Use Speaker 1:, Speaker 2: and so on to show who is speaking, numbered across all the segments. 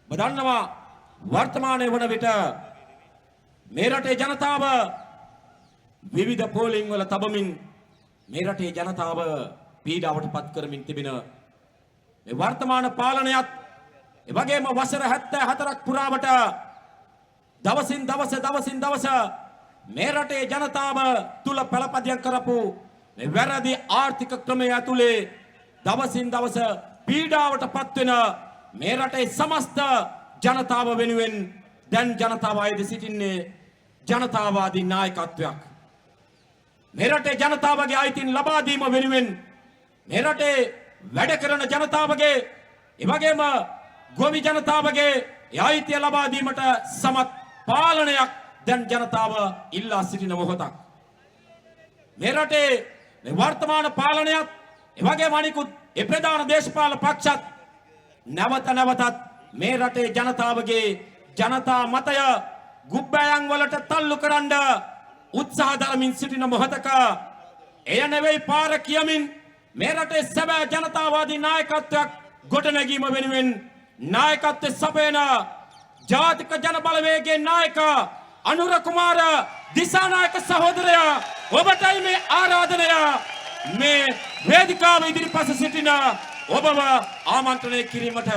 Speaker 1: බදන්නවා වර්තමානයේ වන විට මේ රටේ ජනතාව විවිධ පෝලිං වල තබමින් මේ රටේ ජනතාව පීඩාවට පත් කරමින් තිබෙන මේ වර්තමාන පාලනයත් ඒ වගේම වසර 74ක් පුරාවට දවසින් දවස මේ රටේ ජනතාව තුල පළපදියම් කරපු මේ වැරදි ආර්ථික ක්‍රමය ඇතුලේ දවසින් දවස පීඩාවට පත් වෙන මේ රටේ සමස්ත ජනතාව වෙනුවෙන් දැන් ජනතාව අයද සිටින්නේ ජනතාවාදී නායකත්වයක්. මේ රටේ ජනතාවගේ අයිතීන් ලබා දීම වෙනුවෙන් මේ රටේ වැඩ කරන ජනතාවගේ ඒ වගේම ගොවි ජනතාවගේ අයිතිය ලබා දීමට සමත් පාලනයක් දැන් ජනතාව ඉල්ලා සිටින මොහොතක්. මේ රටේ මේ වර්තමාන පාලනයත් ඒ වගේම අනිකුත් ඒ ප්‍රධාන දේශපාලන පක්ෂත් නැවතත් මේ රටේ ජනතාවගේ ජනතා මතය ගුබ්බෑයන් වලට තල්ලු කරන්න උත්සාහ දරමින් සිටින මොහොතක එය නෙවෙයි පාර කියමින් මේ රටේ සැබෑ ජනතාවාදී නායකත්වයක් ගොඩනැගීම වෙනුවෙන් නායකත්වයේ සපයන ජාතික ජන බලවේගයේ නායක අනුර කුමාර දිසානායක සහෝදරයා ඔබටයි මේ ආරාධනය මේ වේදිකාව ඉදිරිපස සිටින ඔබව ආමන්ත්‍රණය කිරීමට.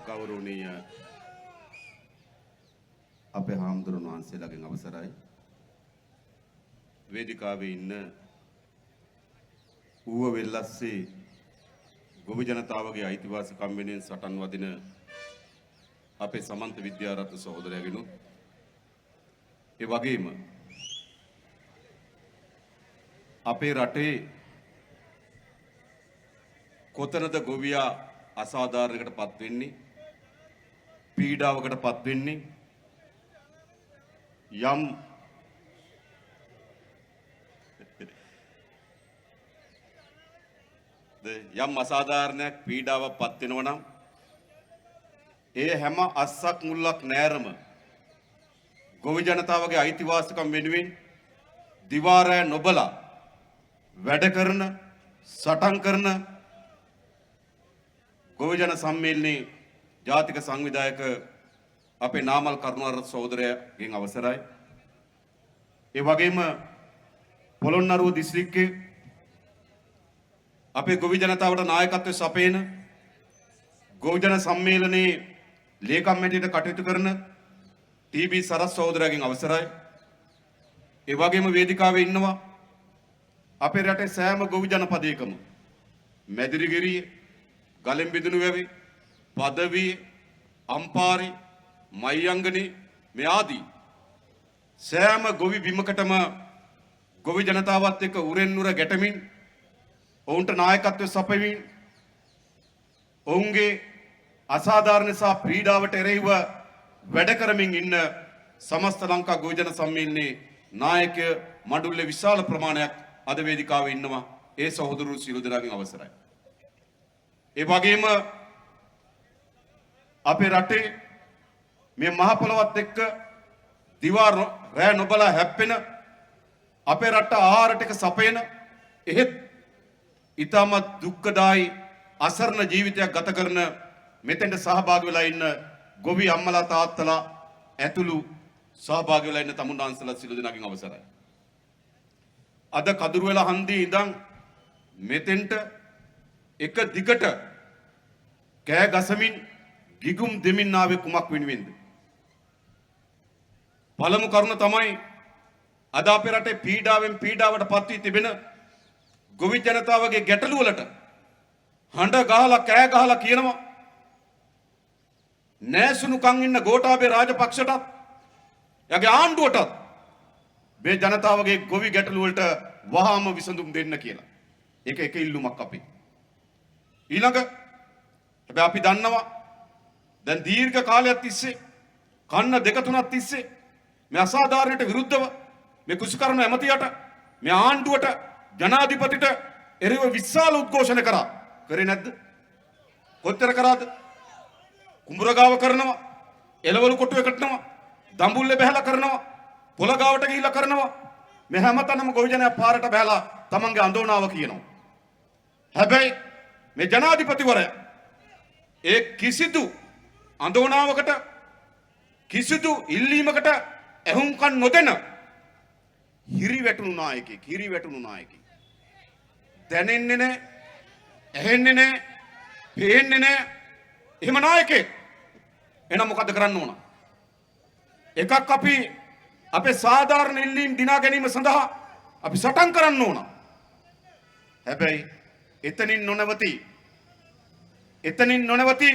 Speaker 2: ගෞරවනීය අපේ හාමුදුරුවෝ වහන්සේලාගෙන් අවසරයි වේදිකාවේ ඉන්න ඌව වෙල්ලස්සේ ගොවි ජනතාවගේ අයිතිවාසිකම් වෙනුවෙන් සටන් වදින අපේ සමන්ත විද්‍යාරත්න සහෝදරයාගෙනුත් ඒ වගේම අපේ රටේ කොතනද ගොවියා අසාධාරණයකට පත් වෙන්නේ පීඩාවකට පත් වෙන්නේ යම් අසාධාරණයක් පීඩාවක් පත් වෙනවා නම් ඒ හැම අස්සක් මුල්ලක් නැරම ගොවි ජනතාවගේ අයිතිවාසිකම් වෙනුවෙන් දිවා රැ නොබලා වැඩ කරන සටන් කරන ගොවි ජන සම්මේලනයේ ජාතික සංවිධායක අපේ නාමල් කරුණාරත්න සහෝදරයාගෙන් අවසරයි. ඒ වගේම පොළොන්නරුව දිස්ත්‍රික්කයේ අපේ ගොවි ජනතාවට නායකත්වයේ සපයන ගොවි ජන සම්මේලනයේ ලේකම් මැටියට කටයුතු කරන ටීබී සරත් සහෝදරයාගෙන් අවසරයි. ඒ වගේම වේදිකාවේ ඉන්නවා අපේ රටේ සෑම ගොවි ජනපදයකම මැදිරිගිරිය, ගලෙන් බිඳුණු වැවේ, පදවිය, අම්පාරි, මයංගනේ මේ ආදී සෑම ගොවි බිමකටම ගොවි ජනතාවත් එක්ක උරෙන් උර ගැටමින් ඔවුන්ට නායකත්වය සපයමින් ඔවුන්ගේ අසාධාරණ සහ පීඩාවට එරෙහිව වැඩ කරමින් ඉන්න සමස්ත ලංකා ගොවි ජන සම්මේලනයේ නායක මඩුල්ලේ විශාල ප්‍රමාණයක් අද වේදිකාවේ ඉන්නවා. ඒ සහෝදරවරු සියලු දෙනාගෙන් අවසරයි. ඒ වගේම අපේ රටේ මේ මහ පොළොවත් එක්ක දිවා රැ නොබලා හැප්පෙන අපේ රට ආහාර ටික සපයන එහෙත් ඊටමත් දුක්ඛදායි අසරණ ජීවිතයක් ගත කරන මෙතෙන්ට සහභාගී වෙලා ඉන්න ගොවි අම්මලා තාත්තලා ඇතුළු සහභාගී වෙලා ඉන්න තමුන්නාන්සලා සියලු දෙනාගෙන් අවසරයි. අද කදුරුවෙල හන්දියේ ඉඳන් මෙතෙන්ට එක දිගට කෑ ගසමින් ගිගුම් දෙමින් ආවේ කුමක් වෙනුවෙන්ද? පළමු කරුණ තමයි අද අපේ රටේ පීඩාවෙන් පීඩාවට පත් වී තිබෙන ගොවි ජනතාවගේ ගැටලු වලට හඬ ගහලා කෑ ගහලා කියනවා නෑසුණුකම් ඉන්න ගෝඨාභය රාජපක්ෂටත් යගේ ආණ්ඩුවටත් මේ ජනතාවගේ ගොවි ගැටලු වලට වහාම විසඳුම් දෙන්න කියලා. ඒක එක ඉල්ලුමක් අපි. ඊළඟ හැබැයි අපි දන්නවා දැන් දීර්ඝ කාලයක් තිස්සේ කන්න දෙක තුනක් තිස්සේ මේ අසාධාරණයට විරුද්ධව මේ කුසිකරන ඇමතියට මේ ආණ්ඩුවට ජනාධිපතිට එරෙහිව විශාල උද්ඝෝෂණ කරා. කරේ නැද්ද? කොච්චර කරාද? කුඹුරගාව කරනවා, එළවලු කොටුවේ කටනවා, දඹුල්ලේ බහැලා කරනවා, පොළගාවට ගිහිල්ලා කරනවා. මේ හැමතැනම ගොවිජනයා පාරට බහැලා තමන්ගේ අඳෝනාව කියනවා. හැබැයි මේ ජනාධිපතිවරයා ඒ කිසිදු අඳෝනාවකට කිසිදු ඉල්ලීමකට ඇහුම්කන් නොදෙන හිරිවැටුණු නායකයෙක්. දැනෙන්නේ නැහැ, ඇහෙන්නේ නැහැ, පේන්නේ නැහැ. එහෙම නායකයෙක්. එහෙනම් මොකද කරන්න ඕන? එකක් අපි අපේ සාධාරණ ඉල්ලීම් දිනා ගැනීම සඳහා අපි සටන් කරන්න ඕන. හැබැයි එතනින් නොනවති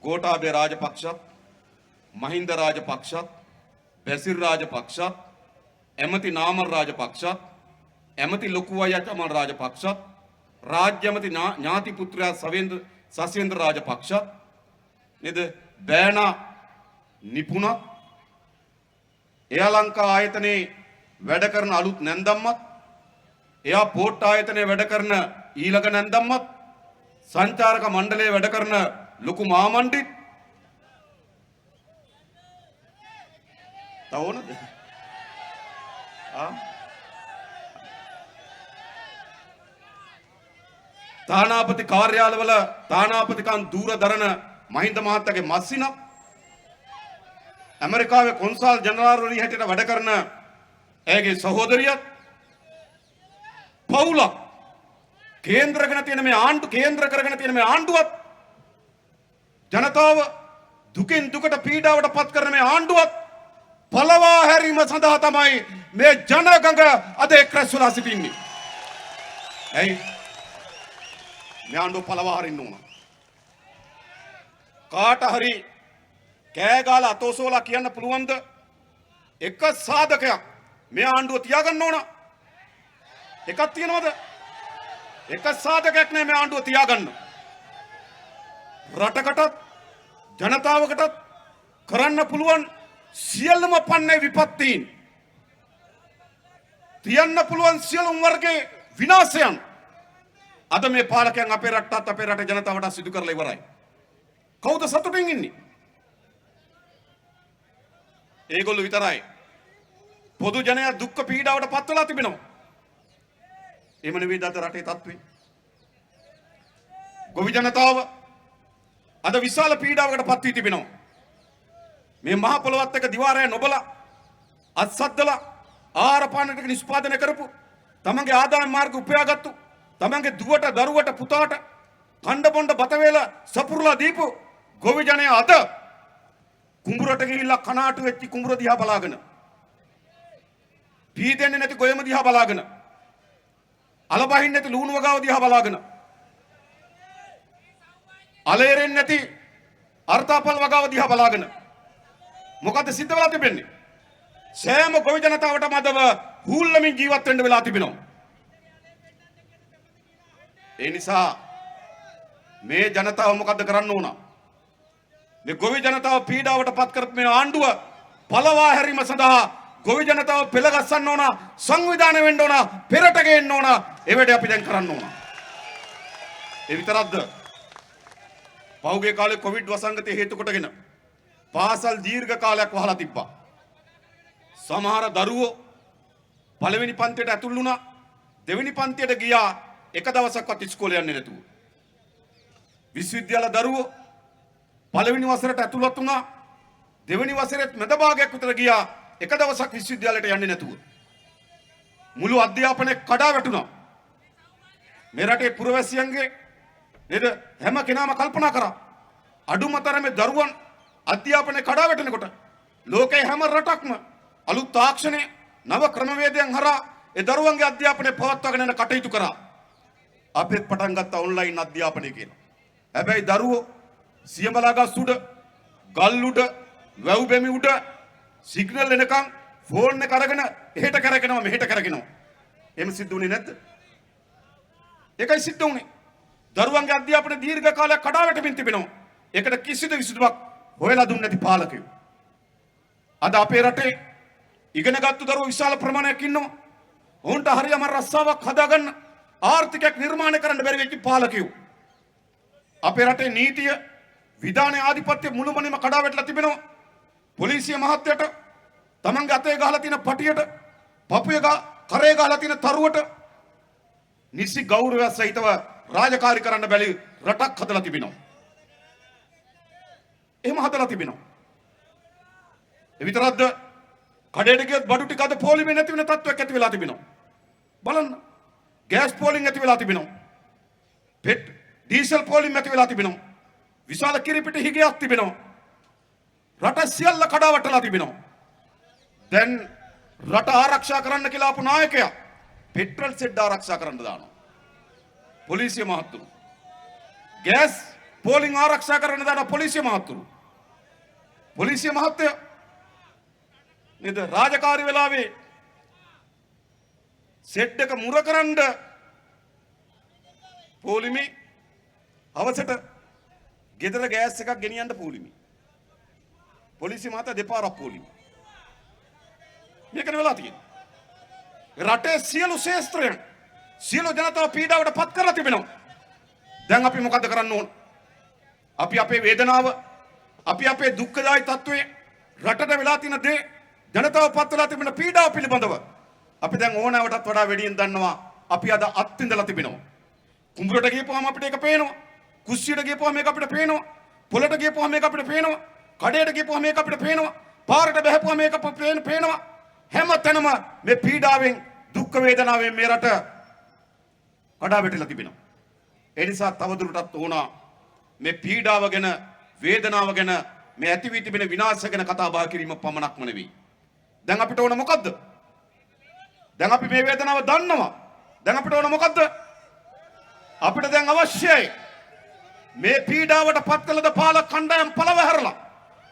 Speaker 2: ගෝඨාභය රාජපක්ෂත්, මහින්ද රාජපක්ෂත්, බැසිල් රාජපක්ෂත්, ඇමති නාමල් රාජපක්ෂත්, ඇමති ලොකු අයියා රාජපක්ෂත්, රාජ්‍ය ඇමති ඥාති පුත්‍රයා සසේන්ද්‍ර රාජපක්ෂත් නේද? බෑනා නිපුණත්, එයාලංකා ආයතනයේ වැඩ කරන අලුත් නැන්දම්මත්, එයා පෝට් ආයතනයේ වැඩ කරන ඊළඟ නැන්දම්මත්, සංචාරක මණ්ඩලයේ වැඩ කරන ලොකු මාමණ්ඩිත් තවෝනද? තානාපති කාර්යාලවල තානාපතිකම් දූර දරන මහින්ද මහත්තයාගේ මස්සිනක්, ඇමරිකාවේ කොන්සල් ජනරාල්වරි හැටියට වැඩ කරන ඇයගේ සහෝදරියත්, පවුලක් කේන්ද්‍ර කරගෙන තියෙන මේ ආණ්ඩුවත්, ජනතාව දුකින් දුකට පීඩාවට පත් කරන මේ ආණ්ඩුවත් පළවා හැරීම සඳහා තමයි මේ ජනගඟ අද එක්රැස් වෙලා සිටින්නේ. ඇයි මේ ආණ්ඩුව පළවා හරින්න ඕන? කාට හරි කෑ ගාලා අතෝසෝලා කියන්න පුළුවන්ද එක සාධකයක් මේ ආණ්ඩුව තියාගන්න ඕන? එකක් තියෙනවද? එක සාධකයක් නෑ මේ ආණ්ඩුව තියාගන්න. රටකටත් ජනතාවකටත් කරන්න පුළුවන් සියලුම පන්නේ විපත්තීන්, තියන්න පුළුවන් සියලුම වර්ගයේ විනාශයන් අද මේ පාලකයන් අපේ රටටත් අපේ රටේ ජනතාවට සිදු කරලා ඉවරයි. කවුද සතුටින් ඉන්නේ? ඒගොල්ලෝ විතරයි. පොදු ජනයා දුක්ඛ පීඩාවට පත් වෙලා තිබෙනවා. එහෙම නෙවෙයි අද රටේ තත්ත්වය. ගොවි ජනතාව අද විශාල පීඩාවකට පත් වී තිබෙනවා. මේ මහ පොළොවත් එක දිවාරය නොබලා අත්සද්දලා ආහාර පාන ටික නිෂ්පාදනය කරපු, තමන්ගේ ආදායම් මාර්ග උපයාගත්තු, තමන්ගේ දුවට දරුවට පුතාට කණ්ඩ බොණ්ඩ බත වේල සපුරලා දීපු ගොවි ජනයා අද කුඹුරට ගිහිල්ලා කනාටු වෙච්ච කුඹුර දිහා බලාගෙන, පීදෙන්නේ නැති ගොයම දිහා බලාගෙන, අලබහින් නැති ලුණු වගාව දිහා බලාගෙන, අලේරෙන්නේ නැති අර්ථාපල් වගාව දිහා බලාගෙන මොකද සිද්ධ වෙලා තිබෙන්නේ? සෑම ගොවි ජනතාවටම අදව හූල්ලමින් ජීවත් වෙන්න වෙලා තිබෙනවා. ඒ නිසා මේ ජනතාව මොකද්ද කරන්න ඕන? මේ ගොවි ජනතාව පීඩාවට පත් කරපු මේ ආණ්ඩුව පළවා හැරීම සඳහා ගොවි ජනතාව පෙළගස්සන්න ඕන, සංවිධානය වෙන්න ඕන, පෙරට ගේන්න ඕන. ඒ වැඩේ අපි දැන් කරන්න ඕන. ඒ විතරක්ද? පහුගිය කාලේ කොවිඩ් වසංගතය හේතු කොටගෙන පාසල් දීර්ඝ කාලයක් වහලා තිබ්බා. සමහර දරුවෝ පළවෙනි පන්තියට ඇතුළු වුණා, දෙවෙනි පන්තියට ගියා, එක දවසක්වත් ඉස්කෝලේ යන්නේ නැතුව. විශ්වවිද්‍යාල දරුවෝ පළවෙනි වසරට ඇතුළත් වුණා, දෙවෙනි වසරේ මැද භාගයක් විතර ගියා, එක දවසක් විශ්වවිද්‍යාලයට යන්නේ නැතුව. මුළු අධ්‍යාපනය කඩා වැටුණා. මේ රටේ පුරවැසියන්ගේ නේද හැම කෙනාම කල්පනා කරා අඩුමතරමේ දරුවන් අධ්‍යාපනය කඩා වැටෙනකොට ලෝකයේ හැම රටක්ම අලුත් තාක්ෂණය නව ක්‍රමවේදයන් හරහා ඒ දරුවන්ගේ අධ්‍යාපනය පවත්වාගෙන යන කටයුතු කරා. අපිත් පටන් ගත්ත ඔන්ලයින් අධ්‍යාපනය කියලා. හැබැයි දරුවෝ සියඹලාගස් උඩ, ගල් උඩ, වැව් බැමි උඩ සිග්නල් එනකන් ෆෝන් එක අරගෙන එහෙට කරගෙනවා මෙහෙට කරගෙනවා. එහෙම සිද්ධ වුණේ නැද්ද? ඒකයි සිද්ධ වුණේ. දරුවන්ගේ අධ්‍යාපන දීර්ඝ කාලයක් කඩා වැටෙමින් තිබෙනවා. ඒකට කිසිදු විසඳුමක් හොයලා දුන්නේ නැති පාලකයෝ. අද අපේ රටේ ඉගෙනගත්තු දරුවෝ විශාල ප්‍රමාණයක් ඉන්නවා. ඔවුන්ට මිනිසුන්ට හරියම රස්සාවක් හදාගන්න ආර්ථිකයක් නිර්මාණය කරන්න බැරි වෙච්ච පාලකයෝ. අපේ රටේ නීතිය විධානයේ ආධිපත්‍ය මුළුමනින්ම කඩා වැටලා තිබෙනවා. පොලිසිය මහත්තයට තමන්ගේ අතේ ගහලා තියෙන පටියට පපුවේ කරේ ගහලා තියෙන තරුවට නිසි ගෞරවය සහිතව රාජකාරී කරන්න බැරි රටක් හදලා තිබෙනවා. එහෙම හදලා තිබෙනවා. ඒ විතරක්ද කඩේට ගියත් බඩු ටික අද පොලිමේ නැති වෙන තත්ත්වයක් ඇති වෙලා තිබෙනවා. බලන්න. ගෑස් පෝලිං ඇති වෙලා තිබෙනවා. ඩීසල් පෝලිං ඇති වෙලා තිබෙනවා. විශාල කිරිපිටි හිගයක් තිබෙනවා. රට සියල්ල කඩාවැටලා තිබෙනවා. දැන් රට ආරක්ෂා කරන්න කියලා ආපු නායකයා පෙට්‍රල් සෙඩ් ආරක්ෂා කරන්න දානවා. පොලිසිය මහත්තුරු. ගෑස් පෝලිං ආරක්ෂා කරන්න දාන පොලිසිය මහත්තුරු. පොලිසිය මහත්තයා නේද රාජකාරී වෙලාවේ සෙඩ් එක මුර කරන්න පොලිමේ අවසට ගෙදර ගෑස් එකක් ගෙනියන්න පොලිමේ. පොලිසිය මහත්තයා දෙපාරක් පොලිමේ. මේකනේ වෙලා තියෙන්නේ. රටේ සියලු ශේස්ත්‍රයන් සියලු ජනතාව පීඩාවට පත් කරලා තිබෙනවා. දැන් අපි මොකද කරන්න ඕන? අපි අපේ වේදනාව, අපි අපේ දුක්ඛදායි තත්වයේ රටට වෙලා තියෙන දේ, ජනතාව පත් වෙලා තිබෙන පීඩාව පිළිබඳව අපි දැන් ඕනෑවටත් වඩා වැඩියෙන් දන්නවා. අපි අද අත්විඳලා තිබෙනවා. කුඹුරට ගියපුවාම අපිට ඒක පේනවා. කුස්සියට ගියපුවාම මේක අපිට පේනවා. පොළට ගියපුවාම මේක අපිට පේනවා. කඩේට ගියපුවාම මේක අපිට පේනවා. පාරට බැහැපුවාම මේක පේනවා. හැම තැනම මේ පීඩාවෙන් දුක් වේදනාවෙන් මේ රට කඩා වැටිලා තිබෙනවා. ඒ නිසා තවදුරටත් ඕනා මේ පීඩාව ගැන, වේදනාව ගැන, මේ ඇති වී තිබෙන විනාශ ගැන කතා බහ කිරීම පමණක්ම නෙවෙයි. දැන් අපිට ඕන මොකද්ද? දැන් අපි මේ වේදනාව දන්නවා. දැන් අපිට ඕන මොකද්ද? අපිට දැන් අවශ්‍යයි මේ පීඩාවට පත් කළද පාලක කණ්ඩායම් පළවහැරලා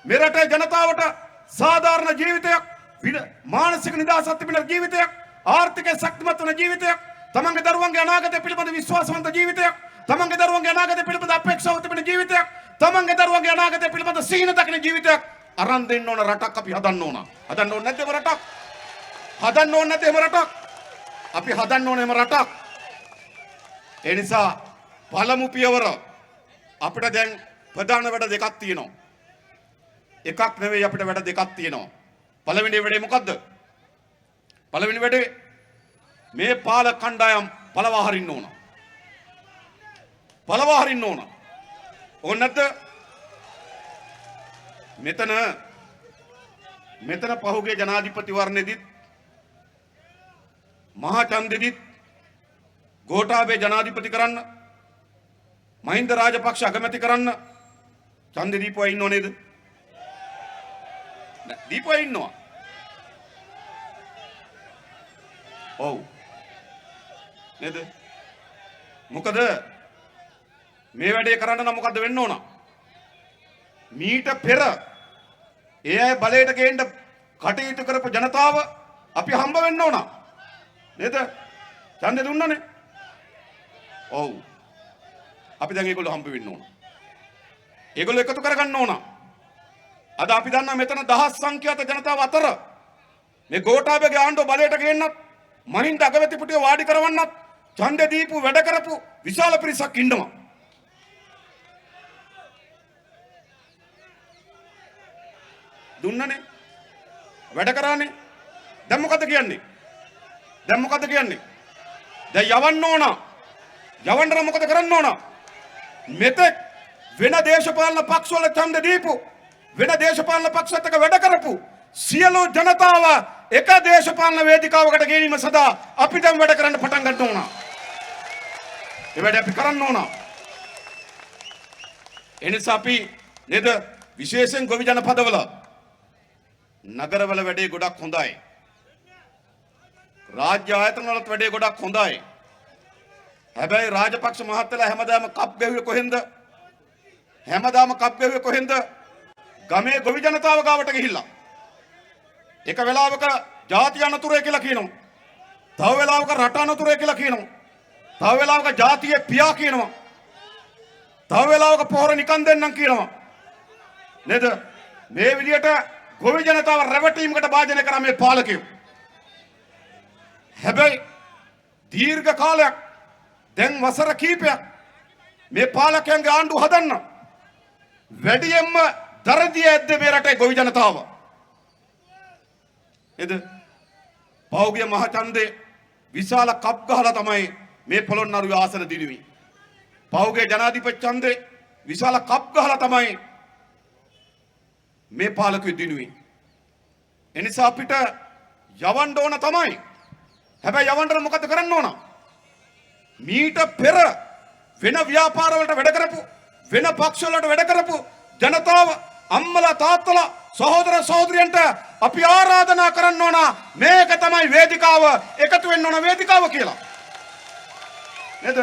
Speaker 2: මේ රටේ ජනතාවට සාධාරණ ජීවිතයක්, මානසික නිදහසක් තිබෙන ජීවිතයක්, ආර්ථිකය ශක්තිමත් වන ජීවිතයක්, තමන්ගේ දරුවන්ගේ අනාගතය පිළිබඳ විශ්වාසවන්ත ජීවිතයක්, තමන්ගේ දරුවන්ගේ අනාගතය පිළිබඳ අපේක්ෂාවක් තිබෙන ජීවිතයක්, තමන්ගේ දරුවන්ගේ අනාගතය පිළිබඳ සීන දකින ජීවිතයක් අරන් දෙන්න ඕන රටක් අපි හදන්න ඕන. හදන්න ඕනේ නැද්ද එහෙම රටක්? හදන්න ඕනේ නැද්ද එහෙම රටක්? අපි හදන්න ඕනේ එහෙම රටක්. ඒ නිසා පළමු පියවර අපිට දැන් ප්‍රධාන වැඩ දෙකක් තියෙනවා. එකක් නෙවෙයි අපිට වැඩ දෙකක් තියෙනවා. පළවෙනි වැඩේ මොකද්ද? පළවෙනි වැඩේ මේ පාලක කණ්ඩායම් පළවා හරින්න ඕන. පළවා හරින්න ඕන. ඕන නැද්ද? මෙතන පහුගිය ජනාධිපති වර්ණෙදිත් මහා ඡන්දෙදිත් ගෝඨාභය ජනාධිපති කරන්න, මහින්ද රාජපක්ෂ අගමැති කරන්න ඡන්දෙ දීපුවා ඉන්නව නේද? දීපුවා ඉන්නවා. ඔව්. නේද? මොකද මේ වැඩේ කරන්න නම් මොකද්ද වෙන්න ඕන? මීට පෙර ඒ අය බලයට ගේන්න කටයුතු කරපු ජනතාව අපි හම්බ වෙන්න ඕන. නේද? ඡන්දෙ දුන්නනේ. ඔව්. අපි දැන් ඒගොල්ලෝ හම්බ වෙන්න ඕන. ඒගොල්ලෝ එකතු කරගන්න ඕන. අද අපි දන්නා මෙතන දහස් සංඛ්‍යාත ජනතාව අතර මේ ගෝඨාභයගේ ආණ්ඩුව බලයට ගේන්නත්, මහින්ද අගමැති පුටිය වාඩි කරවන්නත් ඡන්දෙ දීපු වැඩ කරපු විශාල පිරිසක් ඉන්නවා. දුන්නනේ. වැඩ කරානේ. දැන් මොකද කියන්නේ? දැන් මොකද කියන්නේ? දැන් යවන්න ඕන. යවන්න නම් මොකද කරන්න ඕන? මෙතෙක් වෙන දේශපාලන පක්ෂවල ඡන්ද දීපු, වෙන දේශපාලන පක්ෂත් එක්ක වැඩ කරපු සියලු ජනතාව එක දේශපාලන වේදිකාවකට ගෙනීම සඳහා අපි දැන් වැඩ කරන්න පටන් ගන්න ඕන. ඒ වැඩ අපි කරන්න ඕන. එනිසා අපි නේද විශේෂයෙන් ගොවි ජනපදවල නගරවල වැඩේ ගොඩක් හොඳයි. රාජ්‍ය ආයතන වලත් වැඩේ ගොඩක් හොඳයි. හැබැයි රාජපක්ෂ මහත්තයලා හැමදාම කප් ගැහුවේ කොහෙන්ද? හැමදාම කප් ගැහුවේ කොහෙන්ද? ගමේ ගොවි ජනතාව ගාවට ගිහිල්ලා. එක වෙලාවක ජාති අනතුරේ කියලා කියනවා. තව වෙලාවක රට අනතුරේ කියලා කියනවා. තව වෙලාවක ජාතියේ පියා කියනවා. තව වෙලාවක පොහොර නිකන් දෙන්නම් කියනවා. නේද? මේ විදියට ගොවි ජනතාව රැවටීමකට භාජනය කරා මේ පාලකයෝ. හැබැයි දීර්ඝ කාලයක් දැන් වසර කීපයක් මේ පාලකයන්ගේ ආණ්ඩුව හදන්න වැඩියෙන්ම දරදිය ඇද්ද මේ රටේ ගොවි ජනතාව. නේද? පෞගිය මහචන්දේ විශාල කප් ගහලා තමයි මේ පොළොන්නරුවේ ආසන දිනුවේ. පෞගේ ජනාධිපති ඡන්දේ විශාල කප් ගහලා තමයි මේ පාලකයෝ දිනුවේ. එනිසා අපිට යවන්න ඕන තමයි. හැබැයි යවන්න මොකද කරන්න ඕන? මීට පෙර වෙන ව්‍යාපාර වලට වැඩ කරපු වෙන පක්ෂ වලට වැඩ කරපු ජනතාව අම්මලා තාත්තලා සහෝදර සහෝදරියන්ට අපි ආරාධනා කරන්න ඕන මේක තමයි වේදිකාව එකතු වෙන්න ඕන වේදිකාව කියලා. නේද?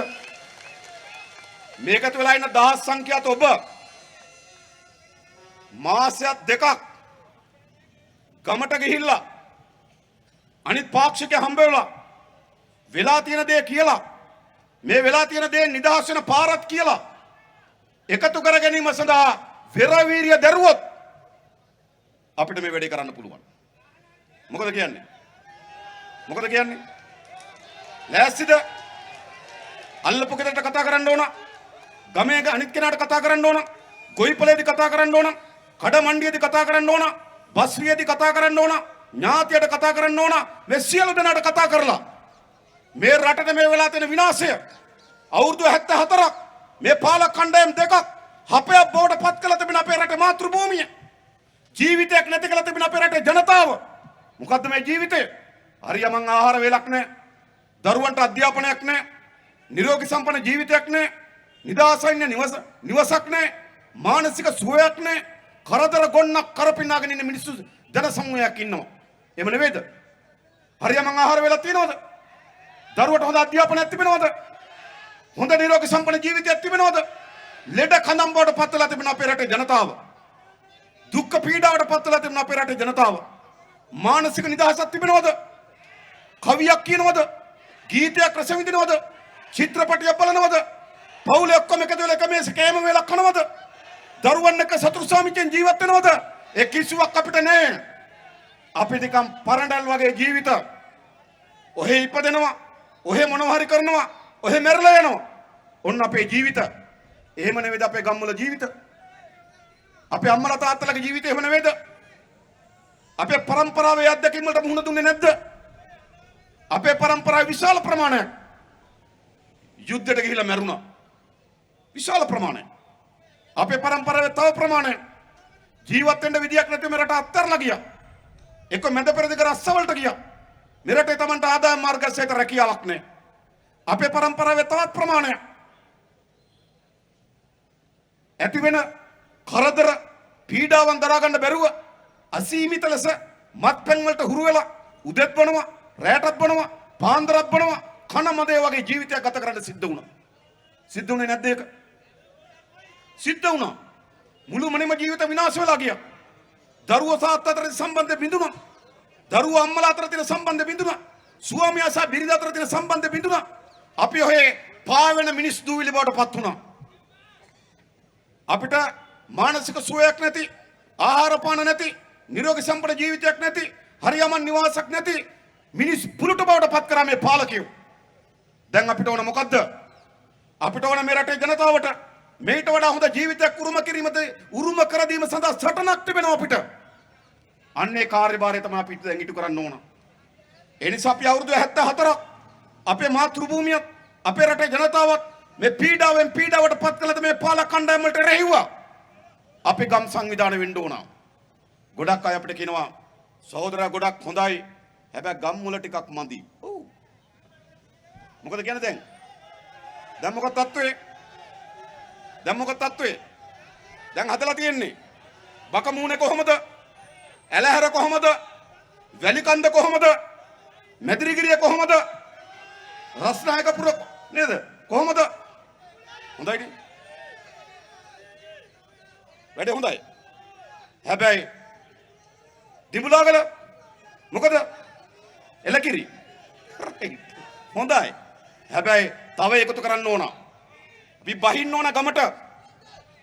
Speaker 2: මේකත් වෙලා ඉන්න දහස් සංඛ්‍යාත ඔබ මාසයක් දෙකක් ගමට ගිහිල්ලා අනිත් පාක්ෂිකය හම්බ වෙලා තියෙන දේ කියලා මේ වෙලා තියෙන දේ නිදහස් වෙන පාරක් කියලා එකතු කර ගැනීම සඳහා පෙරවීරිය දරුවොත් අපිට මේ වැඩේ කරන්න පුළුවන්. මොකද කියන්නේ? මොකද කියන්නේ? ලෑස්තිද? අල්ලපු කෙනෙක්ට කතා කරන්න ඕන. ගමේ අනිත් කෙනාට කතා කරන්න ඕන. ගොවිපළේදී කතා කරන්න ඕන. කඩ මණ්ඩියේදී කතා කරන්න ඕන. බස් වියේදී කතා කරන්න ඕන. ඥාතියට කතා කරන්න ඕන. මේ සියලු දෙනාට කතා කරලා මේ රටේ මේ වෙලා තියෙන විනාශය අවුරුදු 74ක් මේ පාලක කණ්ඩායම් දෙකක් හපයක් බවට පත් කළ තිබෙන අපේ රටේ මාතෘ භූමිය ජීවිතයක් නැති කළ තිබෙන අපේ රටේ ජනතාව. මොකද්ද මේ ජීවිතය? හරියමං ආහාර වේලක් නැහැ. දරුවන්ට අධ්‍යාපනයක් නැහැ. නිරෝගී සම්පන්න ජීවිතයක් නැහැ. නිදාසයින්න නිවසක් නැහැ. මානසික සුවයක් නැහැ. කරදර ගොන්නක් කරපින්නාගෙන ඉන්න මිනිස්සු ජන සමූහයක් ඉන්නවා. එහෙම නෙවෙයිද? හරියමං ආහාර වේලක් තියනවද? දරුවට හොඳ අධ්‍යාපනයක් තිබෙනවද? හොඳ නිරෝගී සම්පන්න ජීවිතයක් තිබෙනවද? ලෙඩ කඳම් බවට පත් වෙලා තිබෙන අපේ රටේ ජනතාව. දුක්ඛ පීඩාවට පත් වෙලා තිබෙන අපේ රටේ ජනතාව. මානසික නිදහසක් තිබෙනවද? කවියක් කියනවද? ගීතයක් රස විඳිනවද? චිත්‍රපටයක් බලනවද? පවුලේ ඔක්කොම එකතු වෙලා එක මේසෙක කෑම වේලක් කනවද? දරුවන් එක්ක සතුරු සාමිච්චෙන් ජීවත් වෙනවද? ඒ කිසිවක් අපිට නැහැ. අපි නිකන් පරණඩල් වගේ ජීවිත ඔහෙ ඉපදෙනවා, ඔහෙ මොනවා හරි කරනවා, ඔහෙ මැරලා යනවා. ඔන්න අපේ ජීවිත. එහෙම නෙවෙයිද අපේ ගම්වල ජීවිත? අපේ අම්මලා තාත්තලාගේ ජීවිතය එහෙම නෙවෙයිද? අපේ પરම්පරාවේ අත්දැකීම් වලට මුහුණ දුන්නේ නැද්ද? අපේ પરම්පරාවේ විශාල ප්‍රමාණයක් යුද්ධයට ගිහිලා මැරුණා. විශාල ප්‍රමාණයක්. අපේ પરම්පරාවේ තව ප්‍රමාණයක් ජීවත් වෙන්න විදියක් නැතිව මෙරට අත්හැරලා ගියා. එක්ක මැද පෙරදිග රස්සවලට ගියා. මෙරටේ Tamanට ආදායම් මාර්ගසයට රැකියාවක් නැහැ. අපේ પરම්පරාවේ තවත් ප්‍රමාණයක් ඇති වෙන කරදර පීඩාවන් දරා ගන්න බැරුව අසීමිත ලෙස මත්පැන් වලට හුරු වෙලා උදෙත් බොනවා, රැටත් බොනවා, පාන්දරත් බොනවා, කන මදේ වගේ ජීවිතයක් ගත කරන්න සිද්ධ වුණා. සිද්ධ වුණේ නැද්ද ඒක? සිද්ධ වුණා. මුළු මනින්ම ජීවිත විනාශ වෙලා ගියා. දරුවෝ තාත්තා අතර සම්බන්ධය බිඳුණා. දරුවෝ අම්මලා අතර තියෙන සම්බන්ධය බිඳුණා. ස්වාමියා සහ බිරිඳ අතර තියෙන සම්බන්ධය බිඳුණා. අපි ඔහේ පාවෙන මිනිස් දූවිලි බවට පත් වුණා. අපිට මානසික සුවයක් නැති, ආහාර පාන නැති, නිරෝගී සම්පන්න ජීවිතයක් නැති, හරියමන් නිවාසයක් නැති මිනිස් පුලුට බවට පත් කරා මේ පාලකයෝ. දැන් අපිට ඕන මොකද්ද? අපිට ඕන මේ රටේ ජනතාවට මේට වඩා හොඳ ජීවිතයක් උරුම කර දීම සඳහා සටනක් තිබෙනවා අපිට. අන්නේ කාර්යභාරය තමයි අපිට දැන් ඉටු කරන්න ඕන. ඒ නිසා අපි අවුරුදු 74ක් අපේ මාතෘ භූමියත් අපේ රටේ ජනතාවත් මේ පීඩාවෙන් පීඩාවට පත් කළද මේ පාලක කණ්ඩායම් වලට රැහිව්වා. අපි ගම් සංවිධානය වෙන්න ඕන. ගොඩක් අය අපිට කියනවා සහෝදරයා ගොඩක් හොඳයි. හැබැයි ගම් වල ටිකක් මදි. ඔව්. මොකද කියන්නේ දැන්? දැන් මොකක්ද තත්ත්වේ? දැන් හදලා තියෙන්නේ බකමූණේ කොහමද? ඇලහැර කොහමද? වැලිකන්ද කොහමද? මැදිරිගිරිය කොහමද? රස්නායකපුර නේද? කොහමද? හොඳයිනේ. වැඩේ හොඳයි. හැබැයි දිඹුලාගල මොකද? එලකිරි. හොඳයි. හැබැයි තව එකතු කරන්න ඕන. අපි බහින්න ඕන ගමට.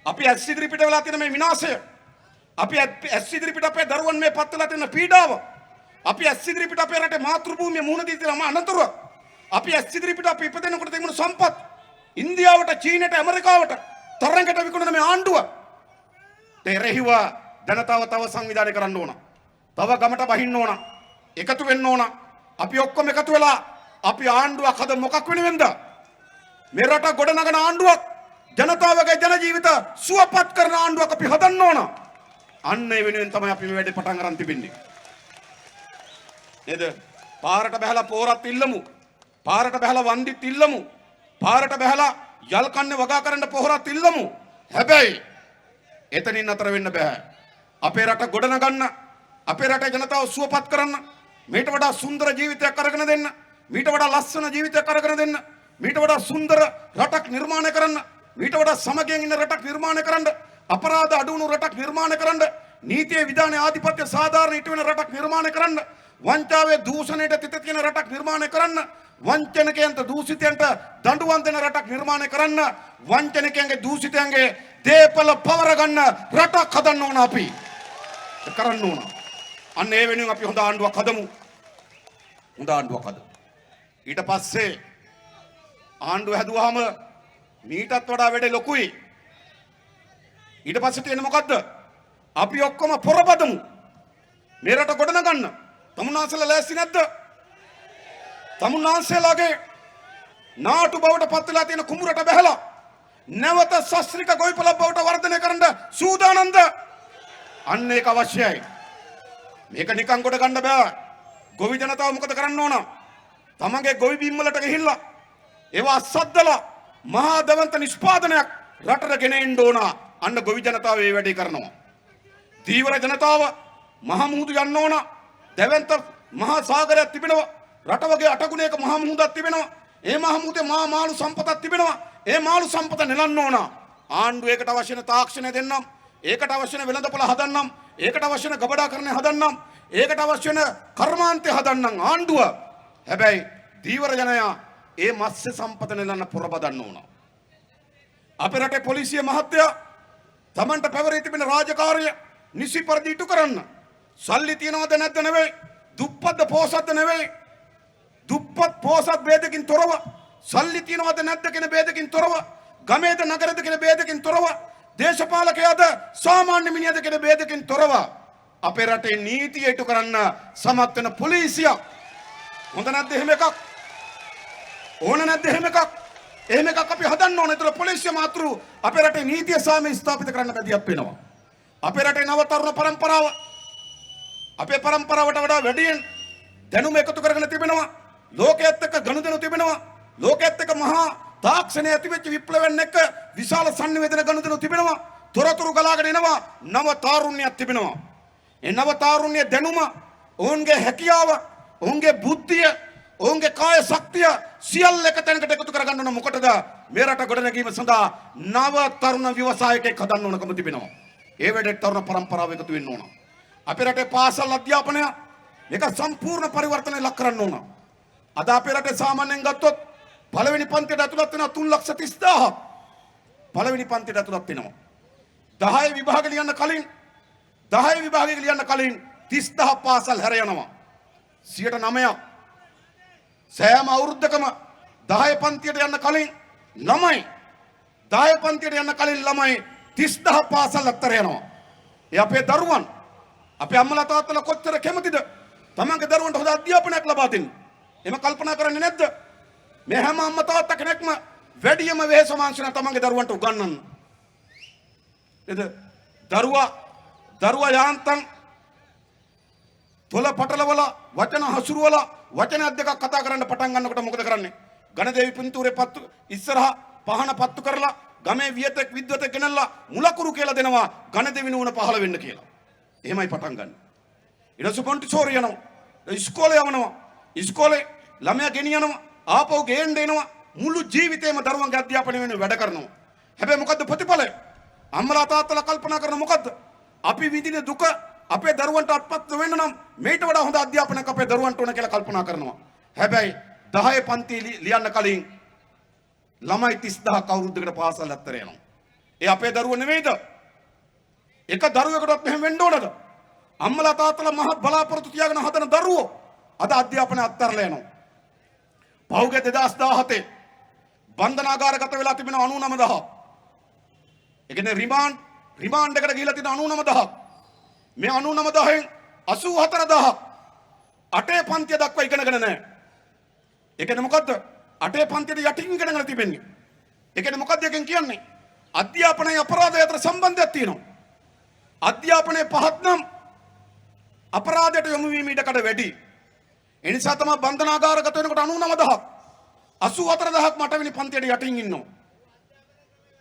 Speaker 2: අපි ඇස් ඉදිරිපිට වෙලා තියෙන මේ විනාශය. අපි ඇස් ඉදිරිපිට අපේ දරුවන් මේ පත් වෙලා තියෙන පීඩාව. අපි ඇස් ඉදිරිපිට අපේ රටේ මාතෘ භූමිය මුහුණ දී තියෙන අනතුරු. අපි ඇස් ඉදිරිපිට අපි ඉපදෙනකොට තිබුණු සම්පත් ඉන්දියාවට චීනයට ඇමරිකාවට තරඟට විකුණන මේ ආණ්ඩුව තෙරෙහිව ජනතාව තව සංවිධානය කරන්න ඕන. තව ගමට බහින්න ඕන. එකතු වෙන්න ඕන. අපි ඔක්කොම එකතු වෙලා අපි ආණ්ඩුවක් හද මොකක් වෙනුවෙන්ද? මේ රට ගොඩනගන ආණ්ඩුවක් ජනතාවගේ ජන ජීවිත සුවපත් කරන ආණ්ඩුවක් අපි හදන්න ඕන. අන්න ඒ වෙනුවෙන් තමයි අපි මේ වැඩේ පටන් ගන්න තිබෙන්නේ. නේද? පාරට බහලා පෝරත් ඉල්ලමු. පාරට බහලා වන්දිත් ඉල්ලමු. පාරට බහලා යල් කන්නේ වගා කරන්න පොහොරත් ඉල්ලමු. හැබැයි එතනින් අතර වෙන්න බෑ. අපේ රට ගොඩනගන්න, අපේ රටේ ජනතාව සුවපත් කරන්න, මේට වඩා සුන්දර ජීවිතයක් අරගෙන දෙන්න, මීට වඩා ලස්සන ජීවිතයක් අරගෙන දෙන්න, මීට වඩා සුන්දර රටක් නිර්මාණය කරන්න, මීට වඩා සමගියෙන් ඉන්න රටක් නිර්මාණය කරන්න, අපරාධ අඩු වුණු රටක් නිර්මාණය කරන්න, නීතියේ විධානයේ ආධිපත්‍ය සාධාරණ ඉටු වෙන රටක් නිර්මාණය කරන්න, වංචාවේ දූෂණයට තිත තියෙන රටක් නිර්මාණය කරන්න, වංචනිකයන්ට දූෂිතයන්ට දඬුවම් දෙන රටක් නිර්මාණය කරන්න, වංචනිකයන්ගේ දූෂිතයන්ගේ දේපල පවර ගන්න රටක් හදන්න ඕන අපි. කරන්න ඕන. අන්න ඒ වෙනුවෙන් අපි හොඳ ආණ්ඩුවක් හදමු. හොඳ ආණ්ඩුවක් හදමු. ඊට පස්සේ ආණ්ඩුව හැදුවාම මීටත් වඩා වැඩේ ලොකුයි. ඊට පස්සේ තියෙන්නේ මොකද්ද? අපි ඔක්කොම පොරබදමු. මේ රට ගොඩනගන්න. තමුන්නාන්සේලා ලෑස්ති නැද්ද? තමුන්නාන්සේලාගේ නාටු බවට පත් වෙලා තියෙන කුඹුරට බැහැලා නැවත ශාස්ත්‍රික ගොවිපළ බවට වර්ධනය කරන්න සූදානම්ද? අන්න ඒක අවශ්‍යයි. මේක නිකන් කොට ගන්න බෑ. ගොවි ජනතාව මොකද කරන්න ඕන? තමන්ගේ ගොවි බිම් වලට ගිහිල්ලා ඒවා අස්සද්දලා මහා දවන්ත නිෂ්පාදනයක් රටට ගෙන එන්න ඕන. අන්න ගොවි ජනතාව මේ වැඩේ කරනවා. දීවර ජනතාව මහා මුහුදු යන්න ඕන. දැවැන්ත මහා සාගරයක් තිබෙනවා. රට වගේ අටගුණයක මහා මුහුදක් තිබෙනවා. ඒ මහා මුහුදේ මහා මාළු සම්පතක් තිබෙනවා. ඒ මාළු සම්පත නෙලන්න ඕන. ආණ්ඩුව ඒකට අවශ්‍ය වෙන තාක්ෂණය දෙන්නම්. ඒකට අවශ්‍ය වෙන වෙළඳපොළ හදන්නම්. ඒකට අවශ්‍ය වෙන ගබඩාකරණය හදන්නම්. ඒකට අවශ්‍ය වෙන කර්මාන්තය හදන්නම් ආණ්ඩුව. හැබැයි දීවර ජනයා ඒ මත්ස්‍ය සම්පත නෙලන්න පොරබදන්න ඕන. අපේ රටේ පොලිසිය මහත්තයා තමන්ට පැවරී තිබෙන රාජකාරිය නිසි පරිදි ඉටු කරන්න. සල්ලි තියනවද නැද්ද නෙවෙයි. දුප්පත්ද පොහොසත්ද නෙවෙයි. දුප්පත් පොහොසත් ભેදකින් තොරව සල්ලි තියනවද නැද්ද කියන ભેදකින් තොරව ගමේද නගරද කියන ભેදකින් තොරව දේශපාලකයාද සාමාන්‍ය මිනිහද කියන ભેදකින් තොරව අපේ රටේ නීතිය ඉටු කරන්න සමත් වෙන පොලිසිය හොඳ නැද්ද එහෙම එකක්? ඕන නැද්ද එහෙම එකක්? එහෙම එකක් අපි හදන්න ඕනේ. ඒතර පොලිසිය මාතෘ අපේ රටේ නීතිය සාමය ස්ථාපිත කරන්න බැදියක් වෙනවා. අපේ රටේ නව තරුණ පරම්පරාව අපේ පරම්පරාවට වඩා වැඩියෙන් දැනුම එකතු කරගෙන තිබෙනවා. ලෝකයේත් එක්ක ගනුදෙනු තිබෙනවා. ලෝකයේත් එක්ක මහා තාක්ෂණය ඇතිවෙච්ච විප්ලවයෙන් එක්ක විශාල සංනිවේදන ගනුදෙනු තිබෙනවා. තොරතුරු ගලාගෙන එනවා. නව තාරුණ්‍යයක් තිබෙනවා. ඒ නව තාරුණ්‍ය දැනුම ඔවුන්ගේ හැකියාව, ඔවුන්ගේ බුද්ධිය, ඔවුන්ගේ කාය ශක්තිය සියල්ල එක තැනකට එකතු කරගන්න ඕන. මොකටද? මේ රට ගොඩනැගීම සඳහා නව තරුණ ව්‍යවසායකයෙක් හදන්න ඕනකම තිබෙනවා. ඒ වැඩේට තරුණ පරම්පරාව එකතු වෙන්න ඕන. අපේ රටේ පාසල් අධ්‍යාපනය මේක සම්පූර්ණ පරිවර්තනය ලක් කරන්න ඕන. අද අපේ රටේ සාමාන්‍යයෙන් ගත්තොත් පළවෙනි පන්තියට ඇතුළත් වෙනවා 3,30,000ක්. පළවෙනි පන්තියට ඇතුළත් වෙනවා. 10 විභාග ලියන්න කලින් 10 විභාගය ලියන්න කලින් 30,000 පාසල් හැර යනවා. 9%. සෑම අවුරුද්දකම 10 පන්තියට යන්න කලින් ළමයි 10 පන්තියට යන්න කලින් ළමයි 30,000 පාසල් අත්තර යනවා. ඒ අපේ දරුවන් අපේ අම්මලා තාත්තලා කොච්චර කැමතිද තමන්ගේ දරුවන්ට හොඳ අධ්‍යාපනයක් ලබා දෙන්න. එහෙම කල්පනා කරන්නේ නැද්ද? මේ හැම අම්මා තාත්තා කෙනෙක්ම වැඩියම වෙහෙස මාංශන තමන්ගේ දරුවන්ට උගන්වන්න. නේද? දරුවා යාන්තම් තොල පටලවල වචන හසුරුවල වචන දෙකක් කතා කරන්න පටන් ගන්නකොට මොකද කරන්නේ? ගණදේවි පින්තූරේ පත්තු ඉස්සරහා පහන පත්තු කරලා ගමේ වියතෙක් විද්වතෙක් ගෙනල්ලා මුලකුරු කියලා දෙනවා ගණදේවි නුවණ පහළ වෙන්න කියලා. එහෙමයි පටන් ගන්න. ඊට පස්සේ මොන්ටිසෝරි යනවා. ඉස්කෝලේ යවනවා. ඉස්කෝලේ ළමයා ගෙනියනවා. ආපහු ගේන්න එනවා. මුළු ජීවිතේම දරුවන්ගේ අධ්‍යාපනය වෙන වැඩ කරනවා. හැබැයි මොකද්ද ප්‍රතිඵලය? අම්මලා තාත්තලා කල්පනා කරන මොකද්ද? අපි විඳින දුක අපේ දරුවන්ට අත්පත් වෙන්න නම් මේට වඩා හොඳ අධ්‍යාපනයක් අපේ දරුවන්ට ඕන කියලා කල්පනා කරනවා. හැබැයි 10 පන්ති ලියන්න කලින් ළමයි 30,000ක් අවුරුද්දකට පාසල් අත්තර යනවා. ඒ අපේ දරුවෝ නෙවෙයිද? එක දරුවෙකුටත් මෙහෙම වෙන්න ඕනද? අම්මලා තාත්තලා මහ බලාපොරොත්තු තියාගෙන හදන දරුවෝ අද අධ්‍යාපනය අත්හැරලා යනවා. පහුගිය 2017 බන්ධනාගාරගත වෙලා තිබෙන 99000. ඒ කියන්නේ රිමාන්ඩ් එකට ගිහිලා තියෙන 99000. මේ 99000න් 84000 අටේ පන්තිය දක්වා ඉගෙනගෙන නැහැ. ඒ කියන්නේ මොකද්ද? අටේ පන්තියට යටින් ඉගෙනගෙන තිබෙන්නේ. ඒ කියන්නේ මොකද්ද එකෙන් කියන්නේ? අධ්‍යාපනයේ අපරාධය අතර සම්බන්ධයක් තියෙනවා. අධ්‍යාපනයේ පහත් නම් අපරාධයට යොමු වීම ඉඩකඩ වැඩි. ඒ නිසා තමයි බන්ධනාගාරගත වෙනකොට 99000ක් 84000ක් මටවෙනි පන්තියට යටින් ඉන්නවා.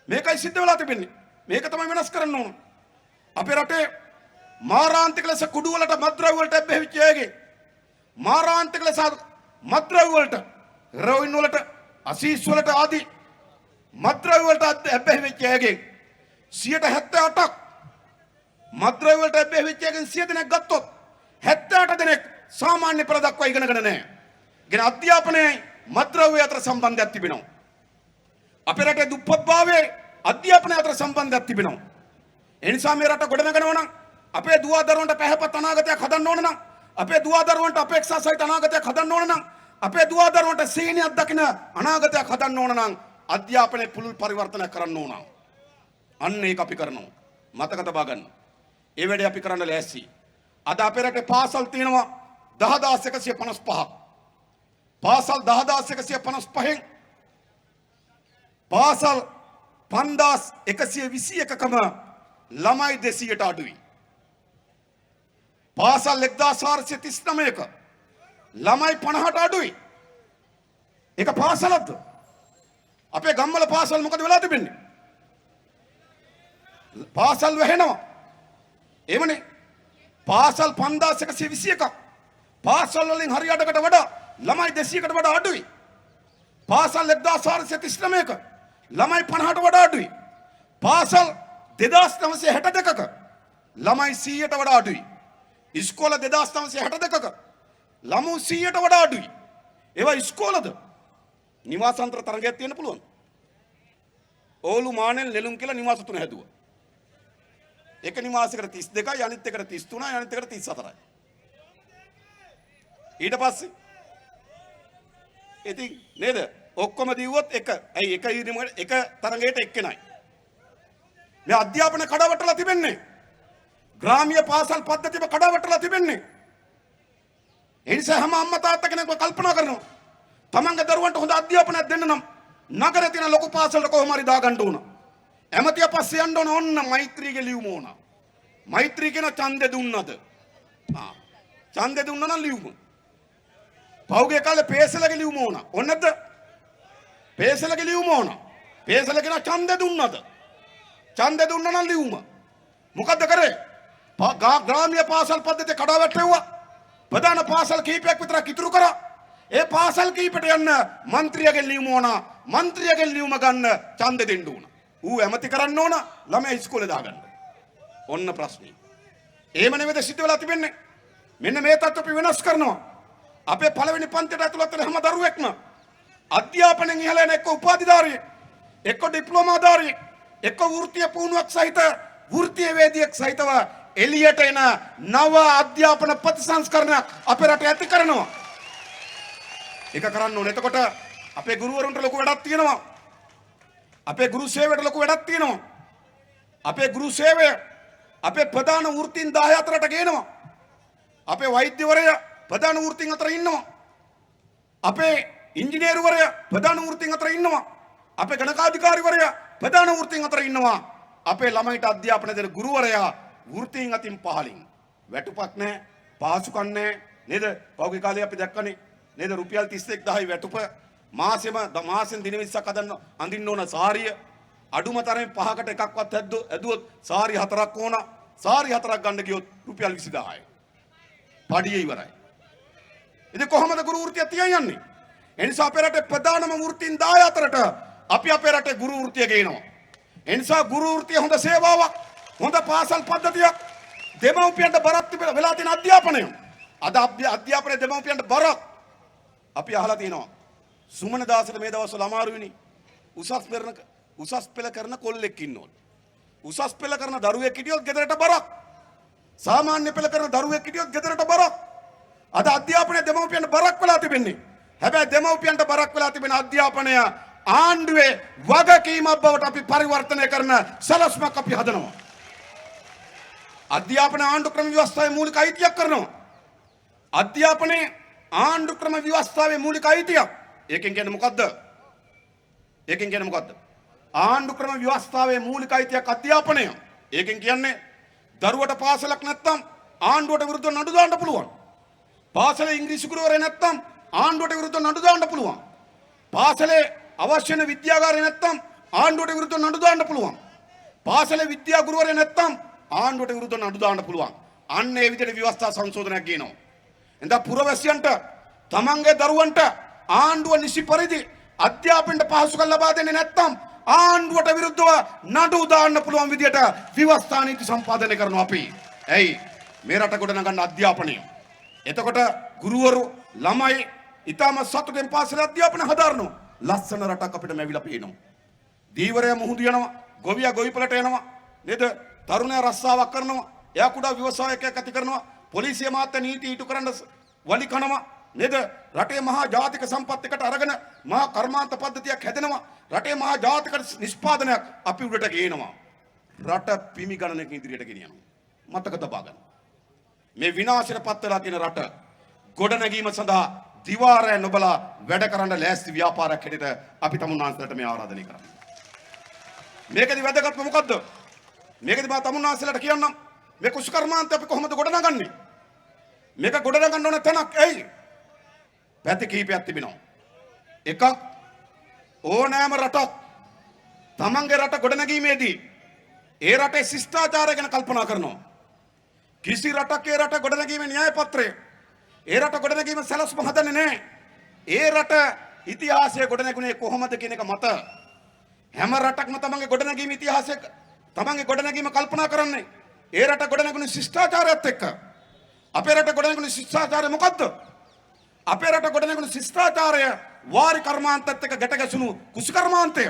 Speaker 2: මේකයි සිද්ධ වෙලා තිබෙන්නේ. මේක තමයි වෙනස් කරන්න ඕන. අපේ රටේ මාරාන්තික ලෙස කුඩු වලට මත්ද්‍රව්‍ය වලට එබ්බැහිච්ච අයගේ මාරාන්තික ලෙස මත්ද්‍රව්‍ය වලට හෙරොයින් වලට අසීස් වලට ආදී මත්ද්‍රව්‍ය වලට එබ්බැහිච්ච අයගේ 78ක් මත්ද්‍රව්‍ය වලට එබ්බැහිච්ච අයගෙන් 100 දෙනෙක් ගත්තොත් 78 දෙනෙක් සාමාන්‍ය පෙළ දක්වා ඉගෙනගෙන නැහැ. ඉගෙන අධ්‍යාපනයයි මත්ද්‍රව්‍ය අතර සම්බන්ධයක් තිබෙනවා. අපේ රටේ දුප්පත්භාවයේ අධ්‍යාපනය අතර සම්බන්ධයක් තිබෙනවා. ඒ නිසා මේ රට ගොඩනගනවා නම් අපේ දුවදරුවන්ට පැහැපත් අනාගතයක් හදන්න ඕන නම් අපේ දුවදරුවන්ට අපේක්ෂා සහිත අනාගතයක් හදන්න ඕන නම් අපේ දුවදරුවන්ට සීනියක් දකින අනාගතයක් හදන්න ඕන නම් අධ්‍යාපනයේ පුළුල් පරිවර්තනයක් කරන්න ඕන. අන්න ඒක අපි කරනවා. මතක තබා ගන්න. ඒ වැඩේ අපි කරන්න ලෑස්ති. අද අපේ රටේ පාසල් තියෙනවා 10155ක්. පාසල් 10155න් පාසල් 5121කම ළමයි 200ට අඩුයි. පාසල් 1439ක ළමයි 50ට අඩුයි. ඒක පාසලක්ද? අපේ ගම්වල පාසල් මොකද වෙලා තිබෙන්නේ? පාසල් වැහෙනවා. එමනේ පාසල් 5121ක් පාසල් වලින් හරියටකට වඩා ළමයි 200කට වඩා අඩුයි. පාසල් 1439ක ළමයි 50ට වඩා අඩුයි. පාසල් 2962ක ළමයි 100ට වඩා අඩුයි. ඉස්කෝල 2962ක ළමු 100ට වඩා අඩුයි. ඒවා ඉස්කෝලද? නිවාසාන්තර තරගයක් තියෙන්න පුළුවන්. ඕලු මානෙල් නෙළුම් කියලා නිවාස තුන හැදුවා. එක නිවාසයකට 32යි අනිත් එකට 33යි අනිත් එකට 34යි. ඊට පස්සේ ඉතින් නේද ඔක්කොම දීවුවොත් එක. ඇයි එක තරගයට එක්කෙනයි. මේ අධ්‍යාපන කඩවටලා තිබෙන්නේ. ග්‍රාමීය පාසල් පද්ධතියම කඩවටලා තිබෙන්නේ. ඒ නිසා හැම අම්මා තාත්තා කෙනෙක්ම කල්පනා කරනවා තමන්ගේ දරුවන්ට හොඳ අධ්‍යාපනයක් දෙන්න නම් නගරේ තියෙන ලොකු පාසලට කොහොම හරි දාගන්න ඕන. ඇමතිය පස්සේ යන්න ඕන ඔන්න මෛත්‍රීගේ ලියුම ඕන. මෛත්‍රී කියන ඡන්දෙ දුන්නද? ඡන්දෙ දුන්නා නම් ලියුම. පෞගේ කාලේ පේසලගේ ලියුම ඕන. ඕනද? පේසලගේ ලියුම ඕන. පේසල කියන ඡන්දෙ දුන්නද? ඡන්දෙ දුන්නා නම් ලියුම. මොකද්ද කරේ? ග්‍රාමීය පාසල් පද්ධතිය කඩාවැටෙව්වා. ප්‍රධාන පාසල් කීපයක් විතරක් ඉතුරු කරා. ඒ පාසල් කීපට යන්න മന്ത്രിයගෙන් ලියුම ඕන. മന്ത്രിයගෙන් ලියුම ගන්න ඡන්දෙ දෙන්න ඕන. ඌ ඇමති කරන්න ඕන ළමයි ඉස්කෝලේ දාගන්න. ඔන්න ප්‍රශ්නේ. එහෙම නෙවෙයි සිද්ධ වෙලා තිබෙන්නේ. මෙන්න මේ තත්ත්ව අපි වෙනස් කරනවා. අපේ පළවෙනි පන්තියට ඇතුළත් වෙන හැම දරුවෙක්ම අධ්‍යාපනයෙන් ඉහළ යන එක්ක උපාධිධාරියෙක්, එක්ක ඩිප්ලෝමාධාරියෙක්, එක්ක වෘත්තීය පුහුණුවක් සහිත වෘත්තීය වේදිකයෙක් සහිතව එළියට එන නව අධ්‍යාපන ප්‍රතිසංස්කරණ අපේ රටේ ඇති කරනවා. ඒක කරන්න ඕනේ. එතකොට අපේ ගුරුවරුන්ට ලොකු වැඩක් තියෙනවා. අපේ ගුරු සේවයට ලොකු වැඩක් තියෙනවා. අපේ ගුරු සේවය අපේ ප්‍රධාන වෘත්තීන් 10 අතරට ගේනවා. අපේ වෛද්‍යවරයා ප්‍රධාන වෘත්තීන් අතර ඉන්නවා. අපේ ඉංජිනේරුවරයා ප්‍රධාන වෘත්තීන් අතර ඉන්නවා. අපේ ගණකාධිකාරිවරයා ප්‍රධාන වෘත්තීන් අතර ඉන්නවා. අපේ ළමයිට අධ්‍යාපන දෙන ගුරුවරයා වෘත්තීන් අතින් පහලින්. වැටුපක් නැහැ, පහසුකම් නැහැ නේද? පෞගේ කාලේ අපි දැක්කනේ නේද රුපියල් 31000යි වැටුප. මාසෙන් දින 20ක් අඳින්න ඕන සාරිය. අඩුම තරමේ 5කට එකක්වත් ඇදුවොත් සාරි 4ක් ඕන. සාරි 4ක් ගන්න ගියොත් රුපියල් 20000යි. පඩිය ඉවරයි. ඉතින් කොහොමද ගුරු වෘත්තිය තියන් යන්නේ? ඒ නිසා අපේ රටේ ප්‍රධානම වෘත්තීන් 10 අතරට අපි අපේ රටේ ගුරු වෘත්තිය ගේනවා. ඒ නිසා ගුරු වෘත්තිය හොඳ සේවාවක්, හොඳ පාසල් පද්ධතියක්, දෙමව්පියන්ට බරක් වෙලා තියෙන අධ්‍යාපනය. අද අධ්‍යාපනයේ දෙමව්පියන්ට බරක් අපි අහලා තියෙනවා. සුමන දාසට මේ දවස්වල අමාරුයිනේ. උසස් පෙළ කරන කොල්ලෙක් ඉන්නවලු. උසස් පෙළ කරන දරුවෙක් හිටියොත් ගෙදරට බරක්. සාමාන්‍ය පෙළ කරන දරුවෙක් හිටියොත් ගෙදරට බරක්. අද අධ්‍යාපනයේ දෙමව්පියන්ට බරක් වෙලා තිබෙන්නේ. හැබැයි දෙමව්පියන්ට බරක් වෙලා තිබෙන අධ්‍යාපනය ආණ්ඩුවේ වගකීමක් බවට අපි පරිවර්තනය කරන සලස්මක් අපි හදනවා. අධ්‍යාපන ආණ්ඩු ක්‍රම ව්‍යවස්ථාවේ මූලික අයිතියක් කරනවා. අධ්‍යාපනයේ ආණ්ඩු ක්‍රම ව්‍යවස්ථාවේ මූලික අයිතියක්. ඒකෙන් කියන්නේ මොකද්ද? ඒකෙන් කියන්නේ මොකද්ද? ආණ්ඩු ක්‍රම ව්‍යවස්ථාවේ මූලික අයිතියක් අධ්‍යාපනය. ඒකෙන් කියන්නේ දරුවට පාසලක් නැත්නම් ආණ්ඩුවට විරුද්ධව නඩු දාන්න පුළුවන්. පාසලේ ඉංග්‍රීසි ගුරුවරයෙක් නැත්නම් ආණ්ඩුවට විරුද්ධව නඩු දාන්න පුළුවන්. පාසලේ අවශ්‍ය වෙන විද්‍යාගාරය නැත්නම් ආණ්ඩුවට විරුද්ධව නඩු දාන්න පුළුවන්. පාසලේ විද්‍යා ගුරුවරයෙක් නැත්නම් ආණ්ඩුවට විරුද්ධව නඩු දාන්න පුළුවන්. අන්න ඒ විදිහට ව්‍යවස්ථා සංශෝධනයක් ගේනවා. එඳා පුරවැසියන්ට තමන්ගේ දරුවන්ට ආණ්ඩුව නිසි පරිදි අධ්‍යාපනයට පහසුකම් ලබා දෙන්නේ නැත්නම් ආණ්ඩුවට විරුද්ධව නඩු දාන්න පුළුවන් විදිහට ව්‍යවස්ථා නීති සම්පාදනය කරනවා අපි. ඇයි මේ රට ගොඩනගන්න අධ්‍යාපනය. එතකොට ගුරුවරු ළමයි ඊටම සතුටෙන් පාසල අධ්‍යාපනය හදාරනවා. ලස්සන රටක් අපිට ලැබිලා පේනවා. දීවරය මුහුදු යනවා, ගොවියා ගොවිපලට එනවා. නේද? තරුණයා රස්සාවක් කරනවා. එයා කුඩා ව්‍යවසායකයක් ඇති කරනවා. පොලිසිය මාත්‍ය නීති ඊටු කරන්න වලි කනවා. නේද? රටේ මහා ජාතික සම්පත් එකට අරගෙන මහා කර්මාන්ත පද්ධතියක් හැදෙනවා. රටේ මහා ජාතික නිෂ්පාදනයක් අපි උඩට ගේනවා. රට පිමි ගණනක ඉදිරියට ගෙනියනවා. මතක තබා ගන්න. මේ විනාශයට පත් වෙලා තියෙන රට ගොඩනැගීම සඳහා දිවාරය නොබලා වැඩ කරන්න ලෑස්ති ව්‍යාපාරයක් හැටියට අපි තමුන්නාන්සලට මේ ආරාධනය කරනවා. මේකෙදි වැදගත්ම මොකද්ද? මේකෙදි මම තමුන්නාන්සලට කියන්නම් මේ කුෂ්කර්මාන්තය අපි කොහොමද ගොඩනගන්නේ? මේක ගොඩනගන්න ඕන තැනක් ඇයි? පැති කිහිපයක් තිබෙනවා. එකක් ඕනෑම රටක් තමන්ගේ රට ගොඩනැගීමේදී ඒ රටේ ශිෂ්ටාචාරය ගැන කල්පනා කරනවා. කිසි රටක ඒ රට ගොඩනැගීමේ න්‍යාය පත්‍රය ඒ රට ගොඩනැගීම සැලසුම හදන්නේ නැහැ. ඒ රට ඉතිහාසය ගොඩනැගුණේ කොහොමද කියන එක මත හැම රටක්ම තමන්ගේ ගොඩනැගීම ඉතිහාසය තමන්ගේ ගොඩනැගීම කල්පනා කරන්නේ ඒ රට ගොඩනැගුණේ ශිෂ්ටාචාරයත් එක්ක. අපේ රට ගොඩනැගුණේ ශිෂ්ටාචාරය මොකද්ද? අපේ රට ගොඩනැගුණේ ශිෂ්ටාචාරය වාරි කර්මාන්තත් එක්ක ගැට ගැසුණු කුෂිකර්මාන්තය.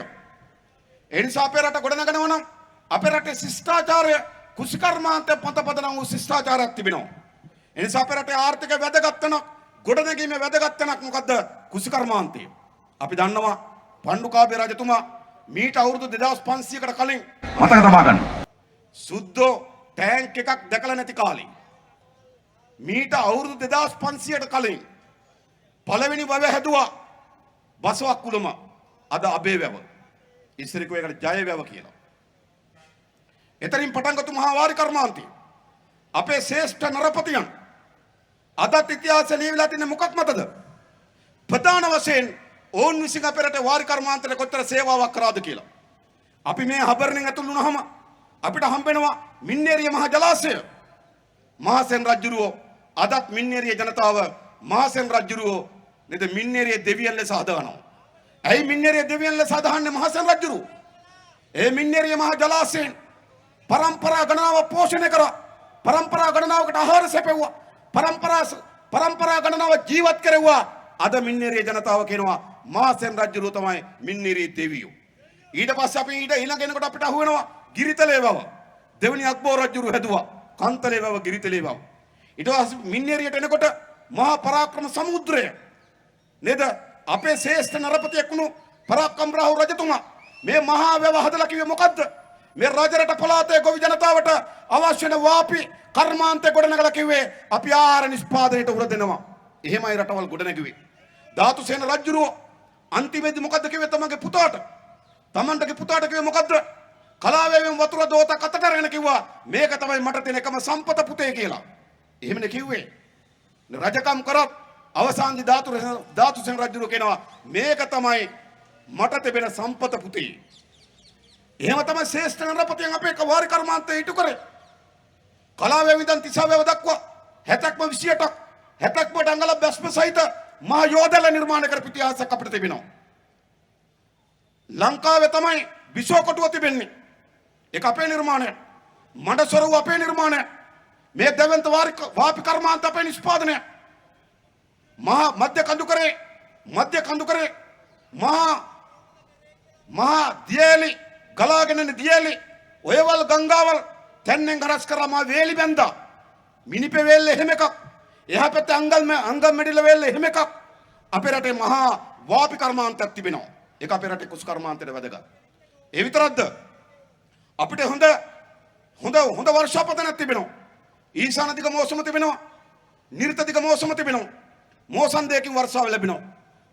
Speaker 2: ඒ නිසා අපේ රට ගොඩනගනවා නම් අපේ රටේ ශිෂ්ටාචාරය කුෂිකර්මාන්තය පතපතන වූ ශිෂ්ටාචාරයක් තිබෙනවා. ඒ නිසා අපේ රටේ ආර්ථික වැදගත් වෙනක් ගොඩනැගීමේ වැදගත් වෙනක් මොකද්ද? කුෂිකර්මාන්තය. අපි දන්නවා පණ්ඩුකාභය රජතුමා මීට අවුරුදු 2500කට කලින් මතක තබා ගන්න. සුද්දෝ ටැංක් එකක් දැකලා නැති කාලේ මීට අවුරුදු 2500කට කලින් පළවෙනි වැව හැදුවා බසවක් කුලම. අද අබේ වැව. ඉස්සර කිව්ව එකට ජය වැව කියලා. එතනින් පටන් ගත්තු මහා වාරි කර්මාන්තය. අපේ ශ්‍රේෂ්ඨ නරපතියන් අදත් ඉතිහාසය ලියවිලා තින්නේ මොකක් මතද? ප්‍රධාන වශයෙන් ඕන් විසින් අපේ රටේ වාරි කර්මාන්තයට කොතර සේවාවක් කරාද කියලා. අපි මේ හබරණෙන් ඇතුළු වුණාම අපිට හම්බෙනවා මින්නේරිය මහා ජලාශය. මහසෙන් රජුරෝ අදත් මින්නේරිය ජනතාව මහසෙන් රජුරෝ නේද මින්නේරිය දෙවියන් ලෙස හදානවා. ඇයි මින්නේරිය දෙවියන් ලෙස හදාන්නේ මහසෙන් රජුරෝ? ඒ මින්නේරිය මහා ජලාශයෙන් පරම්පරා ගණනාවක් පෝෂණය කරා. පරම්පරා ගණනාවකට ආහාර සැපෙව්වා. පරම්පරා ගණනාවක් ජීවත් කරෙව්වා. අද මින්නේරිය ජනතාව කියනවා මහසෙන් රජුරෝ තමයි මින්නේරිය දෙවියෝ. ඊට පස්සේ අපි ඊළඟ එනකොට අපිට අහු වෙනවා ගිරිතලේ වැව. දෙවනි අක්බෝ රජුරු හැදුවා කන්තලේ වැව ගිරිතලේ වැව. ඊට පස්සේ මින්නේරියට එනකොට මහා පරාක්‍රම සමුද්‍රය නේද? අපේ ශ්‍රේෂ්ඨ නරපතියෙක් වුණු පරාක්‍රම රාහු රජතුමා මේ මහා වැව හදලා කිව්වේ මොකද්ද? මේ රජරට පළාතේ ගොවි ජනතාවට අවශ්‍ය වෙන වාපි කර්මාන්තේ ගොඩනගලා කිව්වේ අපි ආහාර නිෂ්පාදනයට උර දෙනවා. එහෙමයි රටවල් ගොඩනැගුවේ. ධාතුසේන රජුරෝ අන්තිමේදී මොකද්ද කිව්වේ තමන්ගේ පුතාට? තමන්ටගේ පුතාට කිව්වේ මොකද්ද? කලාවේවෙන් වතුර දෝතක් අතට අරගෙන කිව්වා මේක තමයි මට තියෙන එකම සම්පත පුතේ කියලා. එහෙමනේ කිව්වේ. රජකම් කරත් අවසානයේ ධාතුසේන රජුරෝ කියනවා මේක තමයි මට තිබෙන සම්පත පුතේ. එහෙම තමයි ශ්‍රේෂ්ඨ නරපතියන් අපේ වාරි කර්මාන්තය ඉටු කරේ. කලාවේ විදන් තිසාවේව දක්වා 70ක්ම 28ක් 70ක්ම ඩංගල බස්ම සහිත මහා යෝධල නිර්මාණ කරපු ඉතිහාසයක් අපිට තිබෙනවා. ලංකාවේ තමයි විශ්වකොටුව තිබෙන්නේ. ඒක අපේ නිර්මාණය. මඩසොරව අපේ නිර්මාණය. මේ දෙවන්ත වාපි කර්මාන්ත අපේ නිෂ්පාදනය. මහා මධ්‍ය කඳුකරේ මහා දියලි ගලාගෙන යන දියලි ඔයවල් ගංගාවල් තැන්නෙන් ගරස් කරලා මා වේලි බැන්දා. මිනිපේ වේල්ල එහෙම එකක්. එහා පැත්තේ අංගම් මෙඩිල වේල්ල එහෙම එකක්. අපේ රටේ මහා වාපි කර්මාන්තයක් තිබෙනවා. ඒක අපේ රටේ කුස් කර්මාන්තයට වැදගත්. ඒ විතරක්ද අපිට හොඳ වර්ෂාපතනක් තිබෙනවා. ඊශාන දිග මෝසම තිබෙනවා. නිර්ත දිග මෝසම තිබෙනවා. මෝසම් දෙකකින් වර්ෂාව ලැබෙනවා.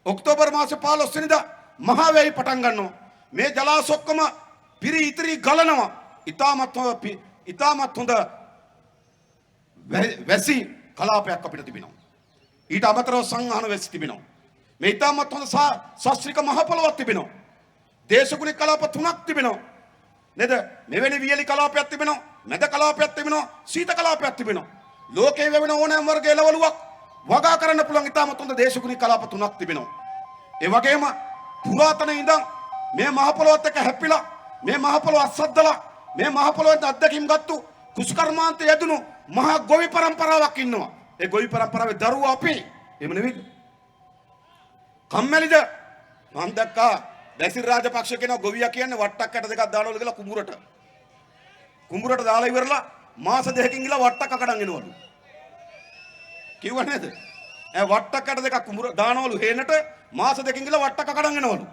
Speaker 2: ඔක්තෝබර් මාසේ 15 වෙනිදා මහා වැහි පටන් ගන්නවා. මේ ජලාශ ඔක්කොම පිරි ඉතිරි ගලනවා. ඉතාමත් හොඳ වැසි කලාපයක් අපිට තිබෙනවා. ඊට අමතරව සංහාන වැසි තිබෙනවා. මේ ඉතාමත් හොඳ ශාස්ත්‍රික මහ පොළොවක් තිබෙනවා. දේශගුණික කලාප 3ක් තිබෙනවා. නේද? මෙවැනි වියලි කලාපයක් තිබෙනවා. මැද කලාපයක් තිබෙනවා. සීත කලාපයක් තිබෙනවා. ලෝකයේ වෙන ඕනෑම වර්ග එළවලුවක් වගා කරන්න පුළුවන් ඉතාමත් හොඳ දේශගුණික කලාප 3ක් තිබෙනවා. ඒ වගේම පුරාතන ඉඳන් මේ මහ පොළොවත් එක්ක හැප්පිලා මේ මහ පොළොව අත්සද්දලා මේ මහ පොළොවෙන් අත්දැකීම් ගත්තු කුෂ්කර්මාන්තය යදුණු මහා ගොවි පරම්පරාවක් ඉන්නවා. ඒ ගොවි පරම්පරාවේ දරුවෝ අපි. එහෙම නෙවෙයිද? කම්මැලිද? මම දැක්කා බැසිල් රාජපක්ෂ කියන ගොවියා කියන්නේ වට්ටක් ඇට දෙකක් දානවලු කියලා කුඹුරට දාලා ඉවරලා මාස දෙකකින් ගිහලා වට්ටක් අකඩන් එනවලු. කිව්වා නේද? වට්ටක් ඇට දෙකක් කුඹුර දානවලු හේනට මාස දෙකකින් ගිහලා වට්ටක් අකඩන් එනවලු.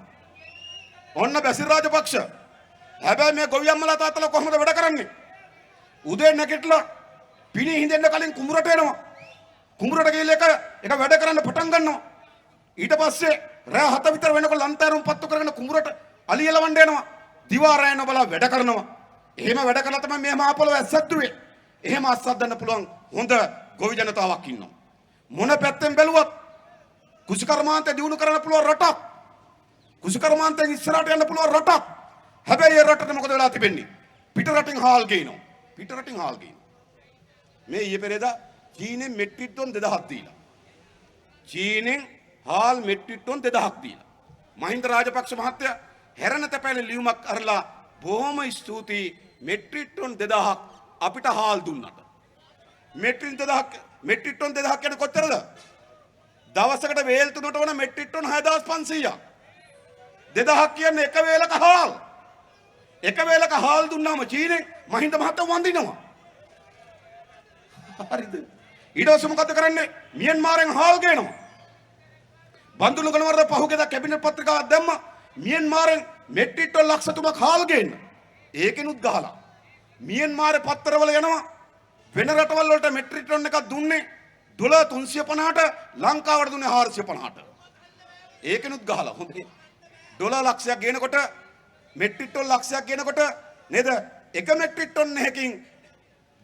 Speaker 2: ඔන්න බැසිල් රාජපක්ෂ. හැබැයි මේ ගොවියම්මලා තාත්තලා කොහොමද වැඩ කරන්නේ? උදේ නැගිටලා පිණි හින්දෙන්න කලින් කුඹුරට එනවා. කුඹුරට ගිහලා එක වැඩ කරන්න පටන් ගන්නවා. ඊට පස්සේ රෑ 7 විතර වෙනකොට ලන්තෑරුම් පත්තු කරගෙන කුඹුරට අලියලවන්න එනවා. දිවා රෑ නොබලා වැඩ කරනවා. එහෙම වැඩ කළා තමයි මේ මහ පොළොව ඇස්සද්දුවේ. එහෙම අස්සද්දන්න පුළුවන් හොඳ ගොවි ජනතාවක් ඉන්නවා. මොන පැත්තෙන් බැලුවත් කුෂිකර්මාන්තය දිනු කරන්න පුළුවන් රටක්. කුෂිකර්මාන්තයෙන් ඉස්සරහට යන්න පුළුවන් රටක්. හැබැයි ඒ රටට මොකද වෙලා තිබෙන්නේ? පිට රටින් හාල් ගේනවා. මේ ඊයේ පෙරේදා චීනෙන් මෙට්‍රික් ටන් 2000ක් දීලා. චීනෙන් හාල් මෙට්‍රික් ටන් 2000ක් දීලා. මහින්ද රාජපක්ෂ මහත්තයා හැරෙන තැපැලේ ලියුමක් අරලා බොහොම ස්තුතියි මෙට්‍රික් ටන් 2000ක් අපිට හාල් දුන්නට. මෙට්‍රික් ටන් 2000ක් කියන්නේ කොච්චරද? දවසකට වේල් තුනට වන මෙට්‍රික් ටන් 6500ක්. 2000ක් කියන්නේ එක වේලක හාල්. එක වේලක හාල් දුන්නාම චීනෙන් මහින්ද මහත්තයා වඳිනවා. හරිද? ඊට පස්සේ මොකද කරන්නේ? මියන්මාරෙන් හාල් ගේනවා. බන්දුලු ගණවර්ධන පහුගියදා කැබිනට් පත්‍රිකාවක් දැම්මා. මියන්මාරෙන් මෙට්‍රික් ටන් ලක්ෂ 3ක් හාල් ගේන්න. ඒකෙනුත් ගහලා. මියන්මාරේ පත්තරවල යනවා. වෙන රටවල් වලට මෙට්‍රික් ටන් එකක් දුන්නේ ඩොලර් 350ට ලංකාවට දුන්නේ 450ට. ඒකෙනුත් ගහලා හොඳේ. ඩොලර් ලක්ෂයක් ගේනකොට මෙට්‍රික් ටන් ලක්ෂයක් ගේනකොට නේද? එක මෙට්‍රික් ටන් එකකින්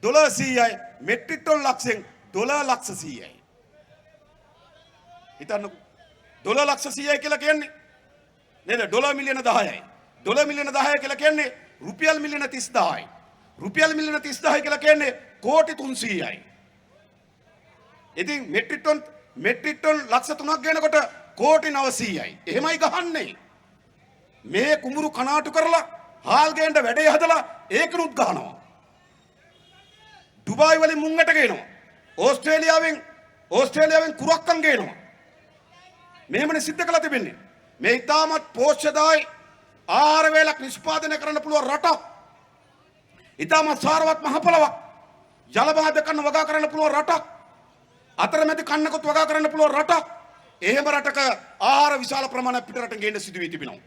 Speaker 2: ඩොලර් 100යි මෙට්‍රික් ටන් ලක්ෂයෙන් ඩොලර් ලක්ෂ 100යි. හිතන්නකෝ ඩොලර් ලක්ෂ 100යි කියලා කියන්නේ නේද? ඩොලර් මිලියන 10යි. ඩොලර් මිලියන 10 කියලා කියන්නේ රුපියල් මිලියන 30000යි. රුපියල් මිලියන 30000 කියලා කියන්නේ කෝටි 300යි. ඉතින් මෙට්‍රික් ටන් ලක්ෂ 3ක් ගේනකොට කෝටි 900යි. එහෙමයි ගහන්නේ. මේ කුඹුරු කනාටු කරලා හාල් ගේන්න වැඩේ හදලා ඒකනුත් ගහනවා. දුබායි වලින් මුංගට ගේනවා. ඕස්ට්‍රේලියාවෙන් කුරක්කන් ගේනවා. මෙහෙමනේ සිද්ධ කළා තිබෙන්නේ. මේ ඉතාමත් පෝෂ්‍යදායි ආහාර වේලක් නිෂ්පාදනය කරන්න පුළුවන් රටක්. ඉතාමත් සාරවත් මහ පොළොවක්. ජල බහද කන්න වගා කරන්න පුළුවන් රටක්. අතරමැද කන්නකොත් වගා කරන්න පුළුවන් රටක්. එහෙම රටක ආහාර විශාල ප්‍රමාණයක් පිටරටින් ගේන්න සිදු වී තිබෙනවා.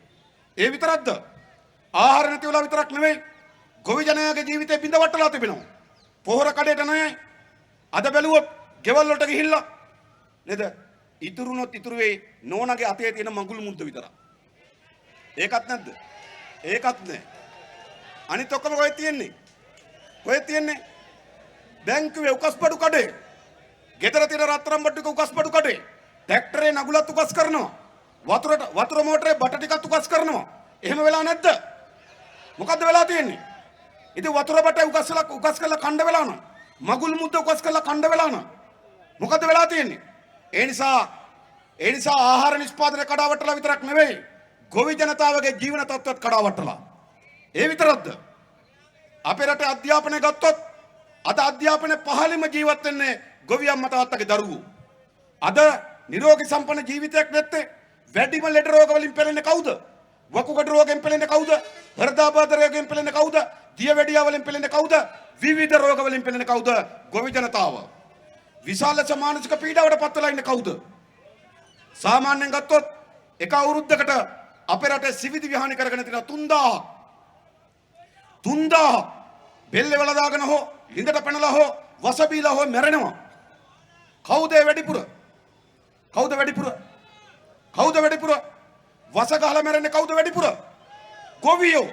Speaker 2: ඒ විතරක්ද? ආහාර නැති වෙලා විතරක් නෙවෙයි ගොවි ජනයාගේ ජීවිතේ බිඳ වටලා තිබෙනවා. පොහොර කඩේට නැහැ. අද බැලුවොත් ගෙවල් වලට ගිහිල්ලා නේද? ඉතුරුනොත් ඉතුරු වෙයි නෝනාගේ අතේ තියෙන මඟුල් මුද්ද විතරක්. ඒකත් නැද්ද? ඒකත් නැහැ. අනිත් ඔක්කොම කොහෙද තියෙන්නේ? බැංකුවේ උකස්බඩු කඩේ. ගෙදර තියෙන රත්තරන් බඩු ටික උකස්බඩු කඩේ. ට්‍රැක්ටරේ නගුලත් උකස් කරනවා. වතුර මෝටරේ බට ටිකත් උකස් කරනවා. එහෙම වෙලා නැද්ද? මොකද්ද වෙලා තියෙන්නේ? ඉතින් වතුර බට උකස් කරලා කණ්ඩ වෙලා නම් මගුල් මුද්ද උකස් කරලා කණ්ඩ වෙලා නම් මොකද්ද වෙලා තියෙන්නේ? ඒ නිසා ආහාර නිෂ්පාදනය කඩාවැටලා විතරක් නෙවෙයි ගොවි ජනතාවගේ ජීවන තත්ත්වයක් කඩාවැටලා. ඒ විතරක්ද? අපේ රටේ අධ්‍යාපනය ගත්තොත් අද අධ්‍යාපනයේ පහළින්ම ජීවත් වෙන්නේ ගොවි අම්මා තාත්තගේ දරුවෝ. අද නිරෝගී සම්පන්න ජීවිතයක් නැත්තේ වැඩිම ලෙඩ රෝග වලින් පෙළෙන්නේ කවුද? වකුගඩු රෝගයෙන් පෙළෙන්නේ කවුද? හෘදයාබාධ රෝගයෙන් පෙළෙන්නේ කවුද? දියවැඩියා වලින් පෙළෙන්නේ කවුද? විවිධ රෝග වලින් පෙළෙන්නේ කවුද? ගොවි ජනතාව. විශාල මානසික පීඩාවට පත් වෙලා ඉන්නේ කවුද? සාමාන්‍යයෙන් ගත්තොත් එක අවුරුද්දකට අපේ රටේ සිවිදි විහානි කරගෙන තියෙනවා 3000 බෙල්ලේ වල දාගෙන හෝ ලිඳට පැනලා හෝ වස බීලා හෝ මැරෙනවා. කවුද වැඩිපුර? කවුද වැඩිපුර? කවුද වැඩිපුර? වස ගහලා මැරෙන්නේ කවුද වැඩිපුර? ගොවියෝ.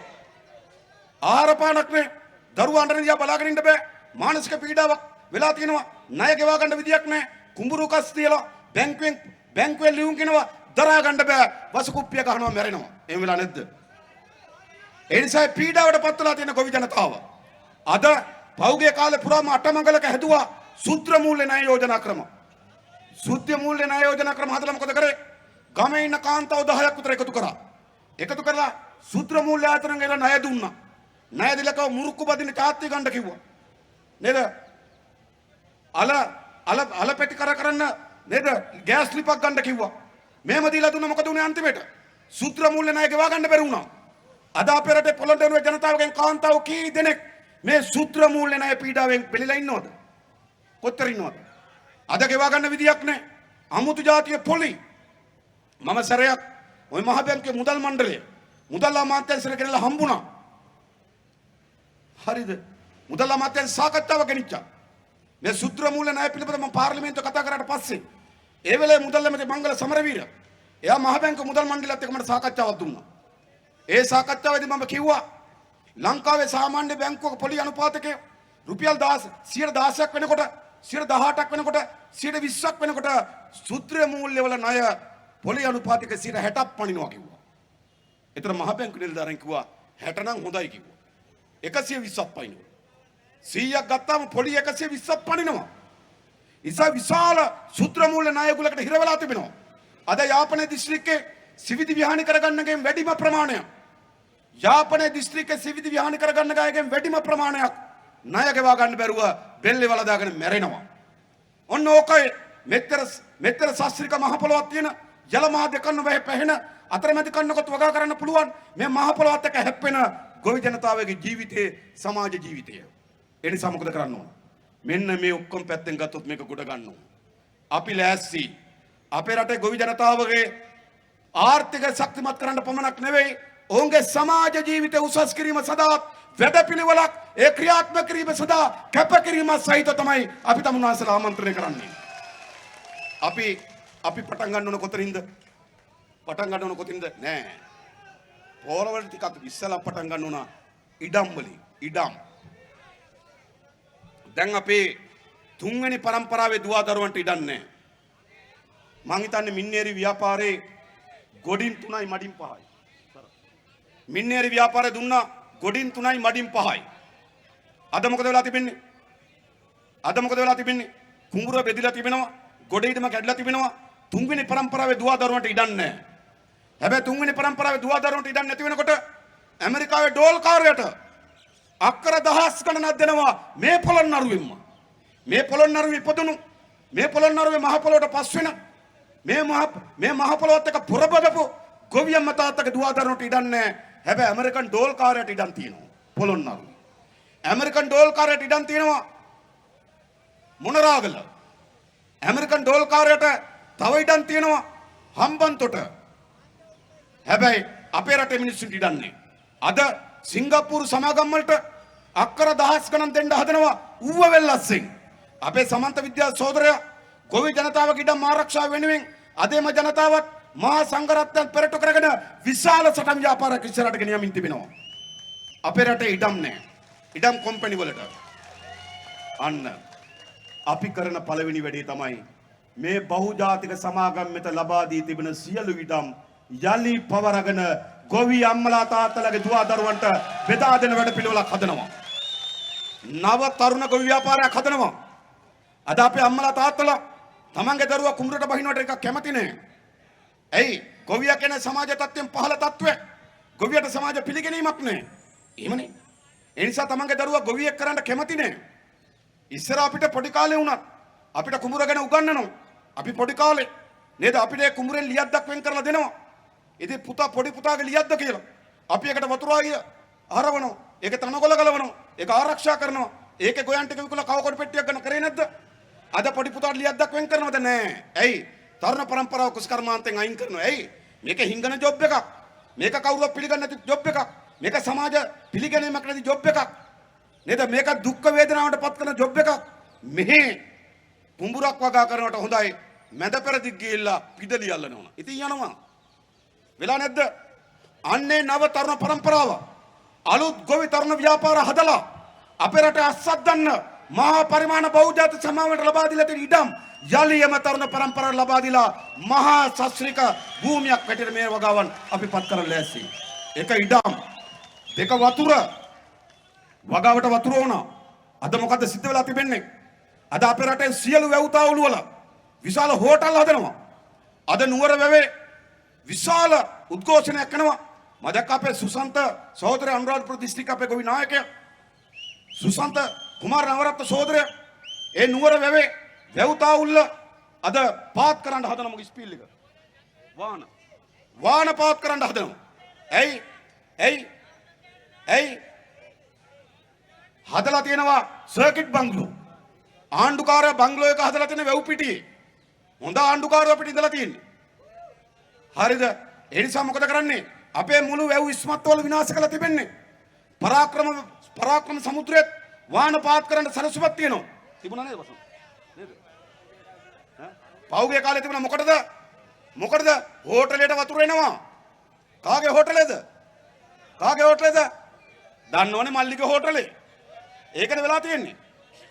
Speaker 2: ආහාර පානක් නේ. දරුවන්ට දිහා බලාගෙන ඉන්න බෑ. මානසික පීඩාවක් වෙලා තියෙනවා. ණය ගෙවා ගන්න විදියක් නැහැ. කුඹුරු කස් තියලා බැංකුවෙන් ලියුම් කිනවා දරා ගන්න බෑ. වස කුප්පිය ගහනවා මැරෙනවා. එහෙම වෙලා නැද්ද? ඒ නිසා පීඩාවට පත් වෙලා තියෙන ගොවි ජනතාව අද පෞගේ කාලේ පුරාම අටමංගලක හැදුවා සූත්‍ර මූල්‍ය ණය යෝජනා ක්‍රම. සූත්‍ර මූල්‍ය ණය යෝජනා ක්‍රම හදලා මොකද කරේ? ගමේ ඉන්න කාන්තාව 10ක් විතර එකතු කරා. එකතු කරලා සූත්‍ර මූල්‍ය ආයතනෙන් එලා ණය දුන්නා. ණය දිලක මුරුක්කු බදින්න තාත්ති ගන්න කිව්වා. නේද? අල පෙටි කරන්න නේද? ගෑස් ලිපක් ගන්න කිව්වා. මේම දීලා දුන්න මොකද උනේ අන්තිමට? සූත්‍ර මූල්‍ය ණය ගෙවා ගන්න බැරි වුණා. අද අපේ රටේ පොළොන්නරුවේ ජනතාවගෙන් කාන්තාව කී දෙනෙක් මේ සූත්‍ර මූල්‍ය ණය පීඩාවෙන් පෙළලා ඉන්නවද? කොතර ඉන්නවද? අද ගෙවා ගන්න විදියක් නැහැ. අමුතු જાතිය පොලි. මම සැරයක් ওই මහ බැංකුවේ මුදල් මණ්ඩලය මුදල් අමාත්‍යාංශයට ගෙනලා හම්බුණා. හරිද? මුදල් අමාත්‍යාංශ සාකච්ඡාවක් ගෙනිච්චා. මේ සූත්‍ර මූල්‍ය ණය පිළිබඳව මම පාර්ලිමේන්තුව කතා කරාට පස්සේ ඒ වෙලේ මුදල් ඇමති මංගල සමරවීර එයා මහ බැංකුවේ මුදල් මණ්ඩලයත් එක්ක මට සාකච්ඡාවක් දුන්නා. ඒ සාකච්ඡාවේදී මම කිව්වා ලංකාවේ සාමාන්‍ය බැංකුවක පොලි අනුපාතකය රුපියල් 16ක් වෙනකොට 18ක් වෙනකොට 20ක් වෙනකොට සූත්‍ර මූල්‍ය වල ණය පොලි අනුපාතක 60ක් පනිනවා කිව්වා. ඒතර මහ බැංකුවේ නිලධාරීන් කිව්වා 60 නම් හොඳයි කිව්වා. 120ක් පනිනවා. 100ක් ගත්තාම පොලි 120ක් පනිනවා. ඉතින් විශාල සූත්‍ර මූල්‍ය ණය ගුලකට හිර වෙලා තිබෙනවා. අද යාපනයේ දිස්ත්‍රික්කයේ සිවිදි විහානි කරගන්නගෙන් වැඩිම ප්‍රමාණයක් යාපනයේ දිස්ත්‍රික්කයේ සිවිදි විහානි කරගන්න ගායකෙන් වැඩිම ප්‍රමාණයක් ණය ගෙවා ගන්න බැරුව බෙල්ලේ වල දාගෙන මැරෙනවා. ඔන්න ඕකයි මෙතර ශාස්ත්‍රික මහ පොළොවක් තියෙන ජල මහ දෙකන්න වෙ පැහෙන අතරමැදි කන්නකොත් වගා කරන්න පුළුවන් මේ මහ පොළොවත් එක්ක හැප්පෙන ගොවි ජනතාවගේ ජීවිතේ සමාජ ජීවිතය. ඒ නිසා මොකද කරන්න ඕන? මෙන්න මේ ඔක්කොම පැත්තෙන් ගත්තොත් මේක ගොඩ ගන්න ඕන. අපි ලෑස්ති අපේ රටේ ගොවි ජනතාවගේ ආර්ථික ශක්තිමත් කරන්න පමණක් නෙවෙයි ඔවුන්ගේ සමාජ ජීවිතය උසස් කිරීම සඳහා වැඩපිළිවෙලක් ඒ ක්‍රියාත්මක කිරීම සඳහා කැපකිරීම සහිත තමයි අපි තමුන්වහන්සේලා ආමන්ත්‍රණය කරන්නේ. අපි පටන් ගන්න ඕන කොතනින්ද? පටන් ගන්න ඕන කොතින්ද? නෑ. පොරවල ටිකක් ඉස්සලා පටන් ගන්න ඕන ඉඩම් වලින්. ඉඩම්. දැන් අපේ තුන්වෙනි පරම්පරාවේ දුවා දරුවන්ට ඉඩම් නෑ. මං හිතන්නේ මින්නේරි ව්‍යාපාරේ ගොඩින් 3යි මඩින් 5යි. මින්නේරි ව්‍යාපාරේ දුන්නා ගොඩින් 3යි මඩින් 5යි. අද මොකද වෙලා තිබෙන්නේ? කුඹුර බෙදිලා තිබෙනවා. ගොඩේටම කැඩලා තිබෙනවා. තුන්වෙනි පරම්පරාවේ දුවා දරුවන්ට ඉඩම් නැහැ. හැබැයි තුන්වෙනි පරම්පරාවේ දුවා දරුවන්ට ඉඩම් නැති වෙනකොට ඇමරිකාවේ ඩෝල් කාර්යයට අක්කර දහස් ගණනක් දෙනවා මේ පොළොන්නරුවෙන්ම. මේ පොළොන්නරුවේ ඉපදුණු මේ පොළොන්නරුවේ මහ පොළොවට පස් වෙන මේ මහ පොළොවත් එක පුරබදපු ගොවියම්ම තාත්තගේ දුවා දරුවන්ට ඉඩම් නැහැ. හැබැයි ඇමරිකන් ඩෝල් කාර්යයට ඉඩම් තියෙනවා පොළොන්නරුවේ. ඇමරිකන් ඩෝල් කාර්යයට ඉඩම් තියෙනවා මොනරාගල. ඇමරිකන් ඩෝල් කාර්යයට තව ඉඩම් තියෙනවා හම්බන්තොට. හැබැයි අපේ රටේ මිනිස්සුන්ට ඉඩම් නැහැ. අද සිංගප්පූරු සමාගම් වලට අක්කර දහස් ගණන් දෙන්න හදනවා ඌව වෙල්ලස්සෙන්. අපේ සමන්ත විද්‍යා සහෝදරයා ගොවි ජනතාවගේ ඉඩම් ආරක්ෂාව වෙනුවෙන් අදේම ජනතාවත් මහා සංඝරත්නයන් පෙරටු කරගෙන විශාල සටන් ව්‍යාපාරයක් ඉස්සරහට ගෙනියමින් තිබෙනවා. අපේ රටේ ඉඩම් නැහැ. ඉඩම් කම්පැනි වලට. අන්න අපි කරන පළවෙනි වැඩේ තමයි මේ බහුජාතික සමාගම් මෙත ලබා දී තිබෙන සියලු ඉඩම් යලි පවරගෙන ගොවි අම්මලා තාත්තලාගේ දුවා දරුවන්ට බෙදා දෙන වැඩ පිළිවෙලක් හදනවා. නව තරුණ ගොවි ව්‍යාපාරයක් හදනවා. අද අපේ අම්මලා තාත්තලා තමන්ගේ දරුවා කුඹරට බහිනවට එකක් කැමති නෑ. ඇයි? ගොවියා කියන සමාජ තත්ත්වයෙන් පහළ තත්ත්වය. ගොවියට සමාජ පිළිගැනීමක් නෑ. එහෙමනේ. ඒ නිසා තමන්ගේ දරුවා ගොවියෙක් කරන්න කැමති නෑ. ඉස්සර අපිට පොඩි කාලේ වුණත් අපිට කුඹුර ගැන උගන්වනවා. අපි පොඩි කාලේ නේද අපිට කුඹුරෙන් ලියද්දක් වෙන් කරලා දෙනවා. ඉතින් පුතා පොඩි පුතාගේ ලියද්ද කියලා. අපි එකට වතුර ආගිය හරවනවා. ඒක තනකොළ ගලවනවා. ඒක ආරක්ෂා කරනවා. ඒකේ ගොයන් ටික විකුණලා කව කොට පෙට්ටියක් ගන්න කරේ නැද්ද? අද පොඩි පුතාට ලියද්දක් වෙන් කරනවද? නෑ. ඇයි? තරුණ පරම්පරාව කුසකර්මාන්තයෙන් අයින් කරනවා. ඇයි? මේක හිංගන ජොබ් එකක්. මේක කවුරුවත් පිළිගන්නේ නැති ජොබ් එකක්. මේක සමාජ පිළිගැනීමක් නැති ජොබ් එකක්. නේද? මේක දුක් වේදනාවට පත් කරන ජොබ් එකක්. මෙහි පුඹුරක් වගා කරනවට හොඳයි. මැද පෙරදි ගිහිල්ලා පිටලි අල්ලන ඕන. ඉතින් යනවා. වෙලා නැද්ද? අන්නේ නව තරුණ පරම්පරාව අලුත් ගොවි තරුණ ව්‍යාපාර හදලා අපේ රට අස්සද්දන්න මහා පරිමාණ බහුජාති සමාවට ලබා දීලා තියෙන ඉඩම් යලියම තරුණ පරම්පරාවට ලබා දීලා මහා ශාස්ත්‍රික භූමියක් වැටිර මේ වගාවන් අපි පත් කරන්න ලෑස්ති. එක ඉඩම් දෙක වතුර වගාවට වතුර ඕන. අද මොකද සිද්ධ වෙලා තිබෙන්නේ? අද අපේ රටේ සියලු වැව්තාවුළු වල විශාල හෝටල් හදනවා. අද නුවර වැවේ විශාල උද්ඝෝෂණයක් කරනවා. මම දැක්ක අපේ සුසන්ත සහෝදරය අනුරාධපුර දිස්ත්‍රික්ක අපේ ගොවි නායකයා සුසන්ත කුමාර නවරත්න සහෝදරය ඒ නුවර වැවේ වැව්තාවුල්ල අද පාත් කරන්න හදන මොකද ස්පීල් එක වාන පාත් කරන්න හදනවා. ඇයි හදලා තියෙනවා සර්කිට් බංගලෝ. ආණ්ඩුකාරය බංගලෝ එක හදලා තියෙන වැව් පිටියේ. හොඳ ආණ්ඩුකාරයෝ අපිට ඉඳලා තියෙන්නේ. හරිද? ඒ නිසා මොකද කරන්නේ? අපේ මුළු වැව් ඉස්මත්වල විනාශ කරලා තිබෙන්නේ. පරාක්‍රම සමුද්‍රයේ වාන පාත් කරන්න සරසුමක් තියෙනවා. තිබුණා නේද වසන්? නේද? පෞගේ කාලේ තිබුණා මොකටද? හෝටලයට වතුර එනවා. කාගේ හෝටලේද? දන්නවනේ මල්ලිගේ හෝටලේ. ඒකනේ වෙලා තියෙන්නේ.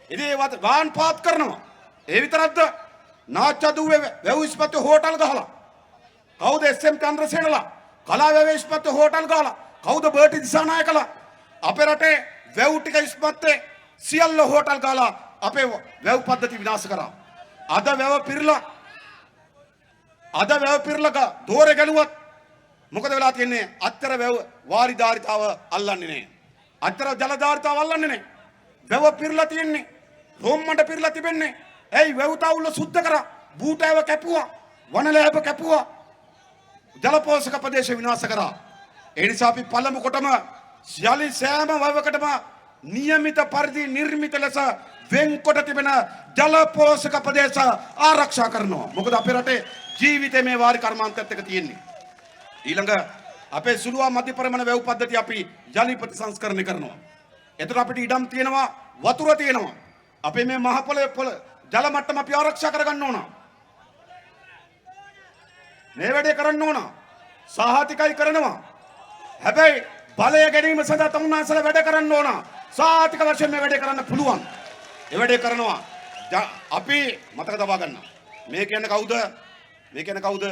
Speaker 2: ඉතින් ඒ වාන් පාත් කරනවා. ඒ විතරක්ද? නාච්චදුවේ වැව් ඉස්මත්ව හෝටල් ගහලා. කවුද එස්.එම්. චන්ද්‍රසේනලා? කලාවැවේ ඉස්මත්ව හෝටල් ගහලා. කවුද බර්ටි දිසානායකලා? අපේ රටේ වැව් ටික ඉස්මත්තේ සියල්ල හෝටල් ගහලා අපේ වැව් පද්ධති විනාශ කරා. අද වැව පිරලා දෝරේ ගැලුවත් මොකද වෙලා තියෙන්නේ? අත්තර වැව් වාරිධාරිතාව අල්ලන්නේ නැහැ. අත්තර ජලධාරිතාව අල්ලන්නේ නැහැ. වැව පිරලා තියෙන්නේ. රොම්මඩ පිරලා තිබෙන්නේ. ඇයි වැව් තාවුල්ල සුද්ධ කරා. බූටෑව කැපුවා. වනලෑබ කැපුවා. ජල පෝෂක ප්‍රදේශ විනාශ කරා. ඒ නිසා අපි පළමු කොටම යලි සෑම වවකටම નિયમિત පරිදි නිර්මිත ලෙස වෙන්කොට තිබෙන ජල පෝෂක ප්‍රදේශ ආරක්ෂා කරනවා. මොකද අපේ රටේ ජීවිතේ මේ වාරි කර්මාන්තයත් එක තියෙන්නේ. ඊළඟ අපේ සුළුවා මධ්‍ය පරිමාණ වැව් පද්ධතිය අපි යලි ප්‍රතිසංස්කරණය කරනවා. එතකොට අපිට ඉඩම් තියෙනවා, වතුර තියෙනවා. අපේ මේ මහ පොළොවේ ජල මට්ටම අපි ආරක්ෂා කරගන්න ඕන. මේ වැඩේ කරන්න ඕන. සාහතිකයි කරනවා. හැබැයි බලය ගැනීම සඳහා තමුන්නාසල වැඩ කරන්න ඕන. සාහතික වශයෙන් මේ වැඩේ කරන්න පුළුවන්. ඒ වැඩේ කරනවා. අපි මතක තබා ගන්න. මේ කියන්නේ කවුද?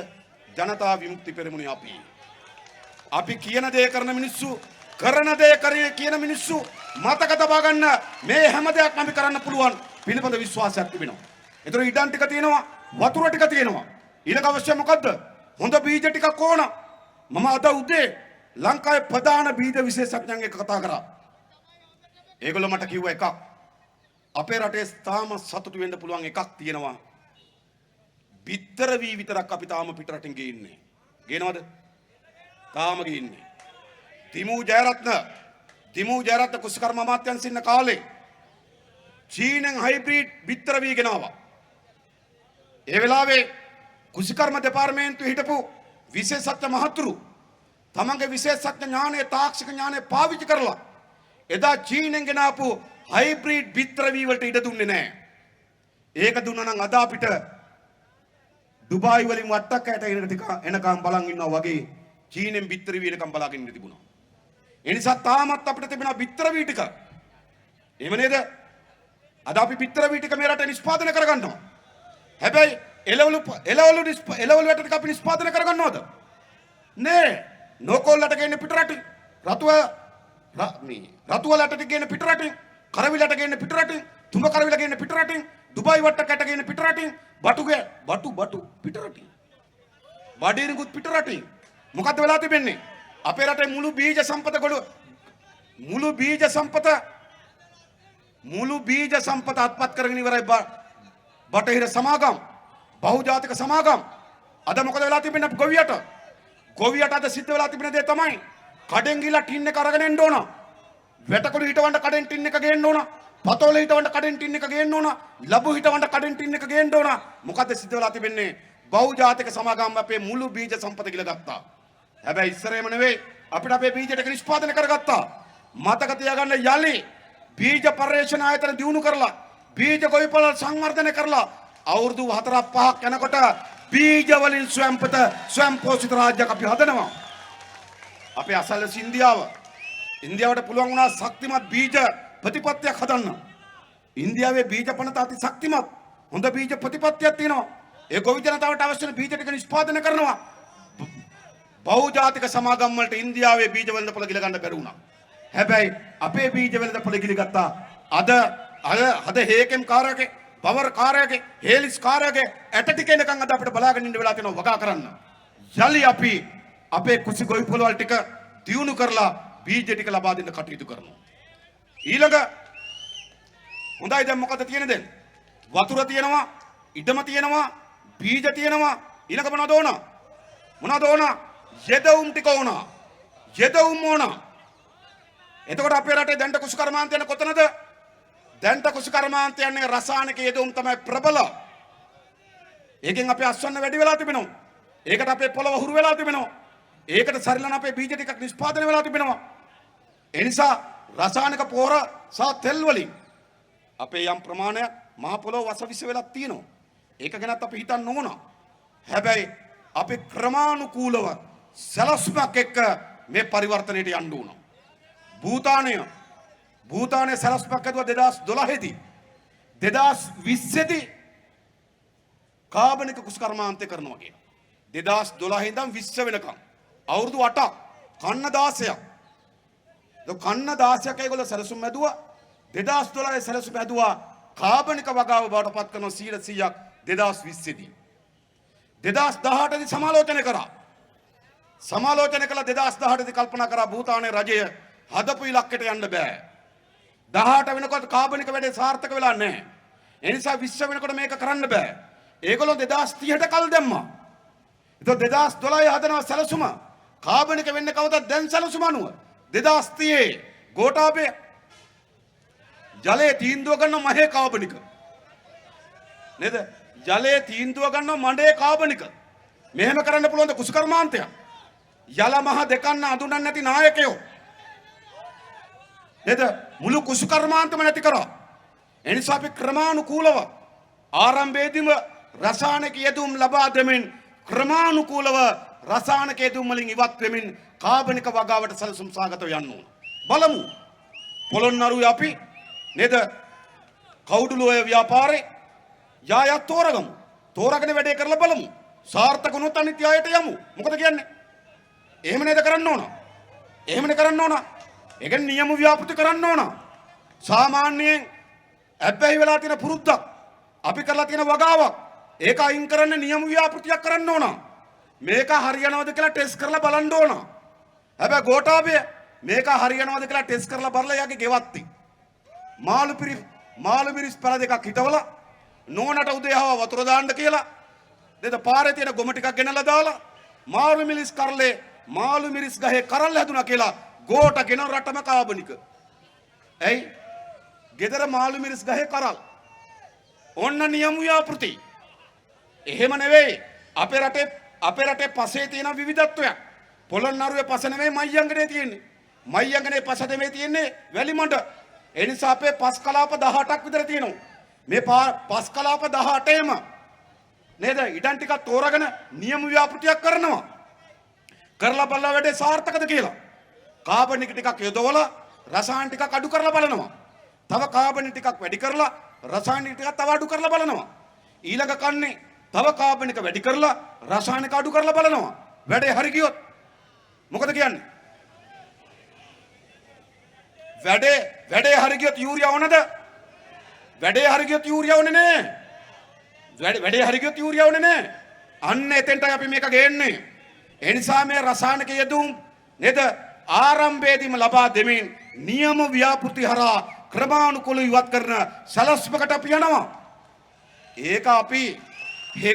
Speaker 2: ජනතා විමුක්ති පෙරමුණේ අපි කියන දේ කරන මිනිස්සු, කරන දේ කියන මිනිස්සු මතක තබා ගන්න. මේ හැම දෙයක්ම අපි කරන්න පුළුවන් පිළිබඳ විශ්වාසයක් තිබෙනවා. ඒතර ඉඩම් ටික තියෙනවා, වතුර ටික තියෙනවා. ඊළඟ අවශ්‍ය මොකද්ද? හොඳ බීජ ටිකක් ඕන. මම අද උදේ ලංකාවේ ප්‍රධාන බීජ විශේෂඥයන් එක්ක කතා කරා. ඒගොල්ලෝ මට කිව්ව එකක්. අපේ රටේ තාම සතුටු වෙන්න පුළුවන් එකක් තියෙනවා. බිත්තර වී විතරක් අපි තාම පිට රටින් ගේන්නේ. ගේනවද? තාම ගේන්නේ. තිමු ජයරත්න කුෂ්කර්ම අමාත්‍යංශ ඉන්න කාලේ චීනෙන් හයිබ්‍රිඩ් බිත්තර වී ගෙනාවා. ඒ වෙලාවේ කුෂිකර්ම දෙපාර්තමේන්තුවේ හිටපු විශේෂඥ මහතුරු තමන්ගේ විශේෂඥ ඥානය, තාක්ෂික ඥානය පාවිච්චි කරලා එදා චීනෙන් ගෙනාපු හයිබ්‍රිඩ් බිත්තර වී වලට ඉඩ දුන්නේ නැහැ. ඒක දුන්නා නම් අද අපිට දුබායි වලින් වට්ටක් ඇට එනකම් බලන් ඉන්නවා වගේ චීනෙන් බිත්තර වී එනකම් බලාගෙන ඉඳ තිබුණා. ඒ නිසා තාමත් අපිට තිබෙන බිත්තර වී ටික. එහෙම නේද? අද අපි බිත්තර වී ටික මේ රටේ නිෂ්පාදනය කරගන්නවා. හැබැයි එළවලු වැට ටික අපි නිෂ්පාදනය කරගන්නවද? නෑ. නොකොල්ලට ගේන්නේ පිට රටින්. රතුවලට ගේන්නේ පිට රටින්. කරවිලට ගේන්නේ පිට රටින්. තුඹ කරවිල ගේන්නේ පිට රටින්. දුබායි වට්ටකට ගේන්නේ පිට රටින්. බටු පිට රටින්. බඩේරිකුත් පිට රටින්. මොකද්ද වෙලා තිබෙන්නේ? අපේ රටේ මුළු බීජ සම්පත අත්පත් කරගෙන ඉවරයි බටහිර සමාගම්, බහුජාතික සමාගම්. අද මොකද වෙලා තිබෙන්නේ? ගොවියට අද සිද්ධ වෙලා තිබෙන දේ තමයි කඩෙන් ගිහලා ටින් එක අරගෙන එන්න ඕන. වැටකොළු හිටවන්න කඩෙන් ටින් එක ගේන්න ඕන. පතෝල හිටවන්න කඩෙන් ටින් එක ගේන්න ඕන. ලබු හිටවන්න කඩෙන් ටින් එක ගේන්න ඕන. මොකද සිද්ධ වෙලා තිබෙන්නේ? බහුජාතික සමාගම් අපේ මුළු බීජ සම්පත ගිල ගත්තා. හැබැයි ඉස්සරේම නෙවෙයි අපිට අපේ බීජ ටික නිෂ්පාදනය කරගත්තා. මතක තියාගන්න යලි බීජ පර්යේෂණ ආයතන දියුණු කරලා බීජ ගොවිපළ සංවර්ධනය කරලා අවුරුදු 4-5ක් යනකොට බීජ වලින් ස්වයං පෝෂිත රාජ්‍යයක් අපි හදනවා. අපේ අසල්වැසි ඉන්දියාවට පුළුවන් වුණා ශක්තිමත් බීජ ප්‍රතිපත්තියක් හදන්න. ඉන්දියාවේ බීජ පනත අති ශක්තිමත් හොඳ බීජ ප්‍රතිපත්තියක් තියෙනවා. ඒ ගොවි ජනතාවට අවශ්‍ය බීජ ටික නිෂ්පාදනය කරනවා. බහුජාතික සමාගම් වලට ඉන්දියාවේ බීජ වෙළඳපොළ ගිල ගන්න බැරි වුණා. හැබැයි අපේ බීජ වෙළඳපොළ ගිල ගත්තා. අද හේකෙම් කාර්යකේ පවර් කාර්යකේ හේලිස් කාර්යකේ ඇට ටික එනකන් අද අපිට බලාගෙන ඉන්න වෙලා තියෙනවා වගා කරන්න. යලි අපි අපේ කුසි ගොවිපළ වල ටික දියුණු කරලා බීජ ටික ලබා දෙන්න කටයුතු කරනවා. ඊළඟ හොඳයි දැන් මොකද තියෙන්නේ දැන්? වතුර තියෙනවා, ඉඩම තියෙනවා, බීජ තියෙනවා. ඊළඟ මොනවද ඕන? යෙදවුම් ටික ඕන. යෙදවුම් ඕන. එතකොට අපේ රටේ දැන්ට කුසි කර්මාන්තය යන කොතනද? දැන්ට කුසි කර්මාන්තය යන්නේ රසායනික යෙදවුම් තමයි ප්‍රබල. ඒකෙන් අපේ අස්වැන්න වැඩි වෙලා තිබෙනවා. ඒකට අපේ පොළව හුරු වෙලා තිබෙනවා. ඒකට සරිලන අපේ බීජ ටිකක් නිෂ්පාදනය වෙලා තිබෙනවා. ඒ නිසා රසායනික පොහොර සහ තෙල් වලින් අපේ යම් ප්‍රමාණයක් මහ පොළොව වසවිස වෙලා තියෙනවා. ඒක ගැනත් අපි හිතන්න ඕන. හැබැයි අපි ක්‍රමානුකූලව සලස්මක් එක්ක මේ පරිවර්තනයට යන්න ඕන. භූතානයේ සලස්මක් ඇදුවා 2012 දී. 2020 දී කාබනික කුස්කර්මාන්තය කරනවා කියන. 2012 ඉඳන් 20 වෙනකම් අවුරුදු 8ක් කන්න 16ක්. කන්න 16ක් ඒගොල්ලෝ සැලසුම් ඇදුවා. 2012 සැලසුම් ඇදුවා කාබනික වගාව බවට පත් කරන 100ක් 2020 දී. 2018 දී සමාලෝචනය කරා. සමාලෝචනය කළ 2018 දී කල්පනා කරා භූතානයේ රජය හදපු ඉලක්කයට යන්න බෑ. 18 වෙනකොට කාබනික වැඩේ සාර්ථක වෙලා නැහැ. ඒ නිසා 20 වෙනකොට මේක කරන්න බෑ. ඒගොල්ලෝ 2030ට කල් දැම්මා. ඒක 2012 හදනවා සැලසුම. කාබනික වෙන්නේ කවදද? දැන් සැලසුම අනුව 2030 ගෝඨාභය ජලයේ තීන්දුව ගන්න මහේ කාබනික නේද? ජලයේ තීන්දුව ගන්න මඩේ කාබනික. මෙහෙම කරන්න පුළුවන් ද කුසකර්මාන්තයක්? යල මහ දෙකන්න අඳුනන්නේ නැති නායකයෝ නේද? මුළු කුසකර්මාන්තම නැති කරා. ඒ නිසා අපි ක්‍රමානුකූලව ආරම්භයේදීම රසායනික යෙදුම් ලබා දෙමින් ක්‍රමානුකූලව රසායනික යෙදුම් වලින් ඉවත් වෙමින් කාබනික වගාවට සැලසුම් සාගතව යන්න ඕන. බලමු. පොළොන්නරුවේ අපි නේද? කවුඩුලෝය ව්‍යාපාරේ යායත් තෝරගමු. තෝරගෙන වැඩේ කරලා බලමු. සාර්ථක වුණොත් අනිත් යායට යමු. මොකද කියන්නේ? එහෙම නේද කරන්න ඕන. එහෙමනේ කරන්න ඕන. ඒක නියම ව්‍යාපෘති කරන්න ඕන. සාමාන්‍යයෙන් ඇබ්බැහි වෙලා තියෙන පුරුද්දක් අපි කරලා තියෙන වගාවක් ඒක අයින් කරන්න නියම ව්‍යාපෘතියක් කරන්න ඕන. මේක හරියනවද කියලා ටෙස්ට් කරලා බලන්න ඕන. හැබැයි ගෝඨාභය මේක හරියනවද කියලා ටෙස්ට් කරලා බලලා යාගේ ගෙවත්ති. මාළු මිරිස් පැල දෙකක් හිටවලා නෝනට උදේ හව වතුර දාන්න කියලා දෙද පාරේ තියෙන ගොම ටිකක් ගෙනලා දාලා මාළු මිරිස් ගහේ කරල් හැදුනා කියලා ගෝට ගෙන රටම කාබනික. ඇයි? ගෙදර මාළු මිරිස් ගහේ කරල්. ඔන්න නියම ව්‍යාපෘති. එහෙම නෙවෙයි. අපේ රටේ පසේ තියෙන විවිධත්වයක්. පොළොන්නරුවේ පස නෙවෙයි මයංගනේ තියෙන්නේ. මයංගනේ පස නෙවෙයි තියෙන්නේ වැලිමඩ. ඒ නිසා අපේ පස් කලාප 18ක් විතර තියෙනවා. මේ පස් කලාප 18ෙම නේද? ඉඩම් ටිකක් තෝරාගෙන නියම ව්‍යාපෘතියක් කරනවා. කරලා බලලා වැඩේ සාර්ථකද කියලා. කාබනික ටිකක් යොදවලා රසායන ටිකක් අඩු කරලා බලනවා. තව කාබනික ටිකක් වැඩි කරලා රසායනික ටිකක් තව අඩු කරලා බලනවා. ඊළඟ කන්නේ තව කාබනික වැඩි කරලා රසායනික අඩු කරලා බලනවා. වැඩේ හරි ගියොත් මොකද කියන්නේ? වැඩේ හරි ගියොත් යූරියා ඕනද? වැඩේ හරි ගියොත් යූරියා ඕනේ නෑ. වැඩේ හරි ගියොත් යූරියා ඕනේ නෑ. අන්න එතෙන්ටයි අපි මේක ගේන්නේ. ඒ නිසා මේ රසායනික යෙදුම් නේද? ආරම්භයේදීම ලබා දෙමින් නියම ව්‍යාපෘති හරහා ක්‍රමානුකූලව ඉවත් කරන සලස්මකට අපි යනවා. ඒක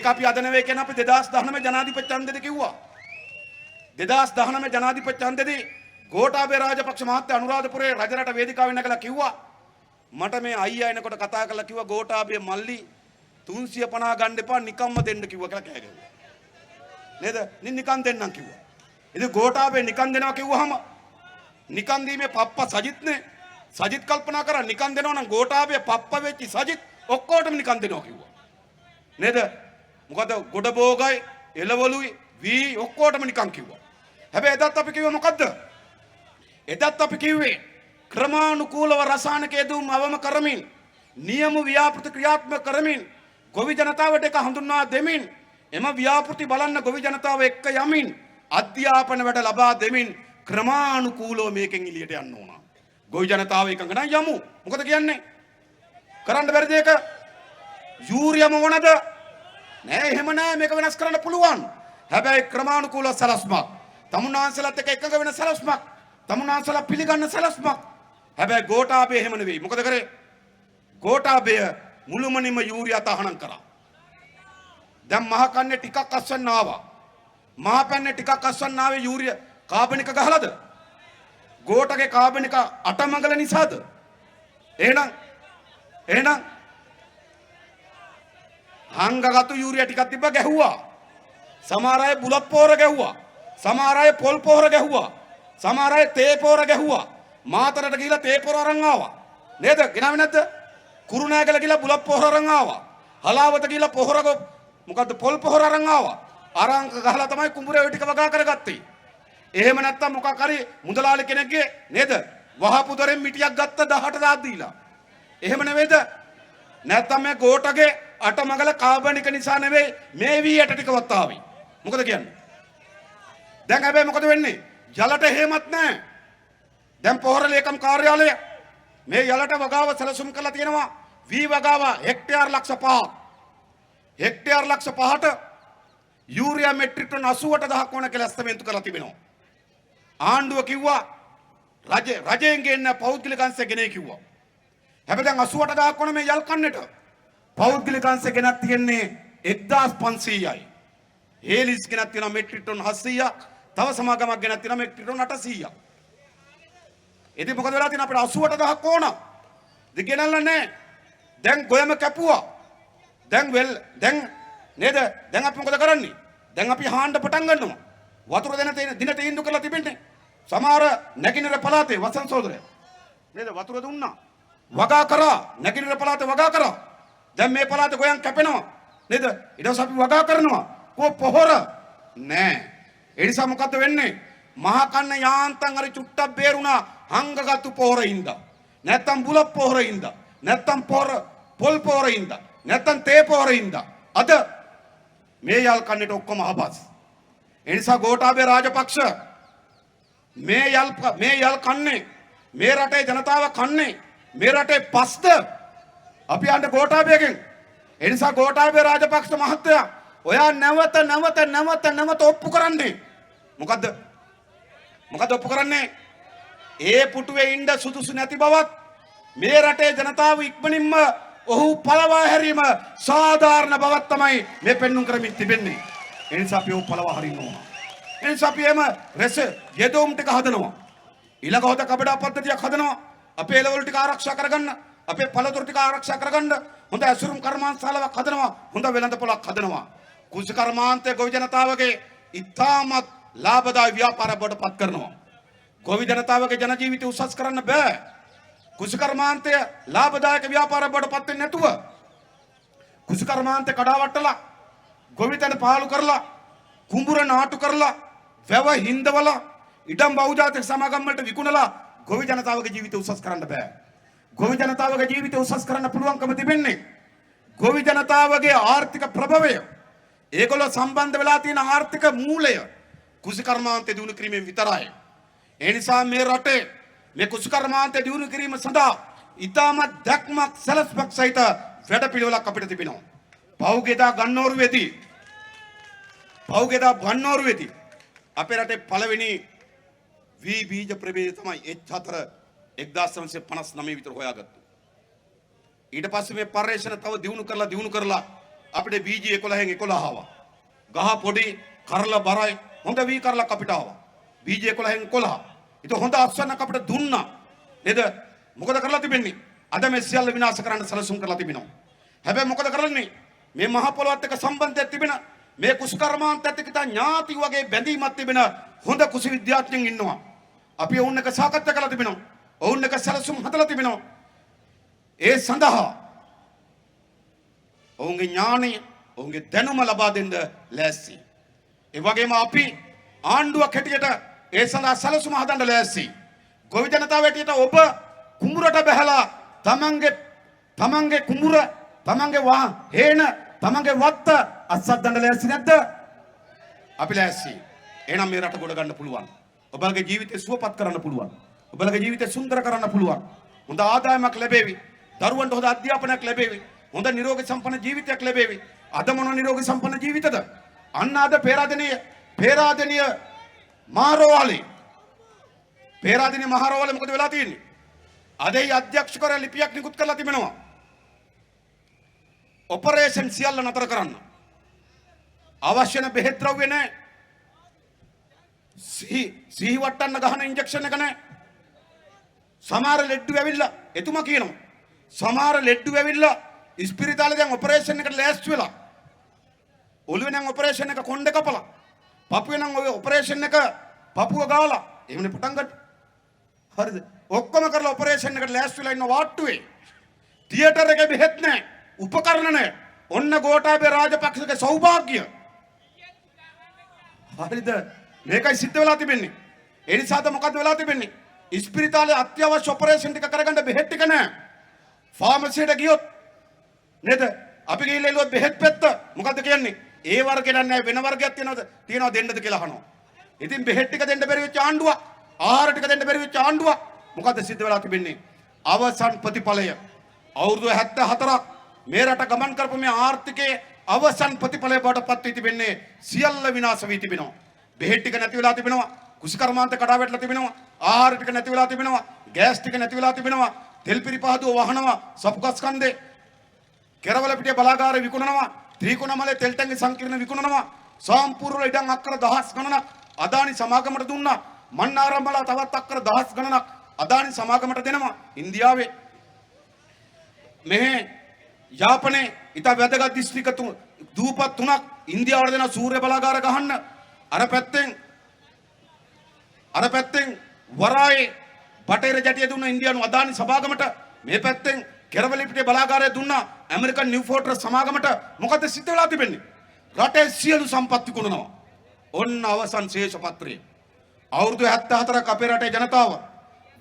Speaker 2: අපි අද නෙවෙයි කියන අපි 2019 ජනාධිපති ඡන්දෙදි කිව්වා. 2019 ජනාධිපති ඡන්දෙදි ගෝඨාභය රාජපක්ෂ මහත්තයා අනුරාධපුරේ රජරට වේදිකාවෙන් නැගලා කිව්වා මට මේ අයියා එනකොට කතා කරලා කිව්වා ගෝඨාභය මල්ලි 350 ගන්න එපා නිකම්ම දෙන්න කිව්වා කියලා කෑ ගැහුවා. නේද? නිකන් දෙන්නම් කිව්වා. ඉතින් ගෝඨාභය නිකන් දෙනවා කිව්වහම නිකන් දීමේ පප්පා සජිත්නේ. සජිත් කල්පනා කරා නිකන් දෙනවා නම් ගෝඨාභය පප්පා වෙච්චි සජිත් ඔක්කොටම නිකන් දෙනවා කිව්වා. නේද? මොකද ගොඩ බෝගයි එළවලුයි වී ඔක්කොටම නිකන් කිව්වා. හැබැයි එදත් අපි කිව්වේ මොකද්ද? එදත් අපි කිව්වේ ක්‍රමානුකූලව රසායනික යෙදුම් අවම කරමින් නියම ව්‍යාපෘති ක්‍රියාත්මක කරමින් ගොවි ජනතාවට එක හඳුන්වා දෙමින් එම ව්‍යාපෘති බලන්න ගොවි ජනතාව එක්ක යමින් අධ්‍යාපන වැඩ ලබා දෙමින් ක්‍රමානුකූලව මේකෙන් එළියට යන්න ඕන. ගොවි ජනතාව එකඟ නම් යමු. මොකද කියන්නේ? කරන්න බැරිද ඒක? යූරියම ඕනද? නෑ එහෙම නෑ මේක වෙනස් කරන්න පුළුවන්. හැබැයි ක්‍රමානුකූල සලස්මක්. තමුන්නාන්සලත් එක්ක එකඟ වෙන සලස්මක්. තමුන්නාන්සලා පිළිගන්න සලස්මක්. හැබැයි ගෝඨාභය එහෙම නෙවෙයි. මොකද කරේ? ගෝඨාභය මුළුමනින්ම යූරියා තහනම් කරා. දැන් මහ කන්නේ ටිකක් අස්වන්න ආවා. මහ පැන්නේ ටිකක් අස්වන්න ආවේ යූරියා කාබනික ගහලාද? ගෝඨගේ කාබනික අටමඟල නිසාද? එහෙනම් හංගගත්තු යූරියා ටිකක් තිබ්බ ගැහුවා. සමහර අය බුලත් පොහොර ගැහුවා. සමහර අය පොල් පොහොර ගැහුවා. සමහර අය තේ පොහොර ගැහුවා. මාතරට ගිහිලා තේ පොහොර අරන් ආවා. නේද? ගෙනාවේ නැද්ද? කුරුණෑගල ගිහිලා බුලත් පොහොර අරන් ආවා. හලාවත ගිහිලා පොහොර මොකද්ද පොල් පොහොර අරන් ආවා. අරන් ගහලා තමයි කුඹුරේ ඔය ටික වගා කරගත්තේ. එහෙම නැත්තම් මොකක් හරි මුදලාලි කෙනෙක්ගේ නේද? වහපු දොරෙන් මිටියක් ගත්ත 18,000 දීලා. එහෙම නෙවෙයිද? නැත්තම් මේ ගෝඨගේ අටමගල කාබනික නිසා නෙවෙයි මේ වී ඇට ටිකවත් ආවේ. මොකද කියන්නේ? දැන් හැබැයි මොකද වෙන්නේ? යලට හේමත් නැහැ. දැන් පොහොර ලේකම් කාර්යාලය මේ යලට වගාව සැලසුම් කරලා තියෙනවා. වී වගාව හෙක්ටයාර් ලක්ෂ 5ක්. හෙක්ටයාර් ලක්ෂ 5ට යූරියා මෙට්‍රික් ටන් 88000ක් ඕන කියලා ස්ථාපිත කරලා තිබෙනවා. ආණ්ඩුව කිව්වා රජයෙන් ගේන්න පෞද්ගලික අංශය ගෙනේ කිව්වා. හැබැයි දැන් 88000ක් ඕන මේ යල් කන්නට. පෞද්ගලික අංශය ගෙනත් තියෙන්නේ 1500යි. හේලිස් ගෙනත් තියෙනවා මෙට්‍රික් ටන් 700ක්. තව සමාගමක් ගෙනත් තියෙනවා මෙට්‍රික් ටන් 800ක්. ඉතින් මොකද වෙලා තියෙන්නේ අපිට 88000ක් ඕන. දෙගෙනල්ලා නැහැ. දැන් ගොයම කැපුවා. දැන් නේද? දැන් අපි මොකද කරන්නේ? දැන් අපි හාන්න පටන් ගන්නවා. වතුර දෙන දින තීන්දුව කරලා තිබෙන්නේ. සමහර නැගිනර පළාතේ වසන් සෝදරය නේද වතුර දුන්නා. වගා කරා නැගිනර පළාතේ වගා කරා. දැන් මේ පළාතේ ගොයන් කැපෙනවා. නේද? ඊට පස්සේ අපි වගා කරනවා. කො පොහොර නෑ. ඒ නිසා මොකද්ද වෙන්නේ? මහා කන්න යාන්තම් හරි චුට්ටක් බේරුණා හංගගත්තු පොහොරින්ද. නැත්තම් බුලත් පොහොරින්ද. නැත්තම් පොල් පොහොරින්ද. නැත්තම් තේ පොහොරින්ද. අද මේ යල් කන්නේට ඔක්කොම ආපස්. ඒ නිසා ගෝඨාභය රාජපක්ෂ මේ යල් කන්නේ මේ රටේ ජනතාව කන්නේ මේ රටේ පස්ද අපි යන්නේ ගෝඨාභයගෙන්. ඒ නිසා ගෝඨාභය රාජපක්ෂ මහත්තයා ඔයා නැවත ඔප්පු කරන්නේ මොකද්ද ඔප්පු කරන්නේ? ඒ පුටුවේ ඉන්න සුදුසු නැති බවත් මේ රටේ ජනතාව ඉක්මනින්ම ඔහු පළවා හැරීම සාධාරණ බවක් තමයි මේ පෙන්눔 කරමින් තිබෙන්නේ. ඒ නිසා අපි ඔහු පළවා හරින්න ඕන. ඒ නිසා අපි එම රෙස යෙදවුම් ටික හදනවා. ඊළඟ හොද කබඩා පද්ධතියක් හදනවා. අපේ එළවලු ටික ආරක්ෂා කරගන්න, අපේ පළතුරු ටික ආරක්ෂා කරගන්න හොඳ ඇසුරුම් කර්මාන්තශාලාවක් හදනවා. හොඳ වෙළඳ පොලක් හදනවා. කුෂි කර්මාන්තයේ ගොවි ජනතාවගේ ඉතාමත් ලාභදායී ව්‍යාපාර බවට පත් කරනවා. ගොවි ජනතාවගේ ජන ජීවිතය උසස් කරන්න බෑ. කුෂි කර්මාන්තය ලාභදායක ව්‍යාපාර බවට පත් වෙන්නේ නැතුව කුෂි කර්මාන්තය කඩාවට්ටලා ගොවිතැන පාලු කරලා කුඹුර නාටු කරලා වැව හින්දවලා ඉඩම් බහුජාතික සමාගම් වලට විකුණලා ගොවි ජනතාවගේ ජීවිතය උසස් කරන්න බෑ. ගොවි ජනතාවගේ ජීවිතය උසස් කරන්න පුළුවන්කම තිබෙන්නේ ගොවි ජනතාවගේ ආර්ථික ප්‍රභවය. ඒගොල්ලෝ සම්බන්ධ වෙලා තියෙන ආර්ථික මූලය කුෂි කර්මාන්තය දිනු කිරීමෙන් විතරයි. ඒ නිසා මේ රටේ මේ කුෂි කර්මාන්තය දිනු කිරීම සඳහා ඉතාමත් දැක්මක් සැලැස්මක් සහිත වැඩපිළිවෙලක් අපිට තිබෙනවා. පෞගේදා ගන්නෝරුවේදී අපේ රටේ පළවෙනි වී බීජ ප්‍රභේදය තමයි H4 1959 විතර හොයාගත්තු. ඊට පස්සේ මේ පර්යේෂණ තව දිනු කරලා අපිට බීජ 11න් 11 ආවා. ගහ පොඩි කරලා බරයි හොඳ වී කරලක් අපිට ආවා. බීජ 11න් 11. ඒක හොඳ අස්වැන්නක් අපිට දුන්නා. නේද? මොකද කරලා තිබෙන්නේ? අද මේ සියල්ල විනාශ කරන්න සැලසුම් කරලා තිබෙනවා. හැබැයි මොකද කරන්නේ? මේ මහ පොළොවත් එක්ක සම්බන්ධයක් තිබෙන මේ කුෂ්කර්මාන්ත ඇතිකිත ඥාති වගේ බැඳීමක් තිබෙන හොඳ කුසි විද්‍යාඥයන් ඉන්නවා. අපි ඔවුන් එක්ක සාකච්ඡා කරලා තිබෙනවා. ඔවුන් එක්ක සැලසුම් හදලා තිබෙනවා. ඒ සඳහා ඔවුන්ගේ ඥාණය ඔවුන්ගේ දැනුම ලබා දෙන්න ලෑස්ති. ඒ වගේම අපි ආණ්ඩුවක් හැටියට ඒ සඳහා සැලසුම හදන්න ලෑස්ති. ගොවි ජනතාව හැටියට ඔබ කුඹුරට බැහැලා තමන්ගේ කුඹුර තමන්ගේ හේන තමන්ගේ වත්ත අස්සද්දන්න ලෑස්ති නැද්ද? අපි ලෑස්ති. එහෙනම් මේ රට ගොඩ ගන්න පුළුවන්. ඔබලගේ ජීවිතය සුවපත් කරන්න පුළුවන්. ඔබලගේ ජීවිතය සුන්දර කරන්න පුළුවන්. හොඳ ආදායමක් ලැබෙවි. දරුවන්ට හොඳ අධ්‍යාපනයක් ලැබෙවි. හොඳ නිරෝගී සම්පන්න ජීවිතයක් ලැබෙවි. අද මොන නිරෝගී සම්පන්න ජීවිතද? අන්න අද පේරාදෙනිය මහරෝහලේ මොකද වෙලා තියෙන්නේ? අද ඒ අධ්‍යක්ෂකවරයා ලිපියක් නිකුත් කරලා තිබෙනවා. ඔපරේෂන් සියල්ල නතර කරන්න. අවශ්‍ය නැ බෙහෙත් ද්‍රව්‍ය නැහැ. සිහි වට්ටන්න ගහන ඉන්ජෙක්ෂන් එක නැහැ. සමහර ලෙඩ්ඩු ඇවිල්ලා එතුමා කියනවා. සමහර ලෙඩ්ඩු ඇවිල්ලා ඉස්පිරිතාලේ දැන් ඔපරේෂන් එකට ලෑස්ති වෙලා. ඔළුවේ නම් ඔපරේෂන් එක කොණ්ඩේ කපලා. පපුවේ නම් ඔය ඔපරේෂන් එක පපුව ගාලා. එහෙමනේ පටන් ගන්න. හරිද? ඔක්කොම කරලා ඔපරේෂන් එකට ලෑස්ති වෙලා ඉන්න වාට්ටුවේ. තියටර් එකේ බෙහෙත් නැහැ. උපකරණ නැහැ. ඔන්න ගෝඨාභය රාජපක්ෂගේ සෞභාග්‍ය. හරිද? මේකයි සිද්ධ වෙලා තිබෙන්නේ. ඒ නිසාද මොකද්ද වෙලා තිබෙන්නේ? ඉස්පිරිතාලේ අත්‍යවශ්‍ය ඔපරේෂන් ටික කරගන්න බෙහෙත් ටික නැහැ. ෆාමසියට ගියොත් නේද? අපි ගිහිල්ලා ඉල්ලුවොත් බෙහෙත් පෙත්ත මොකද්ද කියන්නේ? ඒ වර්ගෙ නැහැ වෙන වර්ගයක් තියනවද දෙන්නද කියලා අහනවා. ඉතින් බෙහෙත් ටික දෙන්න බැරි වෙච්ච ආණ්ඩුව, ආහාර ටික දෙන්න බැරි වෙච්ච ආණ්ඩුව මොකද්ද සිද්ධ වෙලා තිබෙන්නේ? අවසන් ප්‍රතිඵලය අවුරුදු 74ක් මේ රට ගමන් කරපු මේ ආර්ථිකයේ අවසන් ප්‍රතිඵලය බවට පත් වී තිබෙන්නේ සියල්ල විනාශ වී තිබෙනවා. බෙහෙත් ටික නැති වෙලා තිබෙනවා. කුෂිකර්මාන්ත කඩා වැටලා තිබෙනවා. ආහාර ටික නැති වෙලා තිබෙනවා. ගෑස් ටික නැති වෙලා තිබෙනවා. තෙල් පිරිපහදුව වහනවා. සපුගස් කන්දේ කෙරවල පිටිය බලාගාරේ විකුණනවා. ත්‍රිකුණමලේ තෙල් ටැංකි සංකීර්ණ විකුණනවා. සම්පූර්ණ ඉඩම් අක්කර දහස් ගණනක් අදානි සමාගමට දුන්නා. මන්නාරම්මලා තවත් අක්කර දහස් ගණනක් අදානි සමාගමට දෙනවා. ඉන්දියාවේ මෙහි යාපනයේ ඉතා වැදගත් දිස්ත්‍රික්ක දූපත් තුනක් ඉන්දියාවට දෙන සූර්ය බලාගාර ගහන්න. අර පැත්තෙන් වරායේ බටේර ජැටිය දුන්න ඉන්දියානු අදානි සභාගමට. මේ පැත්තෙන් කෙරවල පිටිය බලාගාරය දුන්නා ඇමරිකන් නිව් ෆෝර්ට්‍රස් සමාගමට. මොකද සිද්ධ වෙලා තිබෙන්නේ? රටේ සියලු සම්පත් විකුණනවා. ඔන්න අවසන් ශේෂ පත්‍රය. අවුරුදු 74ක් අපේ රටේ ජනතාව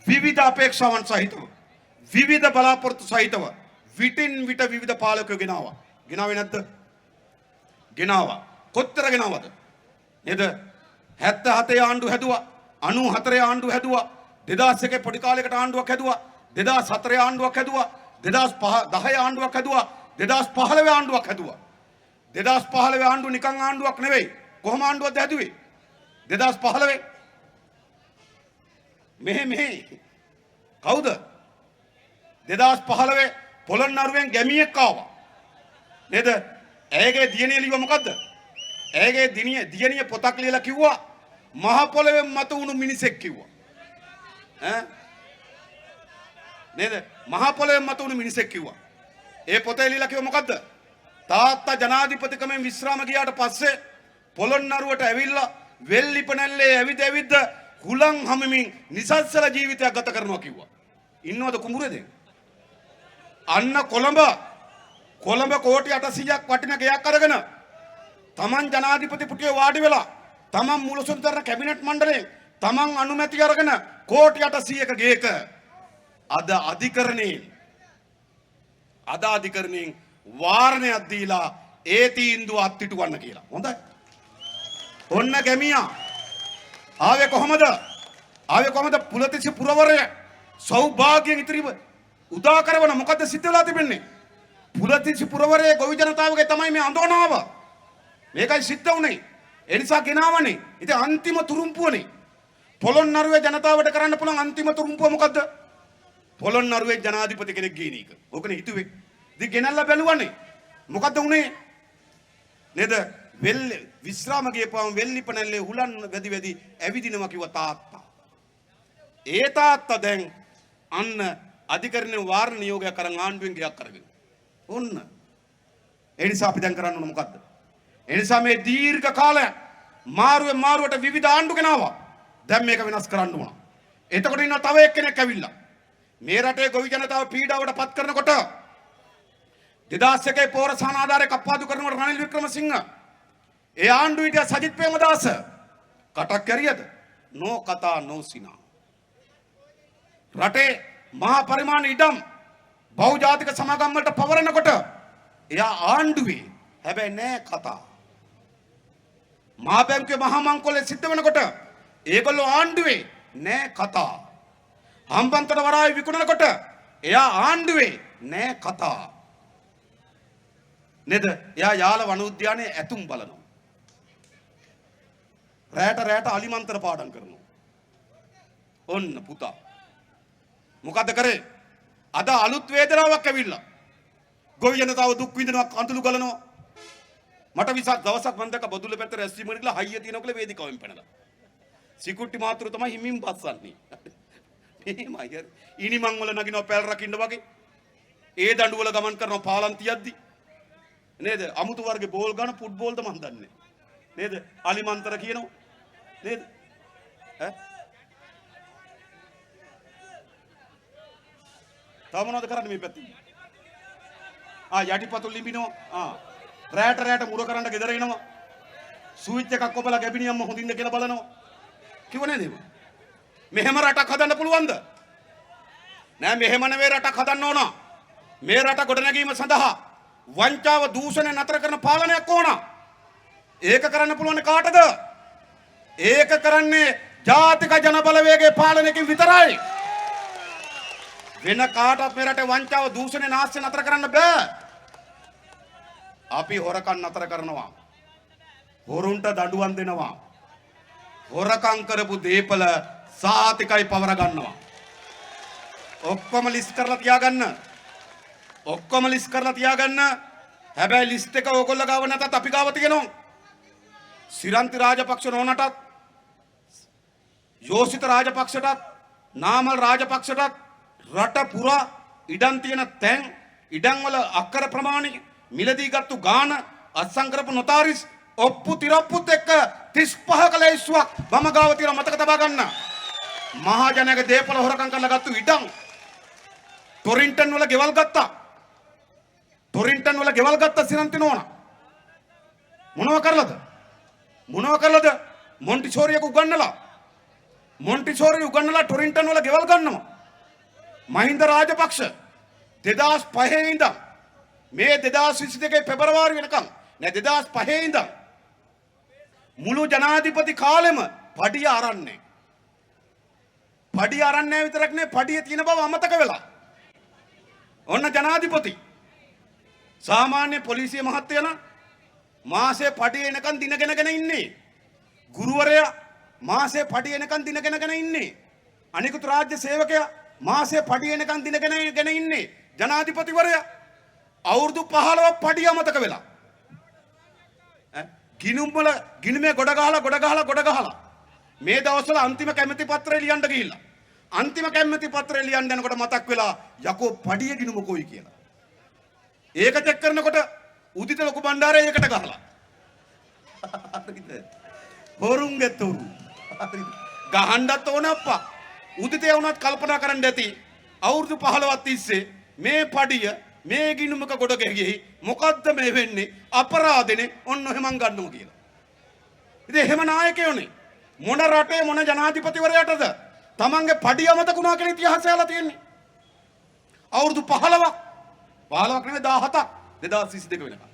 Speaker 2: විවිධ අපේක්ෂාවන් සහිතව විවිධ බලාපොරොත්තු සහිතව විටින් විට විවිධ පාලකයෝ ගෙනාවා. ගෙනාවේ නැද්ද? ගෙනාවා. කොච්චර ගෙනාවද? නේද? 77 ආණ්ඩු හැදුවා. 94 ආණ්ඩු හැදුවා. 2001 පොඩි කාලයකට ආණ්ඩුවක් හැදුවා. 2004 ආණ්ඩුවක් හැදුවා. 2010 ආණ්ඩුවක් හැදුවා. 2015 ආණ්ඩුවක් හැදුවා. 2015 ආණ්ඩුව නිකන් ආණ්ඩුවක් නෙවෙයි. කොහොම ආණ්ඩුවක්ද හැදුවේ? 2015 මෙහෙ කවුද? 2015 පොළොන්නරුවෙන් ගැමියෙක් ආවා. නේද? ඇයගේ දියණිය ලිව්ව මොකද්ද? ඇයගේ දියණිය පොතක් ලියලා කිව්වා මහ පොළොවෙන් මතු වුණු මිනිසෙක් කිව්වා. නේද? මහ පොළොවෙන් මතු වුණු මිනිසෙක් කිව්වා. ඒ පොතේ ලියලා කිව්ව මොකද්ද? තාත්තා ජනාධිපතිකමෙන් විශ්‍රාම ගියාට පස්සේ පොළොන්නරුවට ඇවිල්ලා වෙල්ලිපනැල්ලේ ඇවිද හුලං හමමින් නිසස්සල ජීවිතයක් ගත කරනවා කිව්වා. ඉන්නවද කුඹුරේද? අන්න කොළඹ කෝටි 800ක් වටින ගෙයක් අරගෙන තමන් ජනාධිපති පුටුවේ වාඩි වෙලා තමන් මුලසුන්තර කැබිනට් මණ්ඩලයෙන් තමන් අනුමැතිය අරගෙන කෝටි 800ක ගෙයක අද අධිකරණයෙන් වාරණයක් දීලා ඒ තීන්දුව අත්හිටුවන්න කියලා. හොඳයි. ඔන්න ගැමියා ආවේ කොහමද? පුලතිසි පුරවරය සෞභාග්‍යයෙන් ඉතිරිව උදා කරවන මොකද්ද සිද්ධ වෙලා තිබෙන්නේ? පුලතිසි පුරවරයේ ගොවි ජනතාවගේ තමයි මේ අඳෝනාව. මේකයි සිද්ධ වුනේ. ඒ නිසා ගෙනාවනේ. ඉතින් අන්තිම තුරුම්පුවනේ. පොළොන්නරුවේ ජනතාවට කරන්න පුළුවන් අන්තිම තුරුම්පුව මොකද්ද? පොළොන්නරුවේ ජනාධිපති කෙනෙක් ගේන එක. ඕකනේ හිතුවේ. ඉතින් ගෙනල්ලා බැලුවනේ. මොකද්ද උනේ? නේද? විශ්‍රාම ගියපුවම වෙල්ලිපනැල්ලේ හුලන් වැදි ඇවිදිනවා කිව්ව තාත්තා. ඒ තාත්තා දැන් අන්න අධිකරණයේ වාරණ නියෝගයක් අරන් ආණ්ඩුවෙන් ගියක් අරගෙන. ඔන්න ඒ නිසා අපි දැන් කරන්න ඕන මොකද්ද? ඒ නිසා මේ දීර්ඝ කාලය මාරුවෙන් මාරුවට විවිධ ආණ්ඩු ගෙනාවා. දැන් මේක වෙනස් කරන්න ඕන. එතකොට ඉන්න තව එක්කෙනෙක් ඇවිල්ලා මේ රටේ ගොවි ජනතාව පීඩාවට පත් කරනකොට 2001 පෝරසාන ආධාරය කප්පාදු කරනකොට රනිල් වික්‍රමසිංහ ඒ ආණ්ඩුව හිටිය සජිත් ප්‍රේමදාස කටක් කැරියද? නෝ කතා නෝ සිනා. රටේ මහා පරිමාණ ඉඩම් බහුජාතික සමාගම් වලට පවරනකොට එයා ආණ්ඩුවේ හැබැයි නෑ කතා. මහා බැංකුවේ මහා මංකොල්ලේ සිද්ධ වෙනකොට ඒගොල්ලෝ ආණ්ඩුවේ නෑ කතා. හම්බන්තොට වරාය විකුණනකොට එයා ආණ්ඩුවේ නෑ කතා. නේද? එයා යාල වන උද්‍යානයේ ඇතුම් බලනවා. රැට අලිමන්තර පාඩම් කරනවා. ඔන්න පුතා. මොකද කරේ? අද අලුත් වේදනාවක් ඇවිල්ලා. ගොවි ජනතාව දුක් විඳිනවා, කඳුළු ගලනවා. මට විසක් දවසක් මම දැක්ක බොදුල පැත්ත රැස්වීම ගිහලා හයිය තියනවා කියලා වේදිකාවෙන් පැනලා. සිකුට්ටි මාත්‍රු තමයි හිමින් පස්සන්නේ. මේමයි ඉනිමන් වල නගිනවා පැල් රකින්න වගේ. ඒ දඬු වල ගමන් කරනවා පාලම් තියද්දි. නේද? අමුතු වර්ගේ බෝල් ගන්න ෆුට්බෝල්ද මන් දන්නේ. නේද? අලිමන්තර කියනවා. නේද? ඈ? තව මොනවද කරන්නේ මේ පැත්තේ? යටිපතුල් ලිඹිනවා. රැට මුර කරන්න ගෙදර එනවා. ස්විච් එකක් ඔබලා ගැබිනියම්ම හොඳින්ද කියලා බලනවා. කිව්ව නේද? මෙහෙම රටක් හදන්න පුළුවන්ද? නෑ මෙහෙම නෙවෙයි රටක් හදන්න ඕන. මේ රට ගොඩනැගීම සඳහා වංචාව දූෂණය නතර කරන පාලනයක් ඕන. ඒක කරන්න පුළුවන් කාටද? ඒක කරන්නේ ජාතික ජනබලවේගයේ පාලනයකින් විතරයි. වෙන කාටවත් මේ රටේ වංචාව දූෂණය නාස්‍ය නතර කරන්න බෑ. අපි හොරකම් නතර කරනවා. හොරුන්ට දඬුවම් දෙනවා. හොරකම් කරපු දීපල සාතිකයි පවර ගන්නවා. ඔක්කොම ලිස්ට් කරලා තියාගන්න. ඔක්කොම ලිස්ට් කරලා තියාගන්න. හැබැයි ලිස්ට් එක ඕගොල්ලෝ ගාව නැතත් අපි ගාව තියෙනවා. සිරන්ති රාජපක්ෂ නෝනටත් යෝසිත රාජපක්ෂටත් නාමල් රාජපක්ෂටත් රට පුරා ඉඩම් තියෙන තැන් ඉඩම් වල අක්කර ප්‍රමාණය මිලදී ගත්තු ගාන අත්සන් කරපු නොතාරිස් ඔප්පු තිරප්පුත් එක්ක 35 කළ ඉස්සුවක් වම ගාව තියෙන මතක තබා ගන්න. මහා ජනක දේපල හොරකම් කරලා ගත්තු ඉඩම් ටොරින්ටන් වල ගෙවල් ගත්තා. ටොරින්ටන් වල ගෙවල් ගත්තා සිරන්ති නෝනා. මොනව කරලාද? මොන්ටිසෝරියක උගන්නලා. මොන්ටිසෝරිය උගන්නලා ටොරින්ටන් වල ගෙවල් ගන්නවා. මහින්ද රාජපක්ෂ 2005 ඉඳන් මේ 2022 පෙබරවාරි වෙනකම් නෑ 2005 ඉඳන් මුළු ජනාධිපති කාලෙම පඩිය අරන්නේ. පඩිය අරන්නේ විතරක් නේ පඩිය තියෙන බව අමතක වෙලා. ඔන්න ජනාධිපති සාමාන්‍ය පොලිසිය මහත්තයා නම් මාසේ පඩිය එනකන් දිනගෙනගෙන ඉන්නේ. ගුරුවරයා මාසේ පඩිය එනකන් දිනගෙනගෙන ඉන්නේ. අනිකුත් රාජ්‍ය සේවකයා මාසේ පඩිය එනකන් දිනගෙනගෙන ඉන්නේ. ජනාධිපතිවරයා අවුරුදු 15ක් පඩිය අමතක වෙලා. ගිණුම් වල ගිණුමේ ගොඩ ගහලා මේ දවස්වල අන්තිම කැමැති පත්‍රය ලියන්න ගිහිල්ලා. අන්තිම කැමැති පත්‍රය ලියන්න යනකොට මතක් වෙලා යකෝ පඩිය ගිණුම කොයි කියලා. ඒක චෙක් කරනකොට උදිත ලොකු බණ්ඩාරය ඒකට ගහලා. හරිද? හොරුන්ගේ තොරු. හරිද? ගහන්නත් ඕන අප්පා. උදිතේ වුණත් කල්පනා කරන්න ඇති. අවුරුදු 15ක් තිස්සේ මේ පඩිය මේ ගිණුමක ගොඩ ගිහි මොකද්ද මේ වෙන්නේ? අපරාධනේ ඔන්න එහෙමන් ගන්නවා කියලා. ඉතින් එහෙම නායකයෝනේ. මොන රටේ මොන ජනාධිපතිවරයාටද තමන්ගේ පඩිය අමතකුණා කියලා ඉතිහාසයලා තියෙන්නේ. අවුරුදු 15ක් 15ක් නෙමෙයි 17ක් 2022 වෙනකම්.